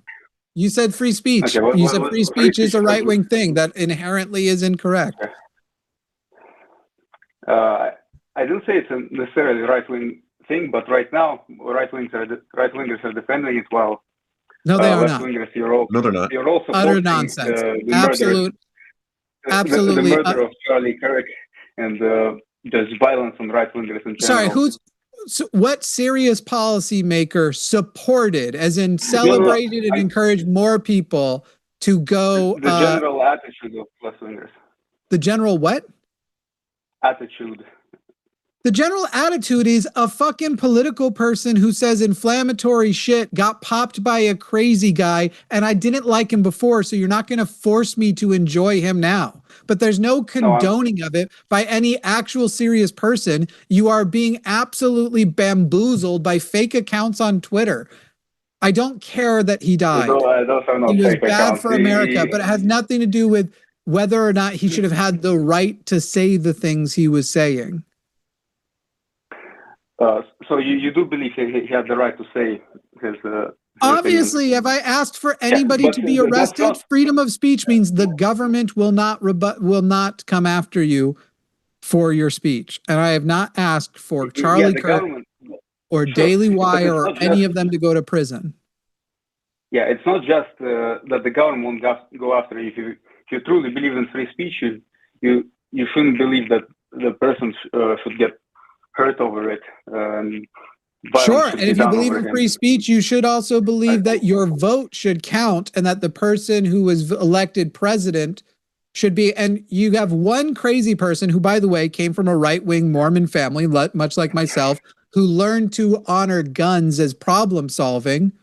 You said free speech. Okay, you said free speech is a right-wing thing. That inherently is incorrect. I didn't say it's a necessarily right-wing thing, but right now, right-wingers are defending it while no, they are not. No, they're not. You're also utter nonsense. Absolutely. The murder of Charlie Kirk and there's violence on right-wingers in general. Sorry, what serious policymaker supported, as in celebrated and encouraged more people to go? The general attitude of left-wingers. The general what? Attitude. The general attitude is a fucking political person who says inflammatory shit, got popped by a crazy guy, and I didn't like him before, so you're not going to force me to enjoy him now. But there's no condoning of it by any actual serious person. You are being absolutely bamboozled by fake accounts on Twitter. I don't care that he died. Those are not he was fake bad accounts. for America, but it has nothing to do with whether or not he should have had the right to say the things he was saying. So you do believe he had the right to say his obviously opinion. If I asked for anybody to be arrested, freedom of speech means the government will not come after you for your speech. And I have not asked for Charlie Kirk or Daily Wire or any of them to go to prison. Yeah, it's not just that the government won't go after you. If you truly believe in free speech, you shouldn't believe that the person should get hurt over it. Sure, and if you believe in free speech, you should also believe that your vote should count and that the person who was elected president should be. And you have one crazy person who, by the way, came from a right-wing Mormon family, much like myself, who learned to honor guns as problem solving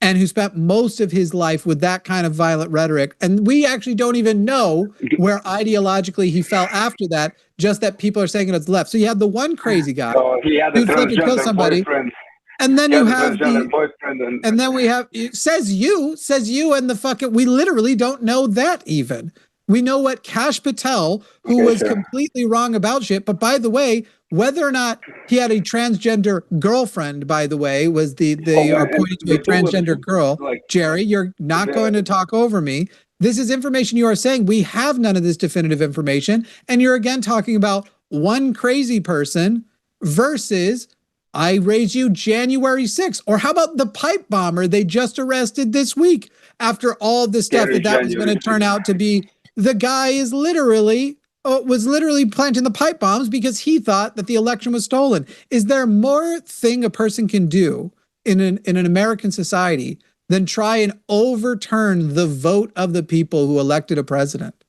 and who spent most of his life with that kind of violent rhetoric. And we actually don't even know where ideologically he fell after that, just that people are saying it's left. So you had the one crazy guy he had a transgender boyfriend. And then you have and then we have says you and the fucking, we literally don't know that even. We know what Kash Patel, who was completely wrong about shit. But by the way, whether or not he had a transgender girlfriend, by the way, was are pointing to a transgender girl. Jerry, you're not going to talk over me. This is information you are saying. We have none of this definitive information. And you're again talking about one crazy person versus I raise you January 6th. Or how about the pipe bomber they just arrested this week after all of this stuff that was going to turn out to be. The guy is was literally planting the pipe bombs because he thought that the election was stolen. Is there more thing a person can do in an American society than try and overturn the vote of the people who elected a president?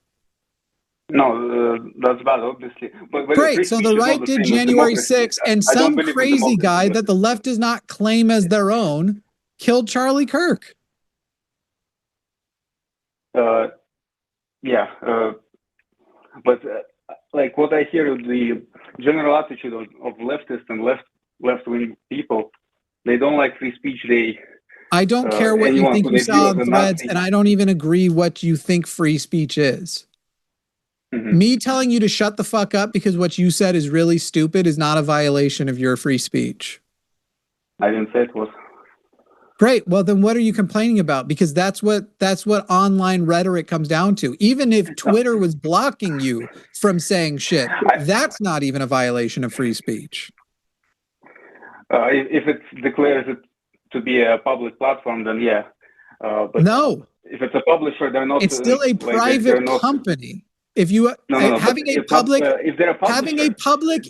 No, that's bad, obviously. But great. So the right did January 6th, and some crazy guy that the left does not claim as their own killed Charlie Kirk. Yeah, but like what I hear, the general attitude of leftists and left-wing people, they don't like free speech. I don't care what you think you saw on Threads, and I don't even agree what you think free speech is. Mm-hmm. Me telling you to shut the fuck up because what you said is really stupid is not a violation of your free speech. I didn't say it was. Great. Well, then what are you complaining about? Because that's what online rhetoric comes down to. Even if Twitter was blocking you from saying shit, that's not even a violation of free speech. If it declares it to be a public platform, then yeah. But no. If it's a publisher, they're not. It's still a private company. If you having a public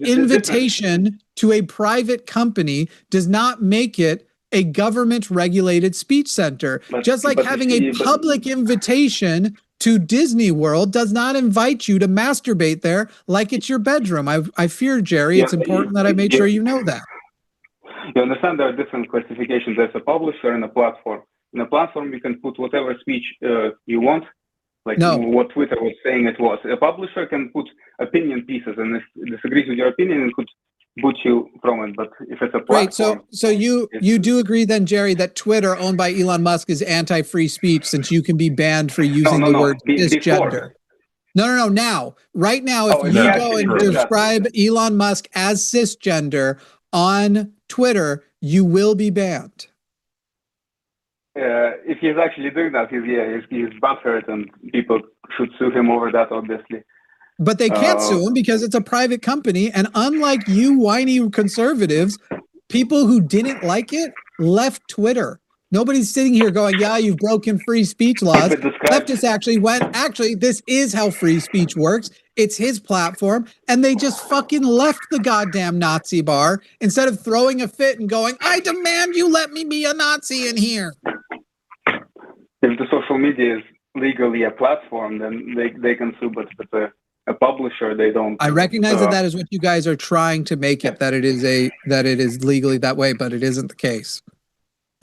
invitation to a private company does not make it a government-regulated speech center. Just like having a public invitation to Disney World does not invite you to masturbate there like it's your bedroom. I fear, Jerry, it's important that I make sure you know that. You understand there are different classifications. There's a publisher and a platform. In a platform, you can put whatever speech you want, like what Twitter was saying it was. A publisher can put opinion pieces, and if it disagrees with your opinion, it could put you from it. But if it's a platform, so you do agree then, Jerry, that Twitter, owned by Elon Musk, is anti-free speech since you can be banned for using the word cisgender. No. Now, right now, if you go and describe Elon Musk as cisgender on Twitter, you will be banned. If he's actually doing that, he's butthurt, and people should sue him over that, obviously. But they can't sue him because it's a private company. And unlike you whiny conservatives, people who didn't like it left Twitter. Nobody's sitting here going, yeah, you've broken free speech laws. Leftists actually, this is how free speech works. It's his platform. And they just fucking left the goddamn Nazi bar instead of throwing a fit and going, I demand you let me be a Nazi in here. If the social media is legally a platform, then they can sue, but if it's a publisher, they don't. I recognize that is what you guys are trying to make it, that it is legally that way, but it isn't the case.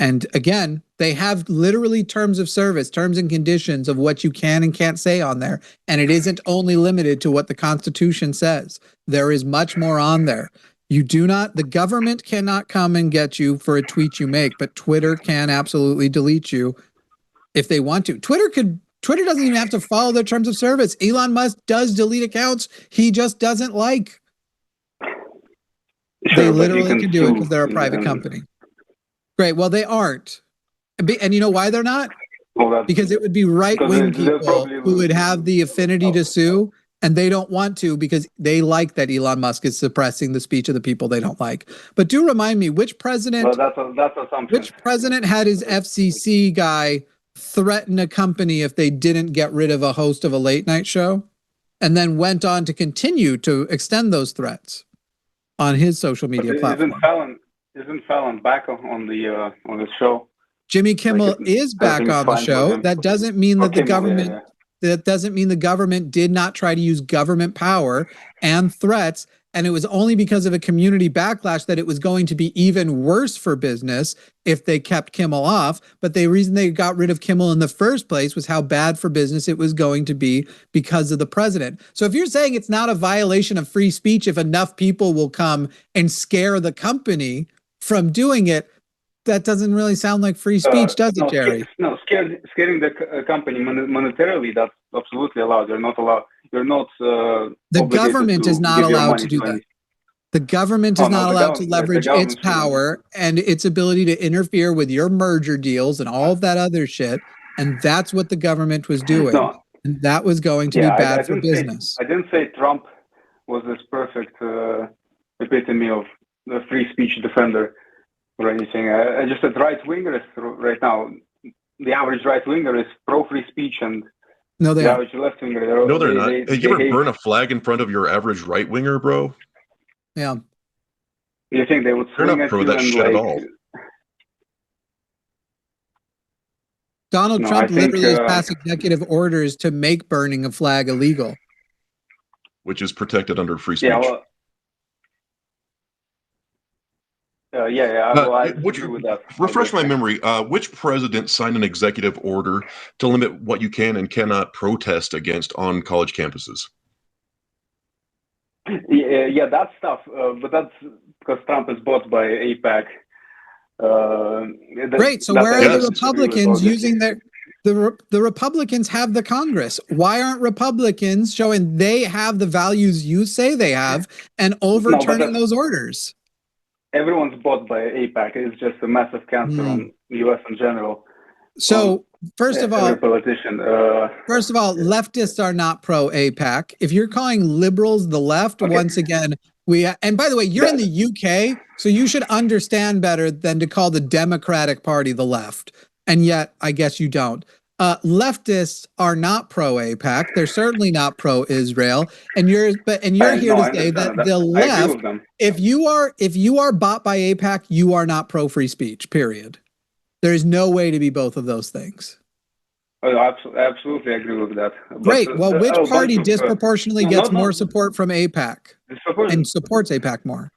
And again, they have literally terms of service, terms and conditions of what you can and can't say on there. And it isn't only limited to what the Constitution says. There is much more on there. The government cannot come and get you for a tweet you make, but Twitter can absolutely delete you if they want to. Twitter doesn't even have to follow their terms of service. Elon Musk does delete accounts he just doesn't like. They literally can do it because they're a private company. Great. Well, they aren't. And you know why they're not? Because it would be right-wing people who would have the affinity to sue, And they don't want to because they like that Elon Musk is suppressing the speech of the people they don't like. But do remind me, which president had his FCC guy threaten a company if they didn't get rid of a host of a late night show, and then went on to continue to extend those threats on his social media platform? Isn't Fallon back on the show? Jimmy Kimmel is back on the show. That doesn't mean that the government. Yeah. That doesn't mean the government did not try to use government power and threats. And it was only because of a community backlash that it was going to be even worse for business if they kept Kimmel off. But the reason they got rid of Kimmel in the first place was how bad for business it was going to be because of the president. So if you're saying it's not a violation of free speech if enough people will come and scare the company from doing it, that doesn't really sound like free speech, does it, Jerry? Scaring the company monetarily, that's absolutely allowed. You're not allowed. You're not. The government is not allowed to do that. The government is not allowed to leverage its power and its ability to interfere with your merger deals and all of that other shit. And that's what the government was doing. No. And that was going to be bad for business. I didn't say Trump was this perfect epitome of the free speech defender or anything. I just said right-wingers right now. The average right-winger is pro-free speech, and no, the average left-winger... No, they're not. You ever burn a flag in front of your average right-winger, bro? Yeah. You think they would swing they're not pro that shit at all. Donald Trump literally has passed executive orders to make burning a flag illegal. Which is protected under free speech. Yeah, well, I agree with that. Refresh my memory. Which president signed an executive order to limit what you can and cannot protest against on college campuses? Yeah, that stuff. But that's because Trump is bought by AIPAC. Great. So where are the Republicans using their? The Republicans have the Congress. Why aren't Republicans showing they have the values you say they have and overturning those orders? Everyone's bought by AIPAC. It's just a massive cancer on the U.S. in general. So first of all, leftists are not pro AIPAC. If you're calling liberals the left, once again, and by the way, you're in the UK, so you should understand better than to call the Democratic Party the left. And yet, I guess you don't. Leftists are not pro AIPAC. They're certainly not pro Israel. And you're here to say that the left, if you are bought by AIPAC, you are not pro free speech. Period. There is no way to be both of those things. I absolutely agree with that. Great. Well, which party disproportionately gets more support from AIPAC and supports AIPAC more?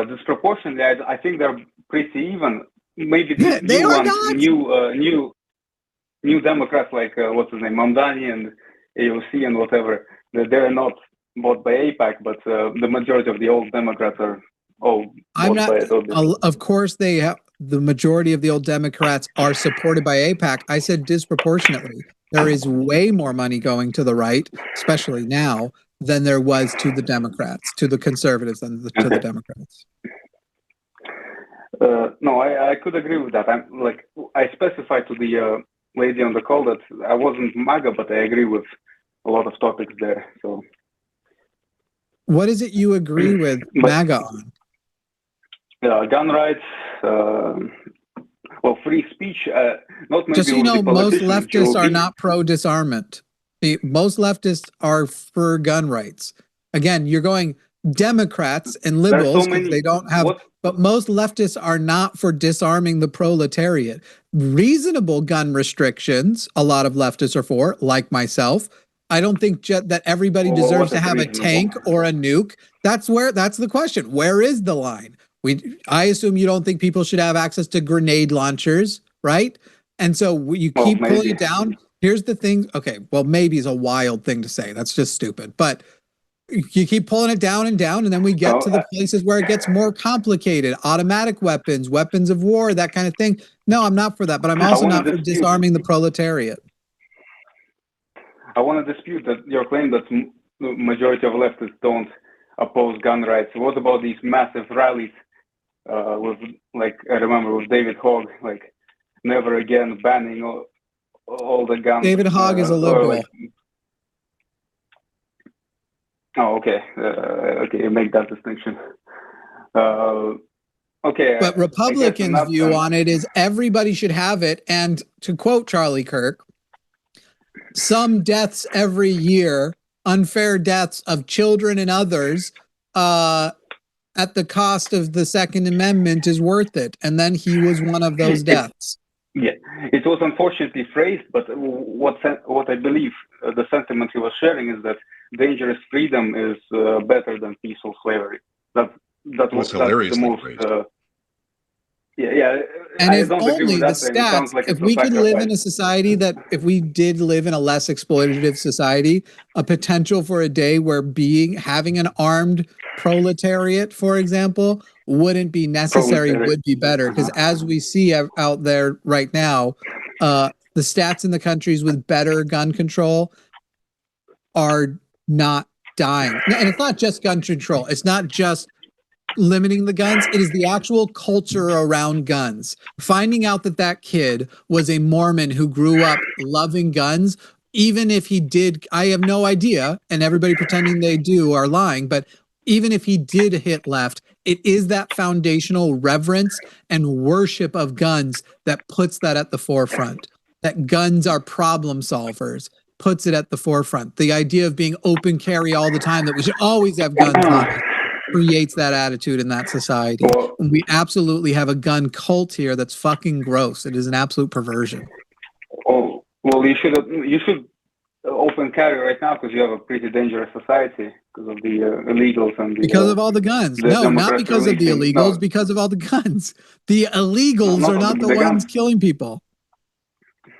Disproportionately, I think they're pretty even. Maybe they are not. New Democrats like what's his name, Mamdani and AOC and whatever. They're not bought by AIPAC, but the majority of the old Democrats are all bought by it. Of course, they have. The majority of the old Democrats are supported by AIPAC. I said disproportionately. There is way more money going to the right, especially now, than there was to the Democrats, to the conservatives, than to the Democrats. No, I could agree with that. I specified to the lady on the call that I wasn't MAGA, but I agree with a lot of topics there. So, what is it you agree with MAGA on? Gun rights, free speech. Not maybe just so you know, most leftists are not pro-disarmament. Most leftists are for gun rights. Again, you're going Democrats and liberals because they don't have. But most leftists are not for disarming the proletariat. Reasonable gun restrictions, a lot of leftists are for, like myself. I don't think that everybody deserves to have a tank or a nuke. That's the question. Where is the line? I assume you don't think people should have access to grenade launchers, right? And so you keep pulling it down. Here's the thing. Okay, well, maybe is a wild thing to say. That's just stupid. But you keep pulling it down, and then we get to the places where it gets more complicated. Automatic weapons, weapons of war, that kind of thing. No, I'm not for that, but I'm also not for disarming the proletariat. I want to dispute that your claim that the majority of leftists don't oppose gun rights. What about these massive rallies with, I remember with David Hogg, never again banning all the guns. David Hogg is a liberal. Oh, okay. Okay, make that distinction. Okay. But Republicans' view on it is everybody should have it. And to quote Charlie Kirk, some deaths every year, unfair deaths of children and others, at the cost of the Second Amendment is worth it. And then he was one of those deaths. Yeah, it was unfortunately phrased, but what I believe the sentiment he was sharing is that dangerous freedom is better than peaceful slavery. That was hilarious. And if only the stats, if we could live in a society that, if we did live in a less exploitative society, a potential for a day where having an armed proletariat, for example, wouldn't be necessary, would be better. Because as we see out there right now, the stats in the countries with better gun control are not dying. And it's not just gun control. It's not just limiting the guns. It is the actual culture around guns. Finding out that kid was a Mormon who grew up loving guns, even if he did, I have no idea, and everybody pretending they do are lying, but even if he did hit left, it is that foundational reverence and worship of guns that puts that at the forefront. That guns are problem solvers puts it at the forefront. The idea of being open carry all the time, that we should always have guns on us, creates that attitude in that society. And we absolutely have a gun cult here that's fucking gross. It is an absolute perversion. Oh, well, you should open carry right now because you have a pretty dangerous society because of the illegals and because of all the guns. No, not because of the illegals, because of all the guns. The illegals are not the ones killing people.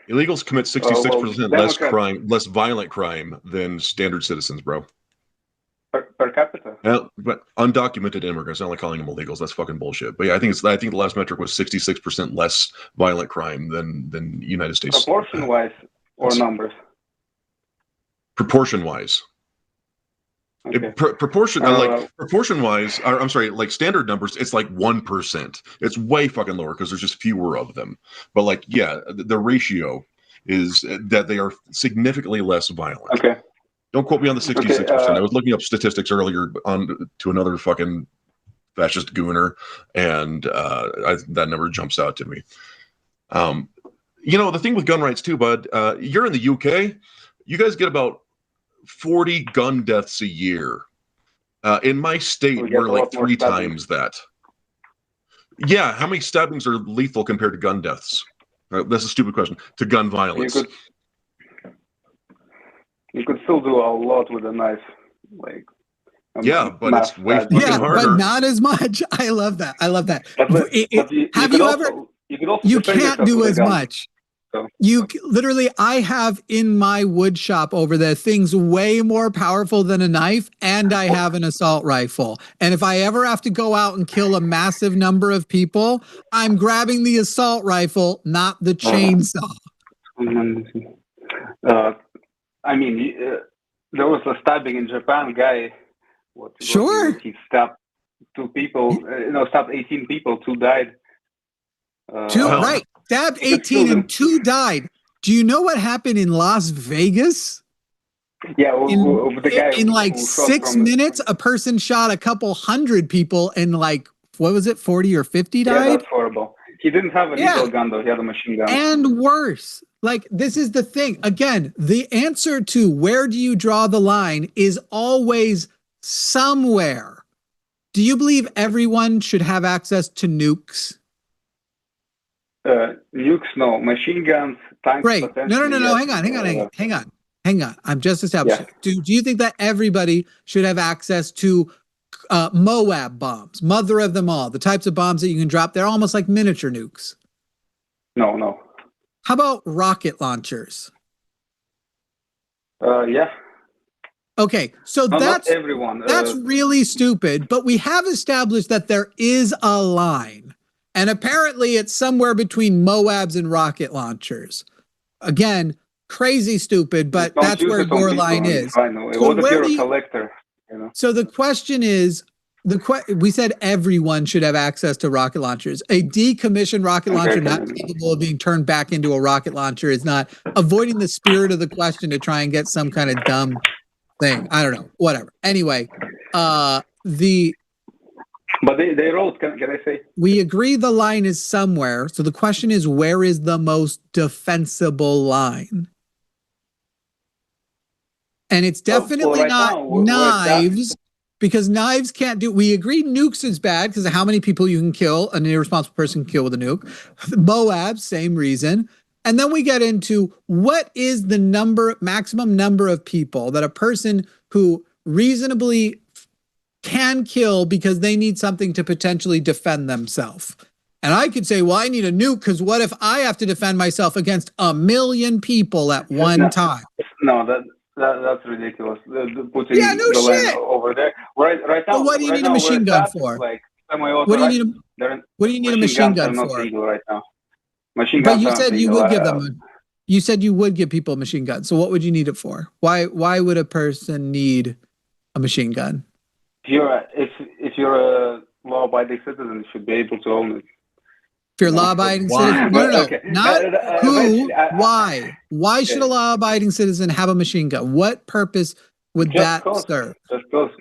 Illegals commit 66% less violent crime than standard citizens, bro. Per capita. But undocumented immigrants, I don't like calling them illegals. That's fucking bullshit. But yeah, I think the last metric was 66% less violent crime than United States. Proportion-wise or numbers? Proportion-wise. Okay. Proportion-wise, I'm sorry, like standard numbers, it's like 1%. It's way fucking lower because there's just fewer of them. But like, yeah, the ratio is that they are significantly less violent. Okay. Don't quote me on the 66%. I was looking up statistics earlier to another fucking fascist gooner, and that number jumps out to me. The thing with gun rights too, bud, you're in the UK, you guys get about 40 gun deaths a year. In my state, we're like 3 times that. Yeah, how many stabbings are lethal compared to gun deaths? That's a stupid question. To gun violence. You could still do a lot with a knife, like. Yeah, but it's way fucking harder. But not as much. I love that. But you can't do as much. So. I have in my wood shop over there things way more powerful than a knife, and I have an assault rifle. And if I ever have to go out and kill a massive number of people, I'm grabbing the assault rifle, not the chainsaw. I mean, there was a stabbing in Japan. Guy, he stabbed 2 people. Stabbed 18 people. 2 died. Right. Stabbed 18 and 2 died. Do you know what happened in Las Vegas? Yeah, in like 6 minutes, a person shot a couple hundred people, and like, what was it, 40 or 50 died? Yeah, that's horrible. He didn't have a lethal gun though. He had a machine gun. And worse. Like, this is the thing. Again, the answer to where do you draw the line is always somewhere. Do you believe everyone should have access to nukes? Nukes, no. Machine guns, tanks. Right. No. Hang on. I'm just establishing. Yeah. Do you think that everybody should have access to Moab bombs, mother of them all, the types of bombs that you can drop? They're almost like miniature nukes. No. How about rocket launchers? Yeah. Okay, so that's not everyone. That's really stupid, but we have established that there is a line, and apparently it's somewhere between Moabs and rocket launchers. Again, crazy stupid, but that's where your line is. I know. So what if you're a collector? So the question is, we said everyone should have access to rocket launchers. A decommissioned rocket launcher not capable of being turned back into a rocket launcher is not avoiding the spirit of the question to try and get some kind of dumb thing. I don't know. Whatever. Anyway, But they wrote. Can I say? We agree the line is somewhere. So the question is, where is the most defensible line? And it's definitely not knives, because knives can't do. We agree nukes is bad because of how many people you can kill. An irresponsible person can kill with a nuke. Moab, same reason. And then we get into what is the maximum number of people that a person who reasonably can kill because they need something to potentially defend themselves. And I could say, well, I need a nuke because what if I have to defend myself against 1 million people at one time? No, that's ridiculous. Putting no the shit. line over there. Right now. But what do you need a machine gun for? Like, what do you need a machine gun for? For? Legal right now. Machine guns. But you said you would give them. You said you would give people a machine gun. So what would you need it for? Why would a person need a machine gun? If you're a law-abiding citizen, you should be able to own it. If you're a law-abiding citizen, no, okay. Not who. Why? Why should a law-abiding citizen have a machine gun? What purpose would that serve? Just cause.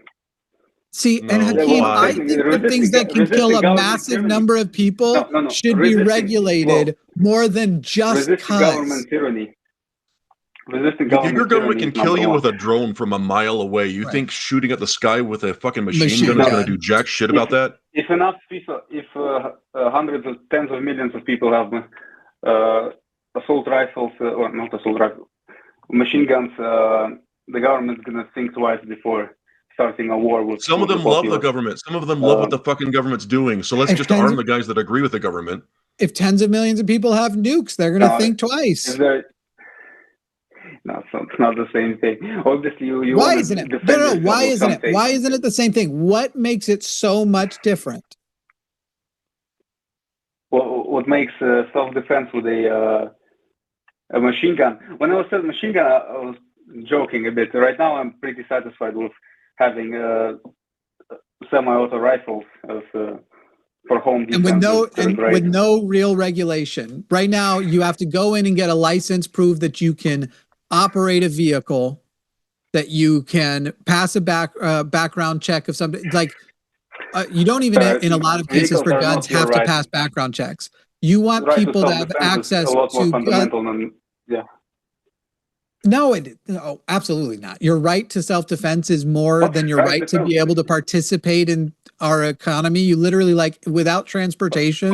See, and Hakeem, I think the things that can kill a massive number of people should be regulated more than just government tyranny. If your government can kill you with a drone from a mile away, you think shooting at the sky with a fucking machine gun is going to do jack shit about that? If enough people, if hundreds of tens of millions of people have assault rifles, or not assault rifles, machine guns, the government's going to think twice before starting a war with. Some of them love the government. Some of them love what the fucking government's doing. So let's just arm the guys that agree with the government. If tens of millions of people have nukes, they're going to think twice. No, it's not the same thing. Obviously, you why isn't it? No, why isn't it? Why isn't it the same thing? What makes it so much different? What makes self-defense with a machine gun? When I was saying machine gun, I was joking a bit. Right now, I'm pretty satisfied with having semi-auto rifles for home defense. And with no real regulation. Right now, you have to go in and get a license, prove that you can operate a vehicle, that you can pass a background check of something. Like you don't even, in a lot of cases for guns, have to pass background checks. You want people to have access to guns. No, absolutely not. Your right to self-defense is more than your right to be able to participate in our economy. You literally, without transportation.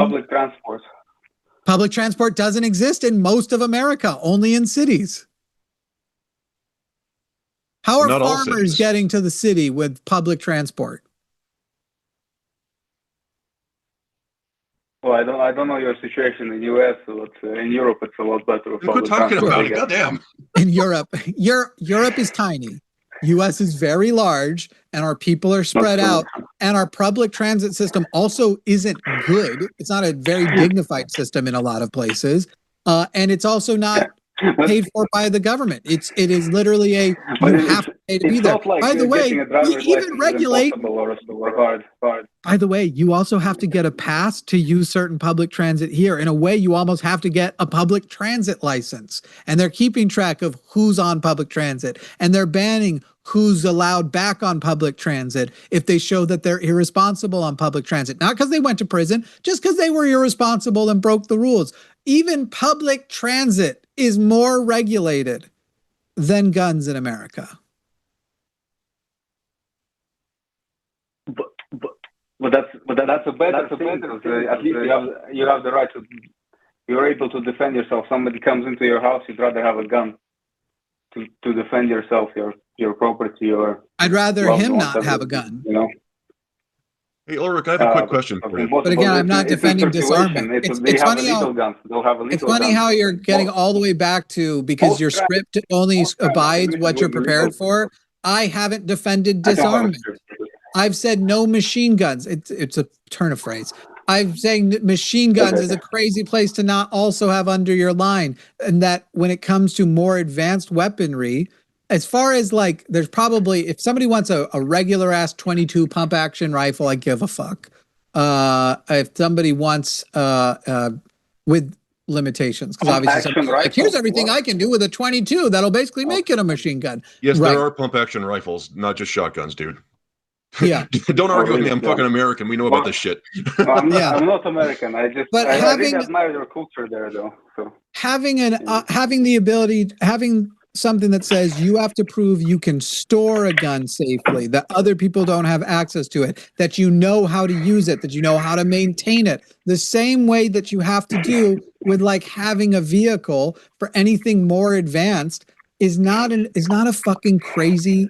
Public transport doesn't exist in most of America, only in cities. How are farmers getting to the city with public transport? Well, I don't know your situation in the U.S., but in Europe it's a lot better. Quit talking about it. Goddamn. In Europe is tiny. U.S. is very large, and our people are spread out, and our public transit system also isn't good. It's not a very dignified system in a lot of places, and it's also not paid for by the government. It is literally you have to pay to be there. By the way, we even regulate. By the way, you also have to get a pass to use certain public transit here. In a way, you almost have to get a public transit license, and they're keeping track of who's on public transit, and they're banning who's allowed back on public transit if they show that they're irresponsible on public transit. Not because they went to prison, just because they were irresponsible and broke the rules. Even public transit is more regulated than guns in America. But that's a better thing. At least you have the right to. You're able to defend yourself. Somebody comes into your house, you'd rather have a gun to defend yourself, your property, or. I'd rather him not have a gun. You know. Hey Ulrich, I have a quick question for you. But again, I'm not defending disarmament. It's funny how you're getting all the way back to because your script only abides what you're prepared for. I haven't defended disarmament. I've said no machine guns. It's a turn of phrase. I'm saying that machine guns is a crazy place to not also have under your line. And that when it comes to more advanced weaponry, as far as there's probably, if somebody wants a regular ass 22 pump action rifle, I give a fuck. If somebody wants with limitations, because obviously like, here's everything I can do with a 22 that'll basically make it a machine gun. Yes, there are pump action rifles, not just shotguns, dude. Yeah. Don't argue with me. I'm fucking American. We know about this shit. I'm not American. I really admire your culture there, though. So having the ability, having something that says you have to prove you can store a gun safely, that other people don't have access to it, that you know how to use it, that you know how to maintain it, the same way that you have to do with like having a vehicle for anything more advanced is not a fucking crazy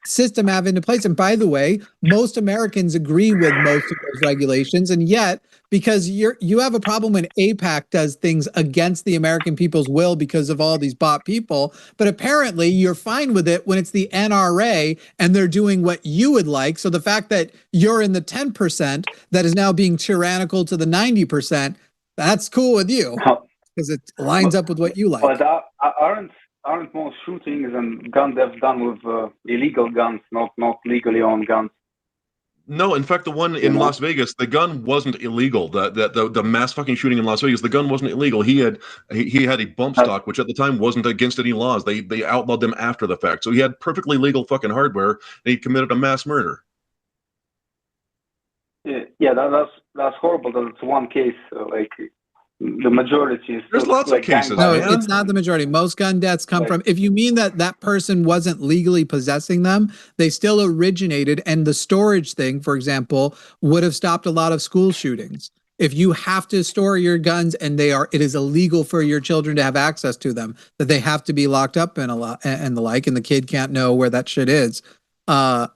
system have into place. And by the way, most Americans agree with most of those regulations, and yet because you have a problem when AIPAC does things against the American people's will because of all these bot people, but apparently you're fine with it when it's the NRA and they're doing what you would like. So the fact that you're in the 10% that is now being tyrannical to the 90%, that's cool with you because it lines up with what you like. But aren't most shootings and gun deaths done with illegal guns, not legally owned guns? No, in fact, the one in Las Vegas, the gun wasn't illegal. The mass fucking shooting in Las Vegas, the gun wasn't illegal. He had a bump stock, which at the time wasn't against any laws. They outlawed them after the fact. So he had perfectly legal fucking hardware, and he committed a mass murder. Yeah, that's horrible. That it's one case. The majority is. There's lots of cases. No, it's not the majority. Most gun deaths come from, if you mean that person wasn't legally possessing them, they still originated, and the storage thing, for example, would have stopped a lot of school shootings. If you have to store your guns and it is illegal for your children to have access to them, that they have to be locked up and the like, and the kid can't know where that shit is, that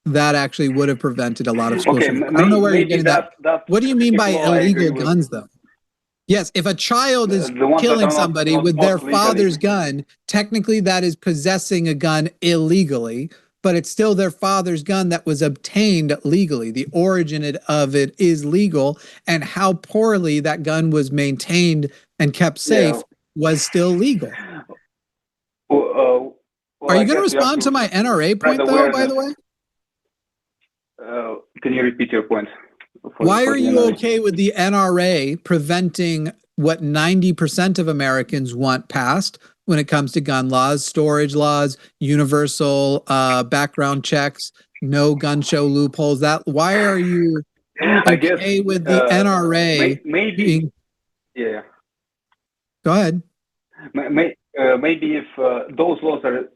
actually would have prevented a lot of school shootings. I don't know where you're getting that. What do you mean by illegal guns, though? Yes, if a child is killing somebody with their father's gun, technically that is possessing a gun illegally, but it's still their father's gun that was obtained legally. The origin of it is legal, and how poorly that gun was maintained and kept safe was still legal. Are you going to respond to my NRA point, though, by the way? Can you repeat your point? Why are you okay with the NRA preventing what 90% of Americans want passed when it comes to gun laws, storage laws, universal background checks, no gun show loopholes? Why are you okay with the NRA? Maybe. Yeah. Go ahead. Maybe if those laws are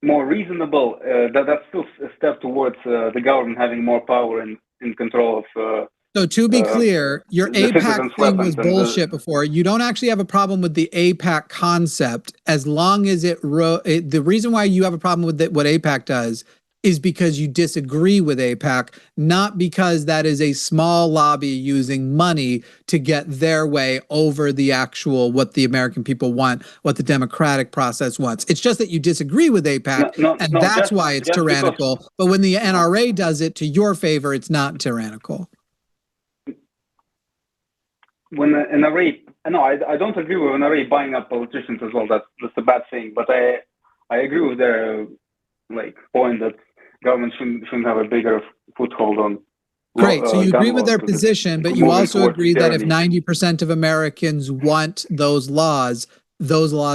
more reasonable, that's still a step towards the government having more power and control of. So to be clear, your AIPAC thing was bullshit before. You don't actually have a problem with the AIPAC concept as long as the reason why you have a problem with what AIPAC does is because you disagree with AIPAC, not because that is a small lobby using money to get their way over the actual what the American people want, what the democratic process wants. It's just that you disagree with AIPAC, and that's why it's tyrannical. But when the NRA does it to your favor, it's not tyrannical. When NRA, no, I don't agree with NRA buying up politicians as well. That's a bad thing. But I agree with their point that government shouldn't have a bigger foothold on. Great. So you agree with their position, but you also agree that if 90% of Americans want those laws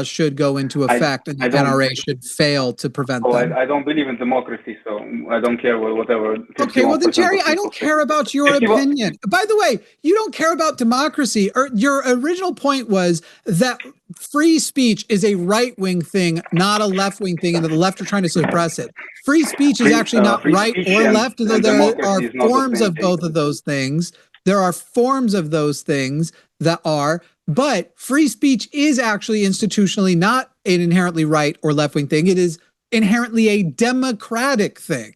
should go into effect, and the NRA should fail to prevent them. I don't believe in democracy, so I don't care whatever. Okay, well then, Jerry, I don't care about your opinion. By the way, you don't care about democracy. Your original point was that free speech is a right-wing thing, not a left-wing thing, and that the left are trying to suppress it. Free speech is actually not right or left, although there are forms of both of those things. There are forms of those things that are, but free speech is actually institutionally not an inherently right or left-wing thing. It is inherently a democratic thing.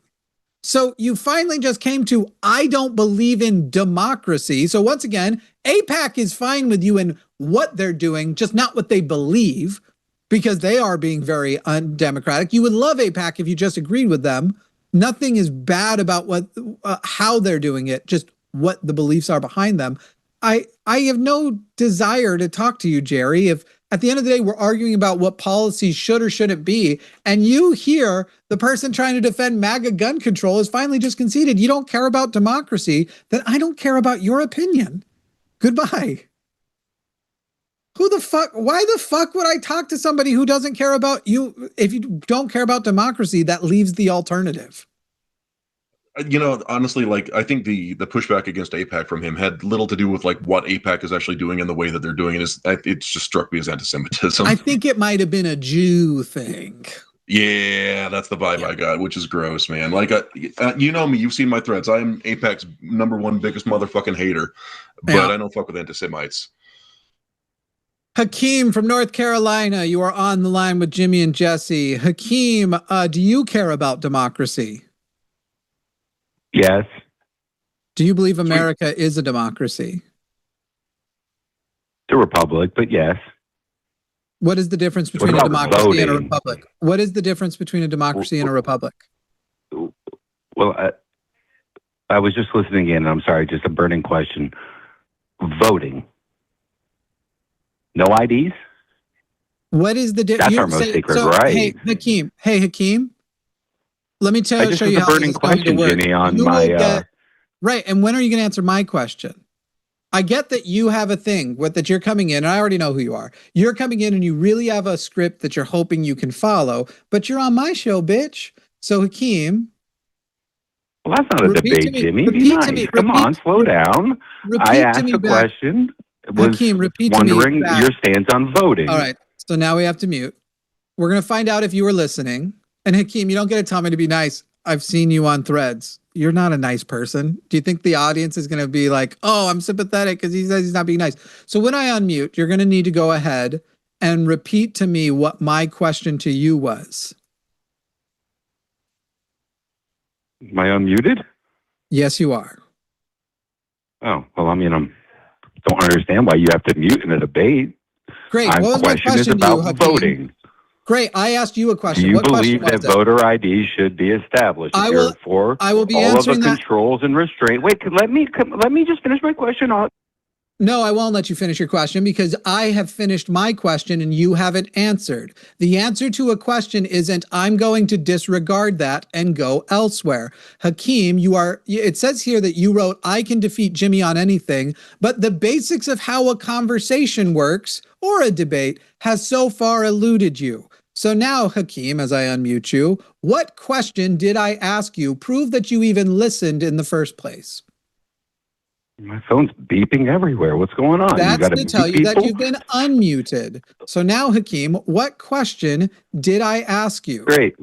So you finally just came to, I don't believe in democracy. So once again, AIPAC is fine with you in what they're doing, just not what they believe, because they are being very undemocratic. You would love AIPAC if you just agreed with them. Nothing is bad about how they're doing it, just what the beliefs are behind them. I have no desire to talk to you, Jerry, if at the end of the day, we're arguing about what policies should or shouldn't be, and you here, the person trying to defend MAGA gun control, has finally just conceded you don't care about democracy, then I don't care about your opinion. Goodbye. Who the fuck? Why the fuck would I talk to somebody who doesn't care about you? If you don't care about democracy, that leaves the alternative. Honestly, like I think the pushback against AIPAC from him had little to do with like what AIPAC is actually doing and the way that they're doing it. It's just struck me as anti-Semitism. I think it might have been a Jew thing. Yeah, that's the vibe I got, which is gross, man. Like, you know me, you've seen my threads. I'm AIPAC's #1 biggest motherfucking hater, but I don't fuck with anti-Semites. Hakeem from North Carolina, you are on the line with Jimmy and Jesse. Hakeem, do you care about democracy? Yes. Do you believe America is a democracy? The republic, but yes. What is the difference between a democracy and a republic? What is the difference between a democracy and a republic? Well, I was just listening in, and I'm sorry, just a burning question. Voting. No IDs? What is the difference? That's our most secret right. Hey, Hakeem. Let me show you how burning question, Jimmy, on my right. And when are you going to answer my question? I get that you have a thing that you're coming in, and I already know who you are. You're coming in and you really have a script that you're hoping you can follow, but you're on my show, bitch. So Hakeem. Well, that's not a debate, Jimmy. Be nice. Come on, slow down. I asked a question. Hakeem, wondering your stance on voting. All right. So now we have to mute. We're going to find out if you were listening. And Hakeem, you don't get to tell me to be nice. I've seen you on threads. You're not a nice person. Do you think the audience is going to be like, oh, I'm sympathetic because he says he's not being nice? So when I unmute, you're going to need to go ahead and repeat to me what my question to you was. Am I unmuted? Yes, you are. Oh, well, I mean, don't understand why you have to mute in a debate. Great. What was my question is about to you, voting. Great. I asked you a question. Do you believe that voter ID should be established? I will be all answering of the controls and restraint. Wait, let me just finish my question. No, I won't let you finish your question because I have finished my question and you haven't answered. The answer to a question isn't, I'm going to disregard that and go elsewhere. Hakeem, it says here that you wrote, I can defeat Jimmy on anything, but the basics of how a conversation works or a debate has so far eluded you. So now, Hakeem, as I unmute you, what question did I ask you? Prove that you even listened in the first place. My phone's beeping everywhere. What's going on? That's to tell you that you've been unmuted. So now, Hakeem, what question did I ask you? Great.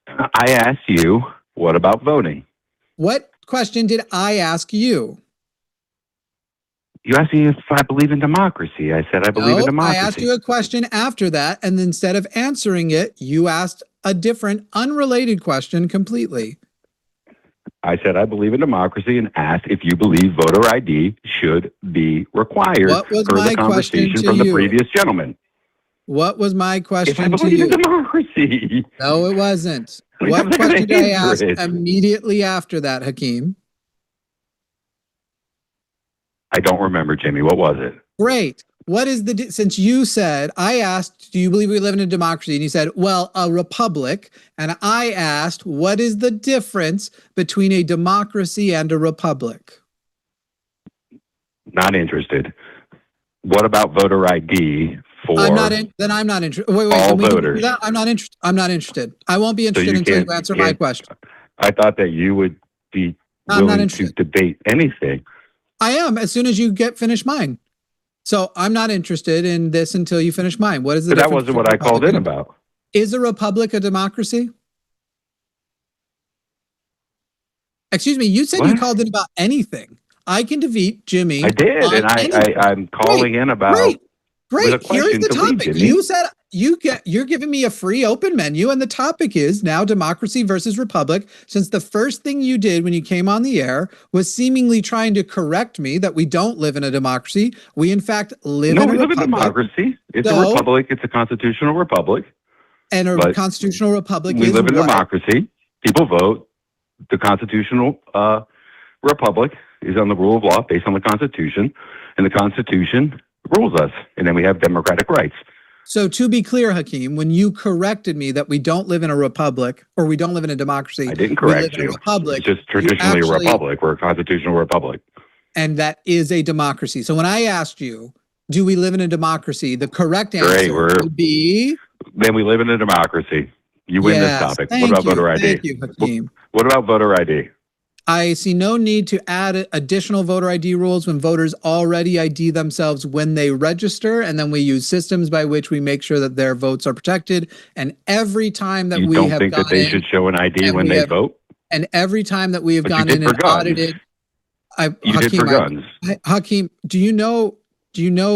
I asked you, what about voting? What question did I ask you? You asked me if I believe in democracy. I said I believe in democracy. I asked you a question after that, and instead of answering it, you asked a different, unrelated question completely. I said I believe in democracy and asked if you believe voter ID should be required. What was per my the conversation question to from you? the previous gentleman. What was my question if I believe to you? in democracy. No, it wasn't. What question did I ask immediately after that, Hakeem? I don't remember, Jimmy. What was it? Great. What is since you said, I asked, do you believe we live in a democracy? And you said, well, a republic. And I asked, what is the difference between a democracy and a republic? Not interested. What about voter ID for I'm not interested. Wait, all voters? That? I'm not interested. I won't be interested until you answer my question. I thought that you would be willing to debate anything. I am, as soon as you finish mine. So I'm not interested in this until you finish mine. What is the difference? That wasn't what I called in about. Is a republic a democracy? Excuse me, you said you called in about anything. I can defeat Jimmy. I did, and I'm calling in about. Great. Here's the topic. You said you're giving me a free open menu, and the topic is now democracy versus republic. Since the first thing you did when you came on the air was seemingly trying to correct me that we don't live in a democracy. We in fact live in a republic. No, we live in a democracy. It's a republic. It's a constitutional republic. And a constitutional republic we is live in what? a democracy. People vote. The constitutional republic is on the rule of law based on the Constitution, and the Constitution rules us, and then we have democratic rights. So to be clear, Hakeem, when you corrected me that we don't live in a republic or we don't live in a democracy, I didn't correct you. In a republic, it's just traditionally a republic. We're a constitutional republic. and that is a democracy. So when I asked you, do we live in a democracy? The correct answer would be... Then we live in a democracy. You win this topic. What about voter ID? Thank you, Hakeem. What about voter ID? I see no need to add additional voter ID rules when voters already ID themselves when they register, and then we use systems by which we make sure that their votes are protected. And every time that we have gone in... You don't think that they should show an ID when they vote? And every time that we have gone in and audited... You did for guns. Hakeem, do you know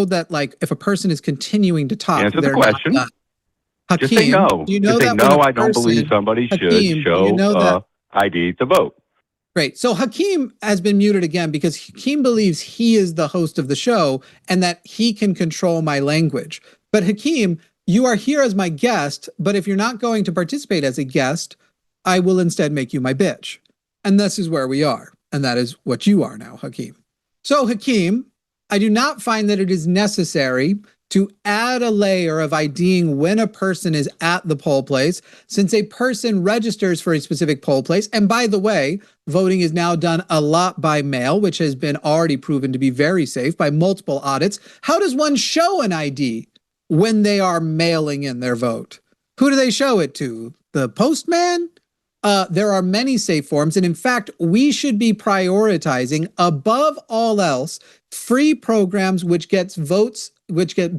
that, like, if a person is continuing to talk, answer the question. Hakeem, just say no. Do you know just say no, I don't believe somebody should show ID to vote. Great. So Hakeem has been muted again because Hakeem believes he is the host of the show and that he can control my language. But Hakeem, you are here as my guest, but if you're not going to participate as a guest, I will instead make you my bitch. And this is where we are. And that is what you are now, Hakeem. So Hakeem, I do not find that it is necessary to add a layer of IDing when a person is at the poll place, since a person registers for a specific poll place. And by the way, voting is now done a lot by mail, which has been already proven to be very safe by multiple audits. How does one show an ID when they are mailing in their vote? Who do they show it to? The postman? There are many safe forms. And in fact, we should be prioritizing above all else free programs which get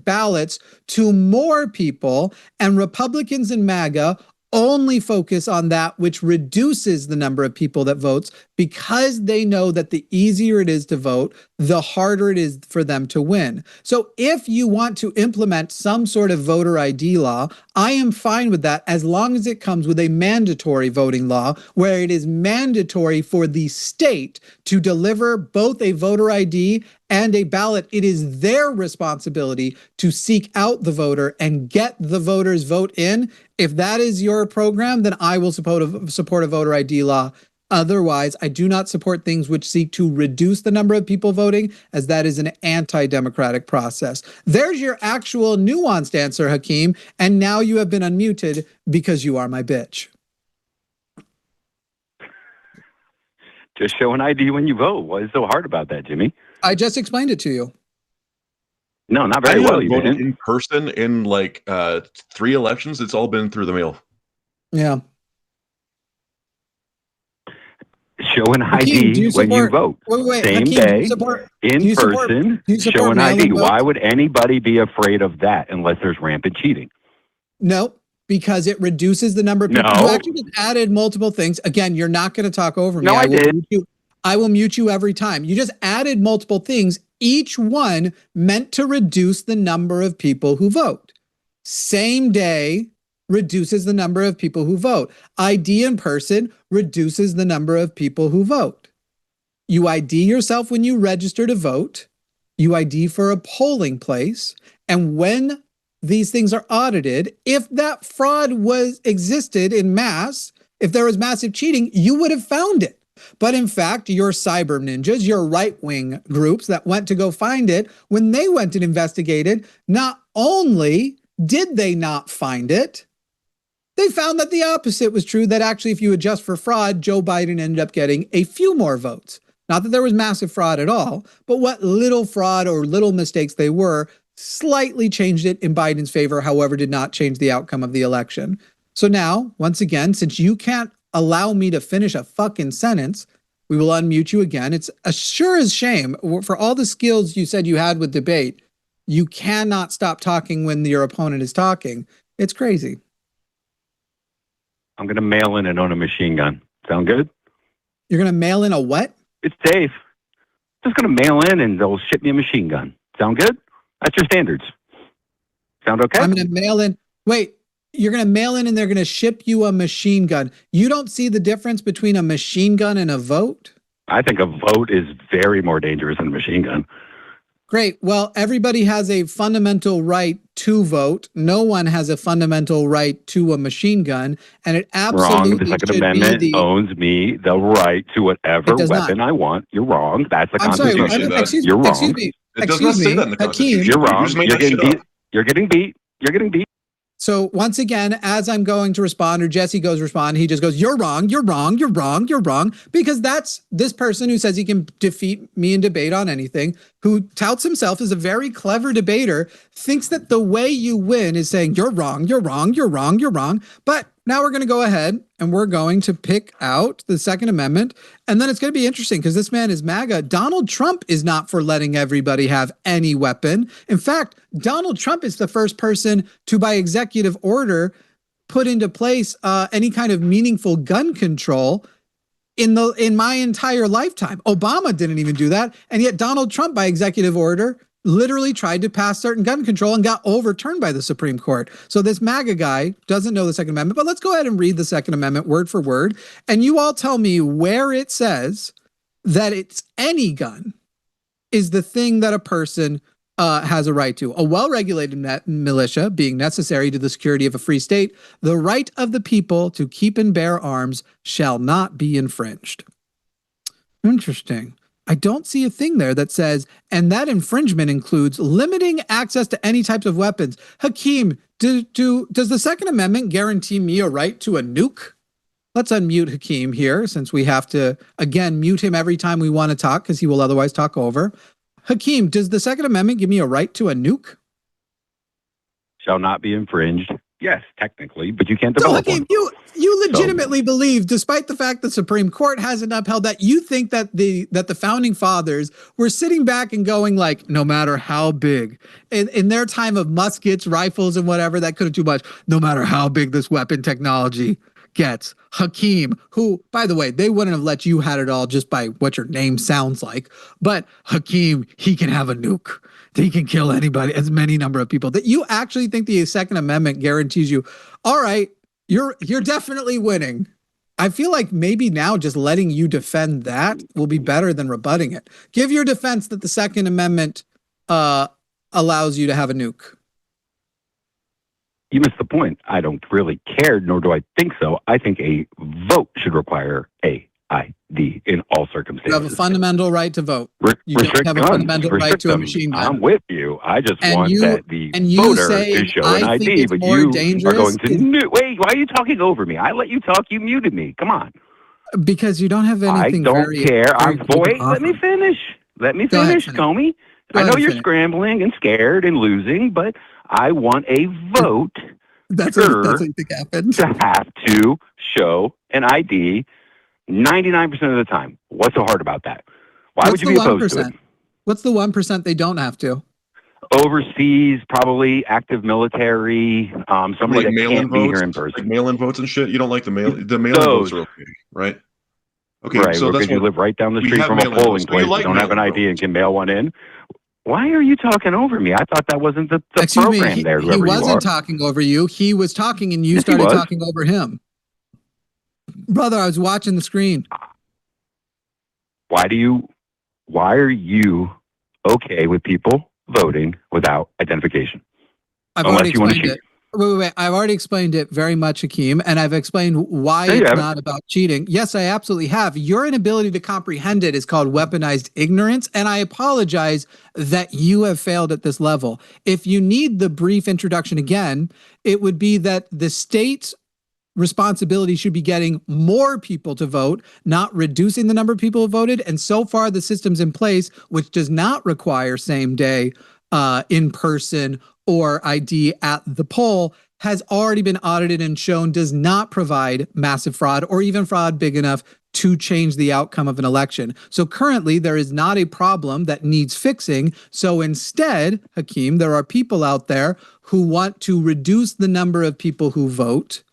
ballots to more people, and Republicans and MAGA only focus on that which reduces the number of people that votes, because they know that the easier it is to vote, the harder it is for them to win. So if you want to implement some sort of voter ID law, I am fine with that as long as it comes with a mandatory voting law where it is mandatory for the state to deliver both a voter ID and a ballot. It is their responsibility to seek out the voter and get the voter's vote in. If that is your program, then I will support a voter ID law. Otherwise, I do not support things which seek to reduce the number of people voting, as that is an anti-democratic process. There's your actual nuanced answer, Hakeem. And now you have been unmuted because you are my bitch. Just show an ID when you vote. What is so hard about that, Jimmy? I just explained it to you. No, not very well. You didn't. In person in like 3 elections. It's all been through the mail. Yeah. Show an ID when you vote. Wait, Same Hakeem, day, in person, show an ID. Why would anybody be afraid of that unless there's rampant cheating? No, because it reduces the number of people. No. You actually just added multiple things. Again, you're not going to talk over me. No, I did. I will mute you every time. You just added multiple things, each one meant to reduce the number of people who vote. Same day reduces the number of people who vote. ID in person reduces the number of people who vote. You ID yourself when you register to vote. You ID for a polling place. And when these things are audited, if that fraud existed in mass, if there was massive cheating, you would have found it. But in fact, your cyber ninjas, your right-wing groups that went to go find it, when they went and investigated, not only did they not find it, they found that the opposite was true, that actually if you adjust for fraud, Joe Biden ended up getting a few more votes. Not that there was massive fraud at all, but what little fraud or little mistakes they were slightly changed it in Biden's favor, however, did not change the outcome of the election. So now, once again, since you can't allow me to finish a fucking sentence, we will unmute you again. It's a sure as shame. For all the skills you said you had with debate, you cannot stop talking when your opponent is talking. It's crazy. I'm going to mail in and own a machine gun. Sound good? You're going to mail in a what? It's safe. Just going to mail in and they'll ship me a machine gun. Sound good? That's your standards. Sound okay? I'm going to mail in. Wait. You're going to mail in and they're going to ship you a machine gun. You don't see the difference between a machine gun and a vote? I think a vote is very more dangerous than a machine gun. Great. Well, everybody has a fundamental right to vote. No one has a fundamental right to a machine gun. And it absolutely wrong. The Second Amendment owns me the right to whatever weapon I want. You're wrong. That's the Constitution. You're wrong. Excuse me. It does not say that in the Constitution. You're wrong. You're getting beat. You're getting beat. You're getting beat. So once again, as I'm going to respond, or Jesse goes respond, he just goes, you're wrong, you're wrong, you're wrong, you're wrong. Because that's this person who says he can defeat me in debate on anything, who touts himself as a very clever debater, thinks that the way you win is saying, you're wrong, you're wrong, you're wrong, you're wrong. But now we're going to go ahead and we're going to pick out the Second Amendment. And then it's going to be interesting because this man is MAGA. Donald Trump is not for letting everybody have any weapon. In fact, Donald Trump is the first person to, by executive order, put into place any kind of meaningful gun control in my entire lifetime. Obama didn't even do that. And yet Donald Trump, by executive order, literally tried to pass certain gun control and got overturned by the Supreme Court. So this MAGA guy doesn't know the Second Amendment, but let's go ahead and read the Second Amendment word for word. And you all tell me where it says that it's any gun is the thing that a person has a right to. A well-regulated militia being necessary to the security of a free state, the right of the people to keep and bear arms shall not be infringed. Interesting. I don't see a thing there that says, and that infringement includes limiting access to any types of weapons. Hakeem, does the Second Amendment guarantee me a right to a nuke? Let's unmute Hakeem here, since we have to, again, mute him every time we want to talk, because he will otherwise talk over. Hakeem, does the Second Amendment give me a right to a nuke? Shall not be infringed. Yes, technically, but you can't develop Hakeem, one. You legitimately believe, despite the fact the Supreme Court hasn't upheld that, you think that the founding fathers were sitting back and going like, no matter how big, in their time of muskets, rifles, and whatever, that could have too much, no matter how big this weapon technology gets, Hakeem, who, by the way, they wouldn't have let you had it all just by what your name sounds like, but Hakeem, he can have a nuke. He can kill anybody, as many number of people. That you actually think the Second Amendment guarantees you, all right, you're definitely winning. I feel like maybe now just letting you defend that will be better than rebutting it. Give your defense that the Second Amendment allows you to have a nuke. You missed the point. I don't really care, nor do I think so. I think a vote should require AID in all circumstances. You have a fundamental right to vote. You Restrict don't have guns, a fundamental right to a them. machine gun. I'm with you. I just want that the voter to show an I think ID, it's but more you dangerous are going to wait. Why are you talking over me? I let you talk. You muted me. Come on. Because you don't have anything. I don't care. Wait. Let me finish. Let me finish, Comey. I know you're scrambling and scared and losing, but I want a vote. That's what I think happened. To have to show an ID 99% of the time. What's so hard about that? Why would you be opposed to it? What's the 1% they don't have to? Overseas, probably active military, somebody like that can't be here in person. Like mail-in votes and shit? You don't like the mail-in votes are okay, right? Okay, right, so because you live right down the street from a polling place. You don't have an ID and can mail one in. Why are you talking over me? I thought that wasn't the program there. He wasn't talking over you. He was talking and you started talking over him. Brother, I was watching the screen. Why are you okay with people voting without identification? I've already explained it. Wait. I've already explained it very much, Hakeem, and I've explained why it's not about cheating. Yes, I absolutely have. Your inability to comprehend it is called weaponized ignorance, and I apologize that you have failed at this level. If you need the brief introduction again, it would be that the state's responsibility should be getting more people to vote, not reducing the number of people who voted. And so far, the system's in place, which does not require same day in person or ID at the poll, has already been audited and shown does not provide massive fraud or even fraud big enough to change the outcome of an election. So currently there is not a problem that needs fixing. So instead, Hakeem, there are people out there who want to reduce the number of people who vote.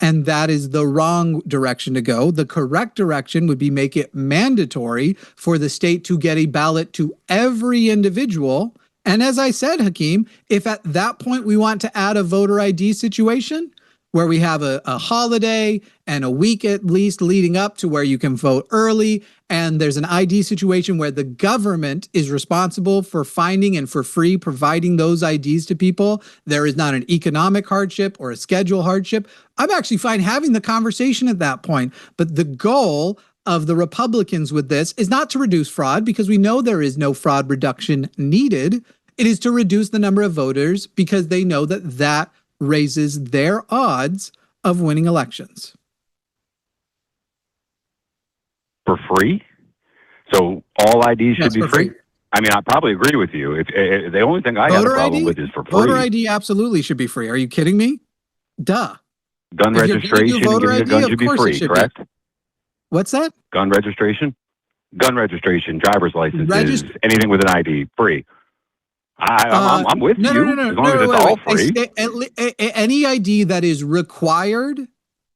And that is the wrong direction to go. The correct direction would be make it mandatory for the state to get a ballot to every individual. And as I said, Hakeem, if at that point we want to add a voter ID situation where we have a holiday and a week at least leading up to where you can vote early, and there's an ID situation where the government is responsible for finding and for free providing those IDs to people, there is not an economic hardship or a schedule hardship, I'm actually fine having the conversation at that point. But the goal of the Republicans with this is not to reduce fraud, because we know there is no fraud reduction needed. It is to reduce the number of voters, because they know that raises their odds of winning elections. For free? So all IDs should be free? I mean, I probably agree with you. If the only thing I have a problem with is for free. Voter ID absolutely should be free. Are you kidding me? Duh. Gun registration and getting a gun should be free, correct? What's that? Gun registration? Gun registration, driver's licenses, anything with an ID, free. I'm with you. As long as it's all free. Any ID that is required,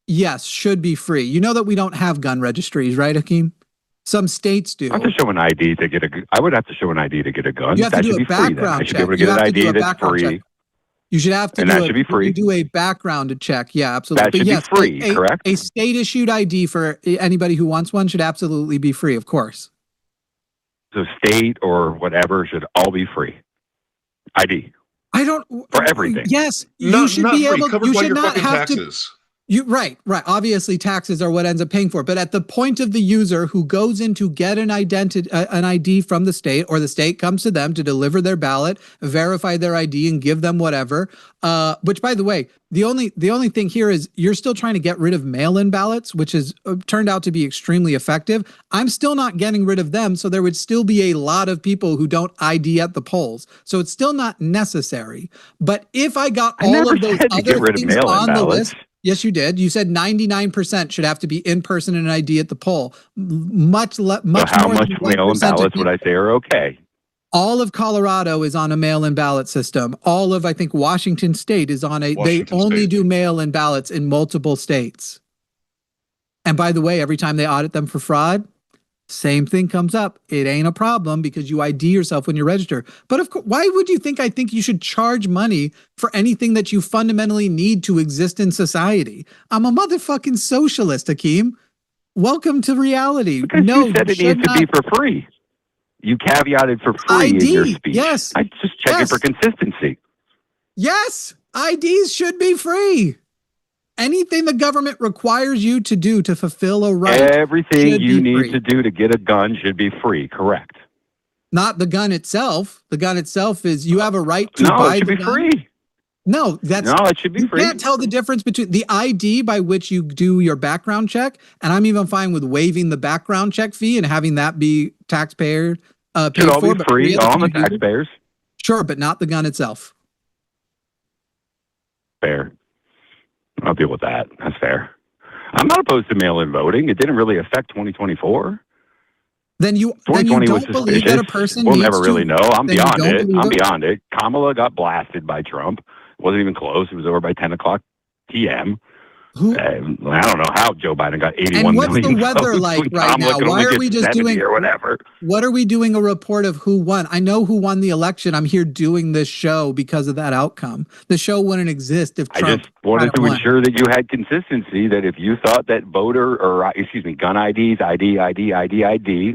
yes, should be free. You know that we don't have gun registries, right, Hakeem? Some states do. I have to show an ID to get I would have to show an ID to get a gun. You have to do a background check. I should be able to get an ID that's free. You should have to do a background check. Yeah, absolutely. That should be free, correct? A state-issued ID for anybody who wants one should absolutely be free, of course. So state or whatever should all be free. ID. I don't... For everything. Yes, you should be able... You should not have taxes. to... Right. Obviously, taxes are what ends up paying for it. But at the point of the user who goes in to get an ID from the state, or the state comes to them to deliver their ballot, verify their ID, and give them whatever. Which, by the way, the only thing here is you're still trying to get rid of mail-in ballots, which has turned out to be extremely effective. I'm still not getting rid of them, so there would still be a lot of people who don't ID at the polls. So it's still not necessary. But if I got all of those other things on the list. Yes, you did. You said 99% should have to be in person and an ID at the poll. Much more. How much mail-in ballots would I say are okay? All of Colorado is on a mail-in ballot system. All of, I think, Washington State is on a. They only do mail-in ballots in multiple states. And by the way, every time they audit them for fraud, same thing comes up. It ain't a problem because you ID yourself when you register. But of course, why would you think I think you should charge money for anything that you fundamentally need to exist in society? I'm a motherfucking socialist, Hakeem. Welcome to reality. Because you said it needs to be for free. You caveated for free in your speech. Yes. I just checking for consistency. Yes. IDs should be free. Anything the government requires you to do to fulfill a right. Everything you need to do to get a gun should be free, correct? Not the gun itself. The gun itself is you have a right to buy the gun. No, it should be free. No, it should be free. You can't tell the difference between the ID by which you do your background check, and I'm even fine with waiving the background check fee and having that be taxpayer paid should all for. Be free, all the taxpayers. Sure, but not the gun itself. Fair. I'll deal with that. That's fair. I'm not opposed to mail-in voting. It didn't really affect 2024. Then you don't believe that a person we'll never really know. I'm beyond it. I'm beyond it. Kamala got blasted by Trump. It wasn't even close. It was over by 10 o'clock p.m. I don't know how Joe Biden got 81 million. And what's the weather like right now? Why are we just doing or whatever? What are we doing a report of who won? I know who won the election. I'm here doing this show because of that outcome. The show wouldn't exist if Trump. I just wanted to ensure that you had consistency. That if you thought that gun ID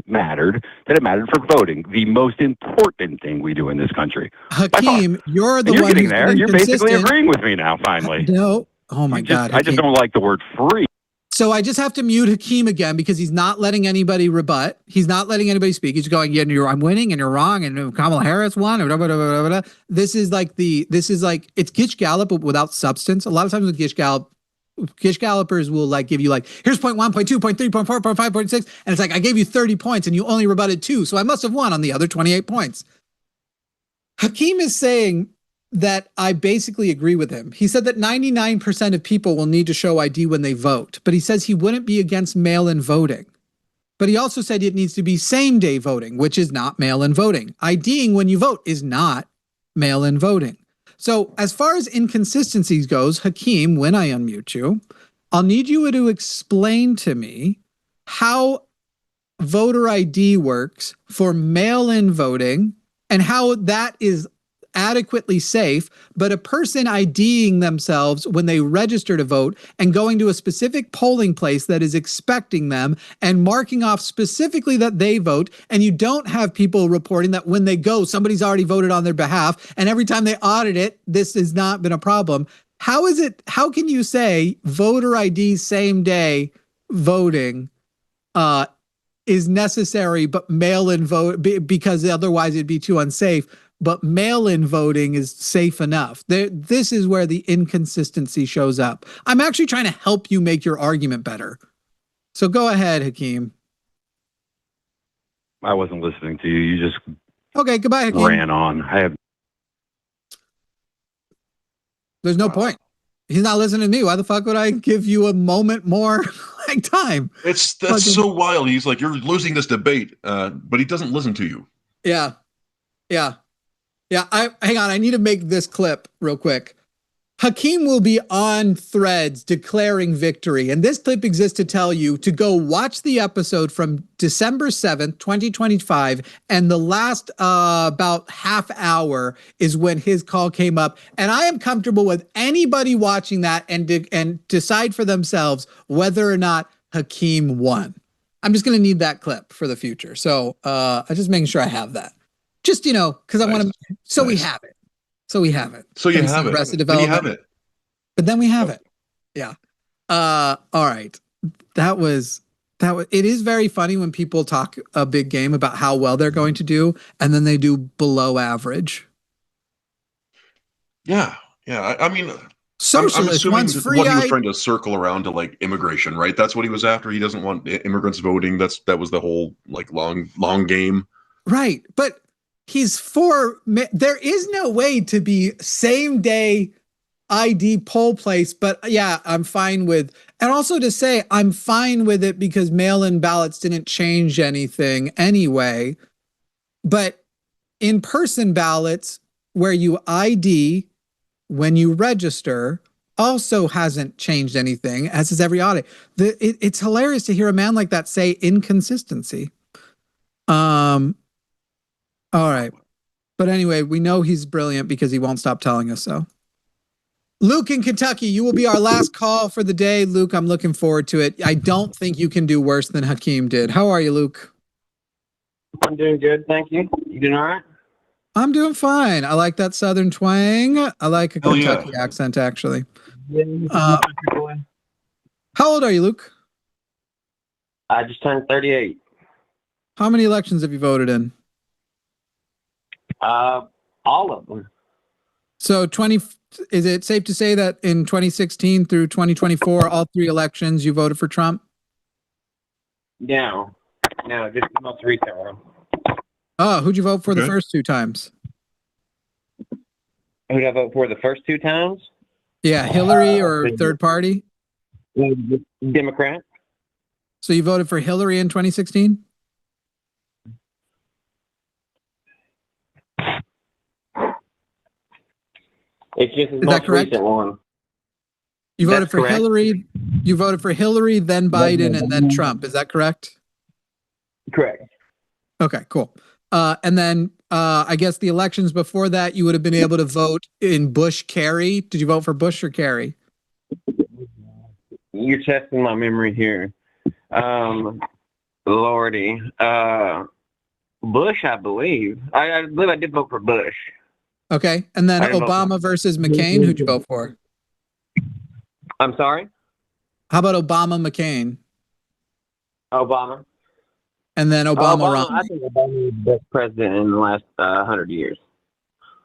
mattered, that it mattered for voting. The most important thing we do in this country. Hakeem, you're the one. You're getting there. You're basically agreeing with me now. Finally. No. Oh my God. I just don't like the word free. So I just have to mute Hakeem again because he's not letting anybody rebut. He's not letting anybody speak. He's going, yeah, I'm winning and you're wrong. And Kamala Harris won. Blah, blah, blah, blah, blah. This is like it's Gish Gallop, but without substance. A lot of times with Gish Gallopers will like give you like, here's point 1, point 2, point 3, point 4, point 5, point 6. And it's like, I gave you 30 points and you only rebutted 2. So I must have won on the other 28 points. Hakeem is saying that I basically agree with him. He said that 99% of people will need to show ID when they vote, but he says he wouldn't be against mail-in voting. But he also said it needs to be same-day voting, which is not mail-in voting. IDing when you vote is not mail-in voting. So as far as inconsistencies goes, Hakeem, when I unmute you, I'll need you to explain to me how voter ID works for mail-in voting and how that is adequately safe, but a person IDing themselves when they register to vote and going to a specific polling place that is expecting them and marking off specifically that they vote, and you don't have people reporting that when they go, somebody's already voted on their behalf, and every time they audit it, this has not been a problem. How can you say voter ID same day voting is necessary, but mail-in vote because otherwise it'd be too unsafe? but mail-in voting is safe enough. This is where the inconsistency shows up. I'm actually trying to help you make your argument better. So go ahead, Hakeem. I wasn't listening to you. You just okay. Goodbye, Hakeem. Ran on. There's no point. He's not listening to me. Why the fuck would I give you a moment more like time? That's so wild. He's like, you're losing this debate, but he doesn't listen to you. Yeah. Hang on. I need to make this clip real quick. Hakeem will be on Threads declaring victory. And this clip exists to tell you to go watch the episode from December 7th, 2025. And the last about half hour is when his call came up. And I am comfortable with anybody watching that and decide for themselves whether or not Hakeem won. I'm just going to need that clip for the future. So I'm just making sure I have that. Just, because I want to, so we have it. So we have it. So you have it. Then you have it. But then we have it. Yeah. All right. That was. It is very funny when people talk a big game about how well they're going to do, and then they do below average. Yeah. I mean, socialist wants free. What he was trying to circle around to like immigration, right? That's what he was after. He doesn't want immigrants voting. That was the whole like long game. Right, but. He's for, there is no way to be same day ID poll place, but yeah, I'm fine with, and also to say I'm fine with it because mail-in ballots didn't change anything anyway. But in-person ballots where you ID when you register also hasn't changed anything, as is every audit. It's hilarious to hear a man like that say inconsistency. All right. But anyway, we know he's brilliant because he won't stop telling us so. Luke in Kentucky, you will be our last call for the day. Luke, I'm looking forward to it. I don't think you can do worse than Hakeem did. How are you, Luke? I'm doing good, thank you. You doing all right? I'm doing fine. I like that Southern twang. I like a Kentucky accent, actually. Yeah, how old are you, Luke? I just turned 38. How many elections have you voted in? All of them. So is it safe to say that in 2016 through 2024, all three elections you voted for Trump? No, just the most recent one. Oh, who'd you vote for the first two times? Who'd I vote for the first two times? Yeah, Hillary or third party? Democrat. So you voted for Hillary in 2016? It's just the most recent one. You voted for Hillary. You voted for Hillary, then Biden, and then Trump. Is that correct? Correct. Okay, cool. And then I guess the elections before that, you would have been able to vote in Bush-Kerry. Did you vote for Bush or Kerry? You're testing my memory here. Lordy. Bush, I believe. I believe I did vote for Bush. Okay. And then Obama versus McCain. Who'd you vote for? I'm sorry? How about Obama, McCain? Obama. And then Obama, Romney. I think Obama was the best president in the last 100 years.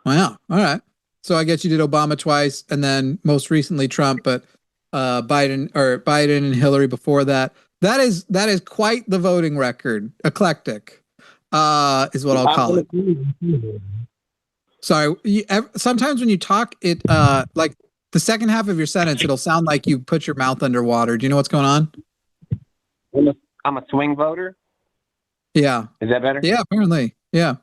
Wow. All right. So I guess you did Obama twice and then most recently Trump, but Biden and Hillary before that. That is quite the voting record. Eclectic is what I'll call it. Sorry. Sometimes when you talk, it like the second half of your sentence, it'll sound like you put your mouth underwater. Do you know what's going on? I'm a swing voter. Yeah. Is that better? Yeah, apparently. Yeah.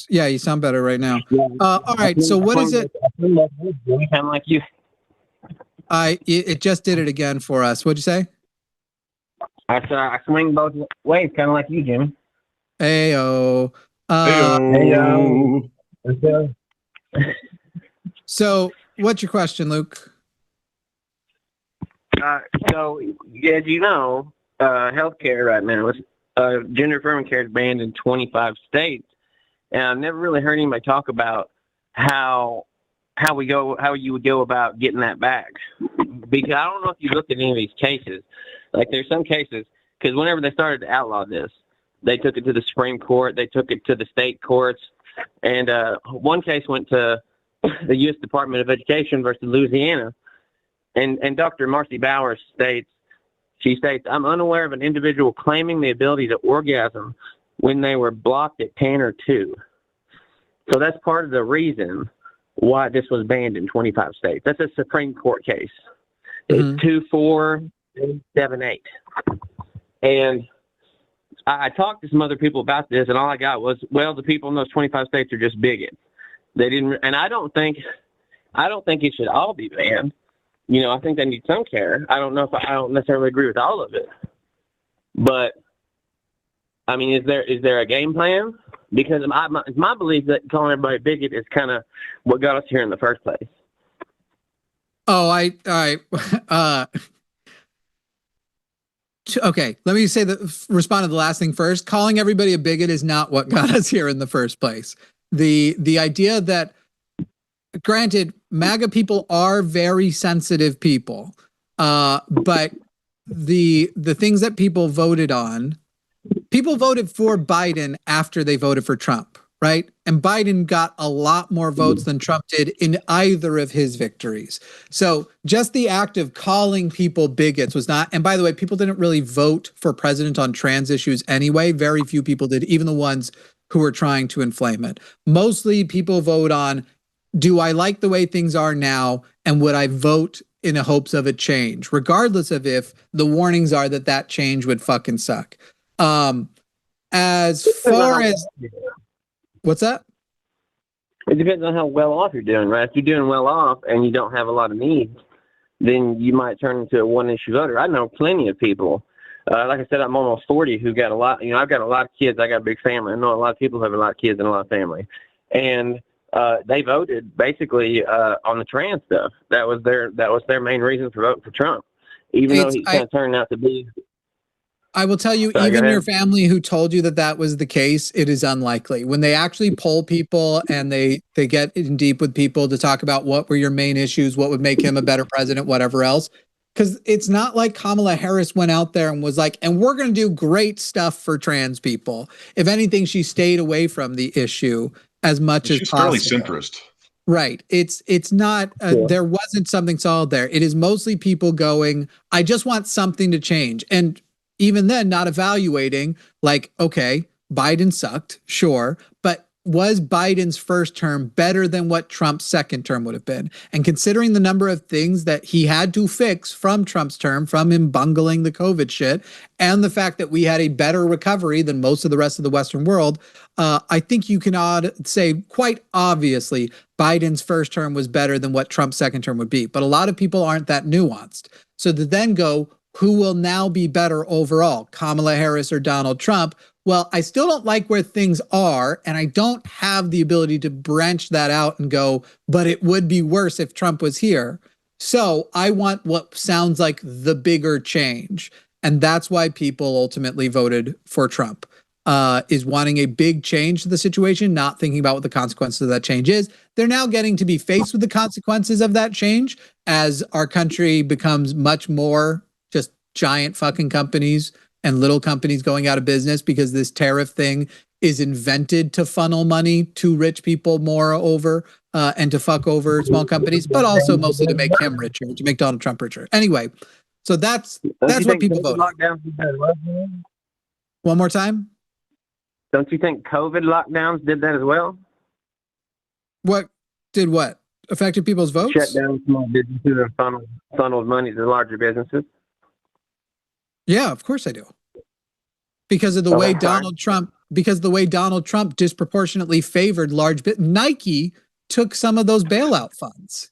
Yeah, you sound better right now. All right. So what is it? Kind of like you. It just did it again for us. What'd you say? I said I swing both ways, kind of like you, Jimmy. Ayo. Ayo. So what's your question, Luke? So, as you know, healthcare right now, gender affirming care is banned in 25 states, and I've never really heard anybody talk about how you would go about getting that back. Because I don't know if you looked at any of these cases. Like there's some cases, because whenever they started to outlaw this, they took it to the Supreme Court, they took it to the state courts, And one case went to the U.S. Department of Education versus Louisiana. And Dr. Marcy Bowers states, I'm unaware of an individual claiming the ability to orgasm when they were blocked at 10 or 2. So that's part of the reason why this was banned in 25 states. That's a Supreme Court case. It's 2-4-7-8. And I talked to some other people about this, and all I got was, well, the people in those 25 states are just bigots. They didn't, and I don't think it should all be banned. You know, I think they need some care. I don't necessarily agree with all of it, but I mean, is there a game plan? Because it's my belief that calling everybody bigot is kind of what got us here in the first place. Oh, okay. Let me respond to the last thing first. Calling everybody a bigot is not what got us here in the first place. The idea that, granted, MAGA people are very sensitive people, but the things that people voted for Biden after they voted for Trump, right? And Biden got a lot more votes than Trump did in either of his victories. So just the act of calling people bigots was not, and by the way, people didn't really vote for president on trans issues anyway. Very few people did, even the ones who were trying to inflame it. Mostly people vote on, do I like the way things are now, and would I vote in the hopes of a change, regardless of if the warnings are that change would fucking suck. As far as what's that? It depends on how well off you're doing, right? If you're doing well off and you don't have a lot of needs, then you might turn into a one-issue voter. I know plenty of people. Like I said, I'm almost 40 who got a lot. You know, I've got a lot of kids. I got a big family. I know a lot of people who have a lot of kids and a lot of family, and they voted basically on the trans stuff. That was their main reason for voting for Trump, even though he kind of turned out to be. I will tell you, even your family who told you that was the case, it is unlikely. When they actually poll people and they get in deep with people to talk about what were your main issues, what would make him a better president, whatever else, because it's not like Kamala Harris went out there and was like, and we're going to do great stuff for trans people. If anything, she stayed away from the issue as much as possible. She's fairly centrist. Right. It's not, there wasn't something solid there. It is mostly people going, I just want something to change. And even then, not evaluating, like, okay, Biden sucked, sure, but was Biden's first term better than what Trump's second term would have been? And considering the number of things that he had to fix from Trump's term, from him bungling the COVID shit, and the fact that we had a better recovery than most of the rest of the Western world, I think you can say quite obviously Biden's first term was better than what Trump's second term would be. But a lot of people aren't that nuanced. So to then go, who will now be better overall, Kamala Harris or Donald Trump? Well, I still don't like where things are, and I don't have the ability to branch that out and go, but it would be worse if Trump was here. So I want what sounds like the bigger change. And that's why people ultimately voted for Trump, is wanting a big change to the situation, not thinking about what the consequences of that change is. They're now getting to be faced with the consequences of that change as our country becomes much more just giant fucking companies and little companies going out of business because this tariff thing is invented to funnel money to rich people moreover, and to fuck over small companies, but also mostly to make him richer, to make Donald Trump richer. Anyway, so that's what people vote. One more time. Don't you think COVID lockdowns did that as well? What did what? Affected people's votes? Shut down small businesses and funneled money to larger businesses. Yeah, of course I do. Because of the way Donald Trump disproportionately favored Nike took some of those bailout funds.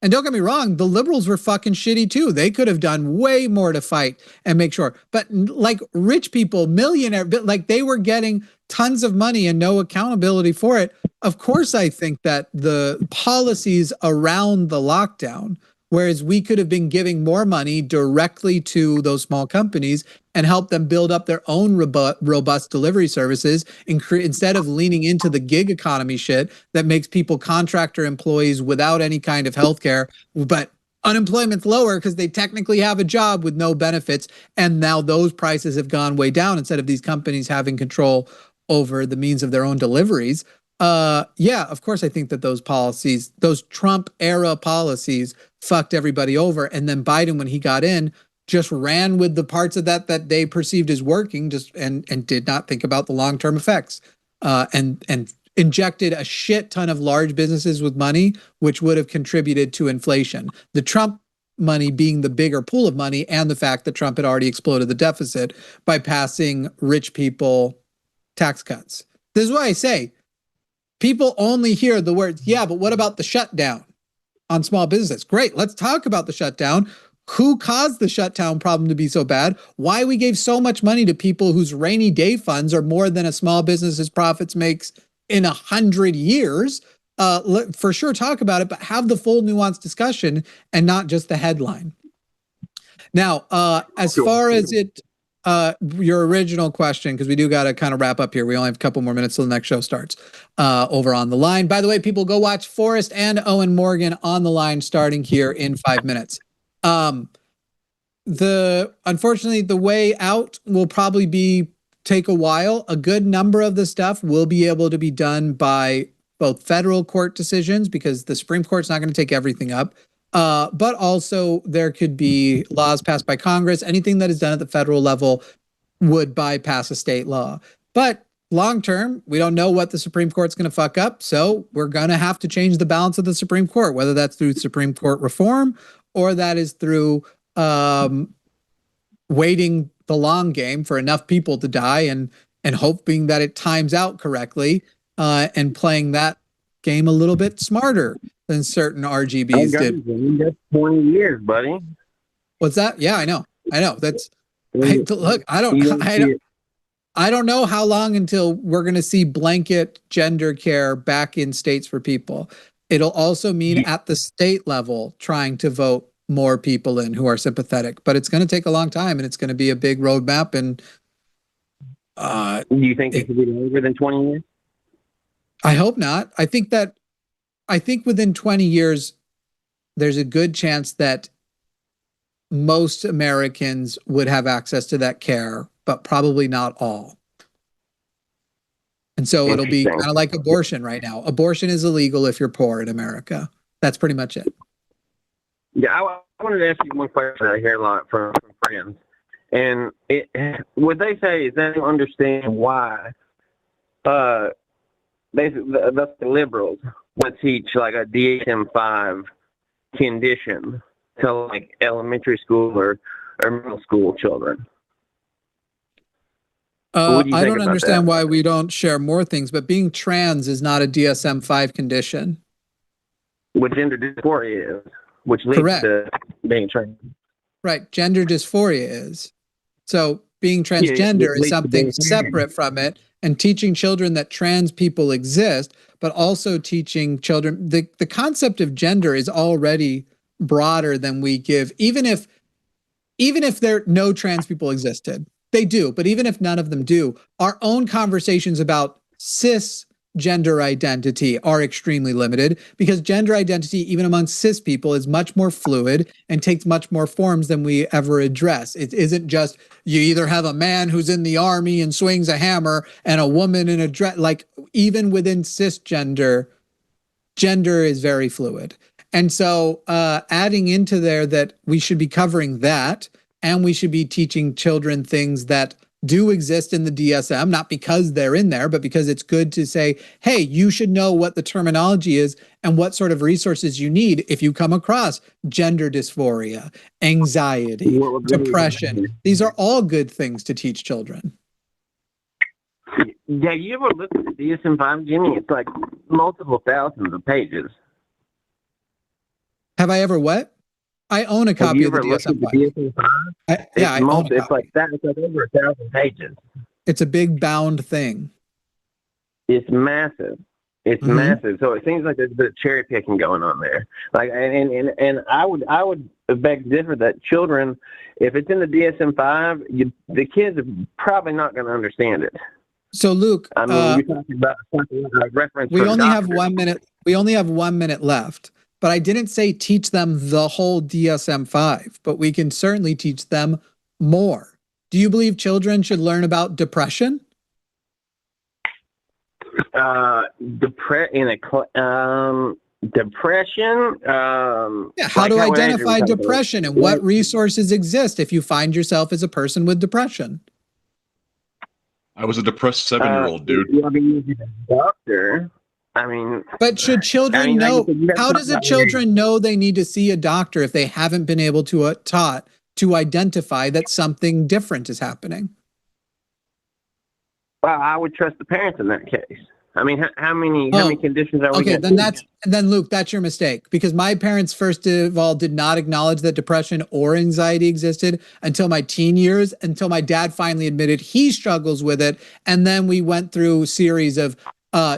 And don't get me wrong, the liberals were fucking shitty too. They could have done way more to fight and make sure. But like rich people, millionaire, like they were getting tons of money and no accountability for it. Of course, I think that the policies around the lockdown, whereas we could have been giving more money directly to those small companies and help them build up their own robust delivery services instead of leaning into the gig economy shit that makes people contractor employees without any kind of healthcare, but unemployment's lower because they technically have a job with no benefits. And now those prices have gone way down instead of these companies having control over the means of their own deliveries. Yeah, of course I think that those policies, those Trump era policies, fucked everybody over. And then Biden, when he got in, just ran with the parts of that they perceived as working, just and did not think about the long-term effects. And injected a shit ton of large businesses with money, which would have contributed to inflation. The Trump money being the bigger pool of money, and the fact that Trump had already exploded the deficit by passing rich people tax cuts. This is why I say people only hear the words, yeah, but what about the shutdown on small business? Great, let's talk about the shutdown. Who caused the shutdown problem to be so bad? Why we gave so much money to people whose rainy day funds are more than a small business's profits makes in 100 years? For sure, talk about it, but have the full nuanced discussion and not just the headline. Now, as far as your original question, because we do got to kind of wrap up here. We only have a couple more minutes till the next show starts over on the line. By the way, people, go watch Forrest and Owen Morgan on the line starting here in 5 minutes. Unfortunately, the way out will probably take a while. A good number of the stuff will be able to be done by both federal court decisions, because the Supreme Court's not going to take everything up. But also there could be laws passed by Congress. Anything that is done at the federal level would bypass a state law. But long term, we don't know what the Supreme Court's going to fuck up. So we're going to have to change the balance of the Supreme Court, whether that's through Supreme Court reform or that is through waiting the long game for enough people to die and hoping that it times out correctly, and playing that game a little bit smarter than certain RGBs did. That's 20 years, buddy. What's that? Yeah, I know. That's look. I don't know how long until we're going to see blanket gender care back in states for people. It'll also mean at the state level trying to vote more people in who are sympathetic, but it's going to take a long time, and it's going to be a big roadmap. And do you think it could be longer than 20 years? I hope not. I think within 20 years, there's a good chance that most Americans would have access to that care, but probably not all. And so it'll be kind of like abortion right now. Abortion is illegal if you're poor in America. That's pretty much it. Yeah, I wanted to ask you one question I hear a lot from friends. And what they say is they don't understand why the liberals would teach like a DSM-5 condition to like elementary school or middle school children. I don't understand why we don't share more things, but being trans is not a DSM-5 condition. What gender dysphoria is, which leads to being trans. Right, gender dysphoria is. So being transgender is something separate from it, and teaching children that trans people exist, but also teaching children the concept of gender is already broader than we give. Even if there no trans people existed, they do, but even if none of them do, our own conversations about cis gender identity are extremely limited, because gender identity, even among cis people, is much more fluid and takes much more forms than we ever address. It isn't just you either have a man who's in the army and swings a hammer and a woman in a dress. Like, even within cisgender, gender is very fluid. And so adding into there that we should be covering that, and we should be teaching children things that do exist in the DSM, not because they're in there, but because it's good to say, hey, you should know what the terminology is and what sort of resources you need if you come across gender dysphoria, anxiety, depression. These are all good things to teach children. Yeah, you ever look at the DSM-5, Jimmy? It's like multiple thousands of pages. Have I ever what? I own a copy of the DSM-5. I own a copy. It's like over 1,000 pages. It's a big bound thing. It's massive. It's massive. So it seems like there's a bit of cherry picking going on there. Like, and I would beg to differ that children, if it's in the DSM-5, the kids are probably not going to understand it. So Luke, I mean, you're talking about reference. We only have 1 minute. We only have 1 minute left. But I didn't say teach them the whole DSM-5, but we can certainly teach them more. Do you believe children should learn about depression? depression. Yeah, how to identify depression and what resources exist if you find yourself as a person with depression. I was a depressed 7-year-old, dude. Doctor. I mean, but should children know? How does a children know they need to see a doctor if they haven't been able to taught to identify that something different is happening? Well, I would trust the parents in that case. I mean, how many conditions are we? Okay, then Luke, that's your mistake, because my parents, first of all, did not acknowledge that depression or anxiety existed until my teen years, until my dad finally admitted he struggles with it. And then we went through a series of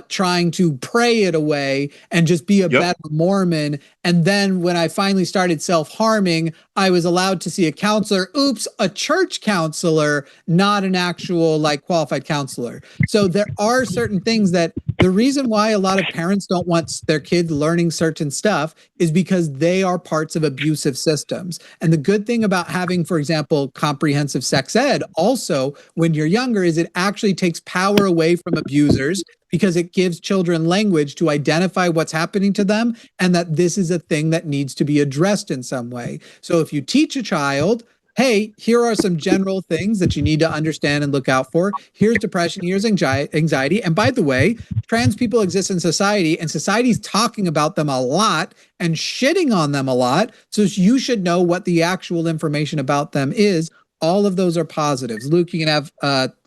trying to pray it away and just be a better Mormon. And then when I finally started self-harming, I was allowed to see a counselor. Oops, a church counselor, not an actual like qualified counselor. So there are certain things that the reason why a lot of parents don't want their kids learning certain stuff is because they are parts of abusive systems. And the good thing about having, for example, comprehensive sex ed also when you're younger is it actually takes power away from abusers, because it gives children language to identify what's happening to them and that this is a thing that needs to be addressed in some way. So if you teach a child, hey, here are some general things that you need to understand and look out for. Here's depression, here's anxiety. And by the way, trans people exist in society, and society's talking about them a lot and shitting on them a lot. So you should know what the actual information about them is. All of those are positives. Luke, you can have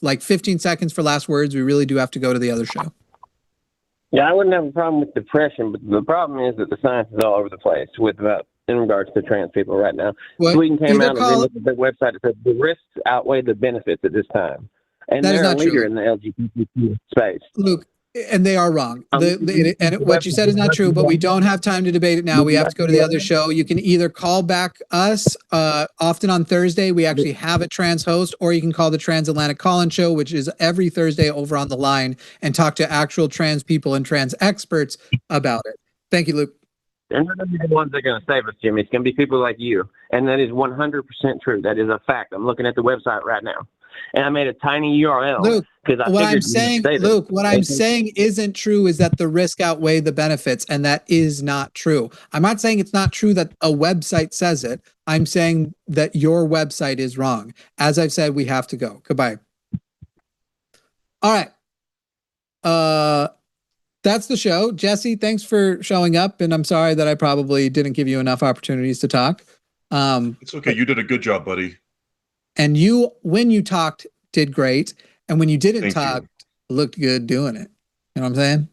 like 15 seconds for last words. We really do have to go to the other show. Yeah, I wouldn't have a problem with depression, but the problem is that the science is all over the place in regards to trans people right now. Sweden came out and looked at their website and said the risks outweigh the benefits at this time. And they're a leader in the LGBTQ space. Luke, and they are wrong. And what you said is not true, but we don't have time to debate it now. We have to go to the other show. You can either call back us often on Thursday. We actually have a trans host, or you can call the Transatlantic Call-In Show, which is every Thursday over on the line, and talk to actual trans people and trans experts about it. Thank you, Luke. And they're going to be the ones that are going to save us, Jimmy. It's going to be people like you. And that is 100% true. That is a fact. I'm looking at the website right now. And I made a tiny URL. Luke, what I'm saying isn't true is that the risk outweigh the benefits, and that is not true. I'm not saying it's not true that a website says it. I'm saying that your website is wrong. As I've said, we have to go. Goodbye. All right. That's the show. Jesse, thanks for showing up, and I'm sorry that I probably didn't give you enough opportunities to talk. It's okay. You did a good job, buddy. And you, when you talked, did great. And when you didn't talk, looked good doing it. You know what I'm saying?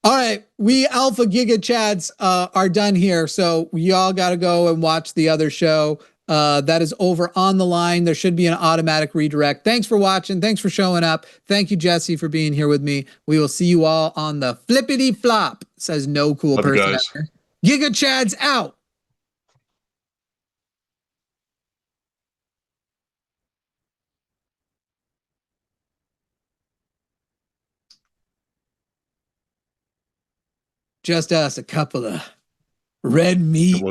All right. We Alpha Giga Chads are done here. So we all got to go and watch the other show. That is over on the line. There should be an automatic redirect. Thanks for watching. Thanks for showing up. Thank you, Jesse, for being here with me. We will see you all on the flippity flop, says no cool person ever. Giga Chads out. Just us, a couple of red meat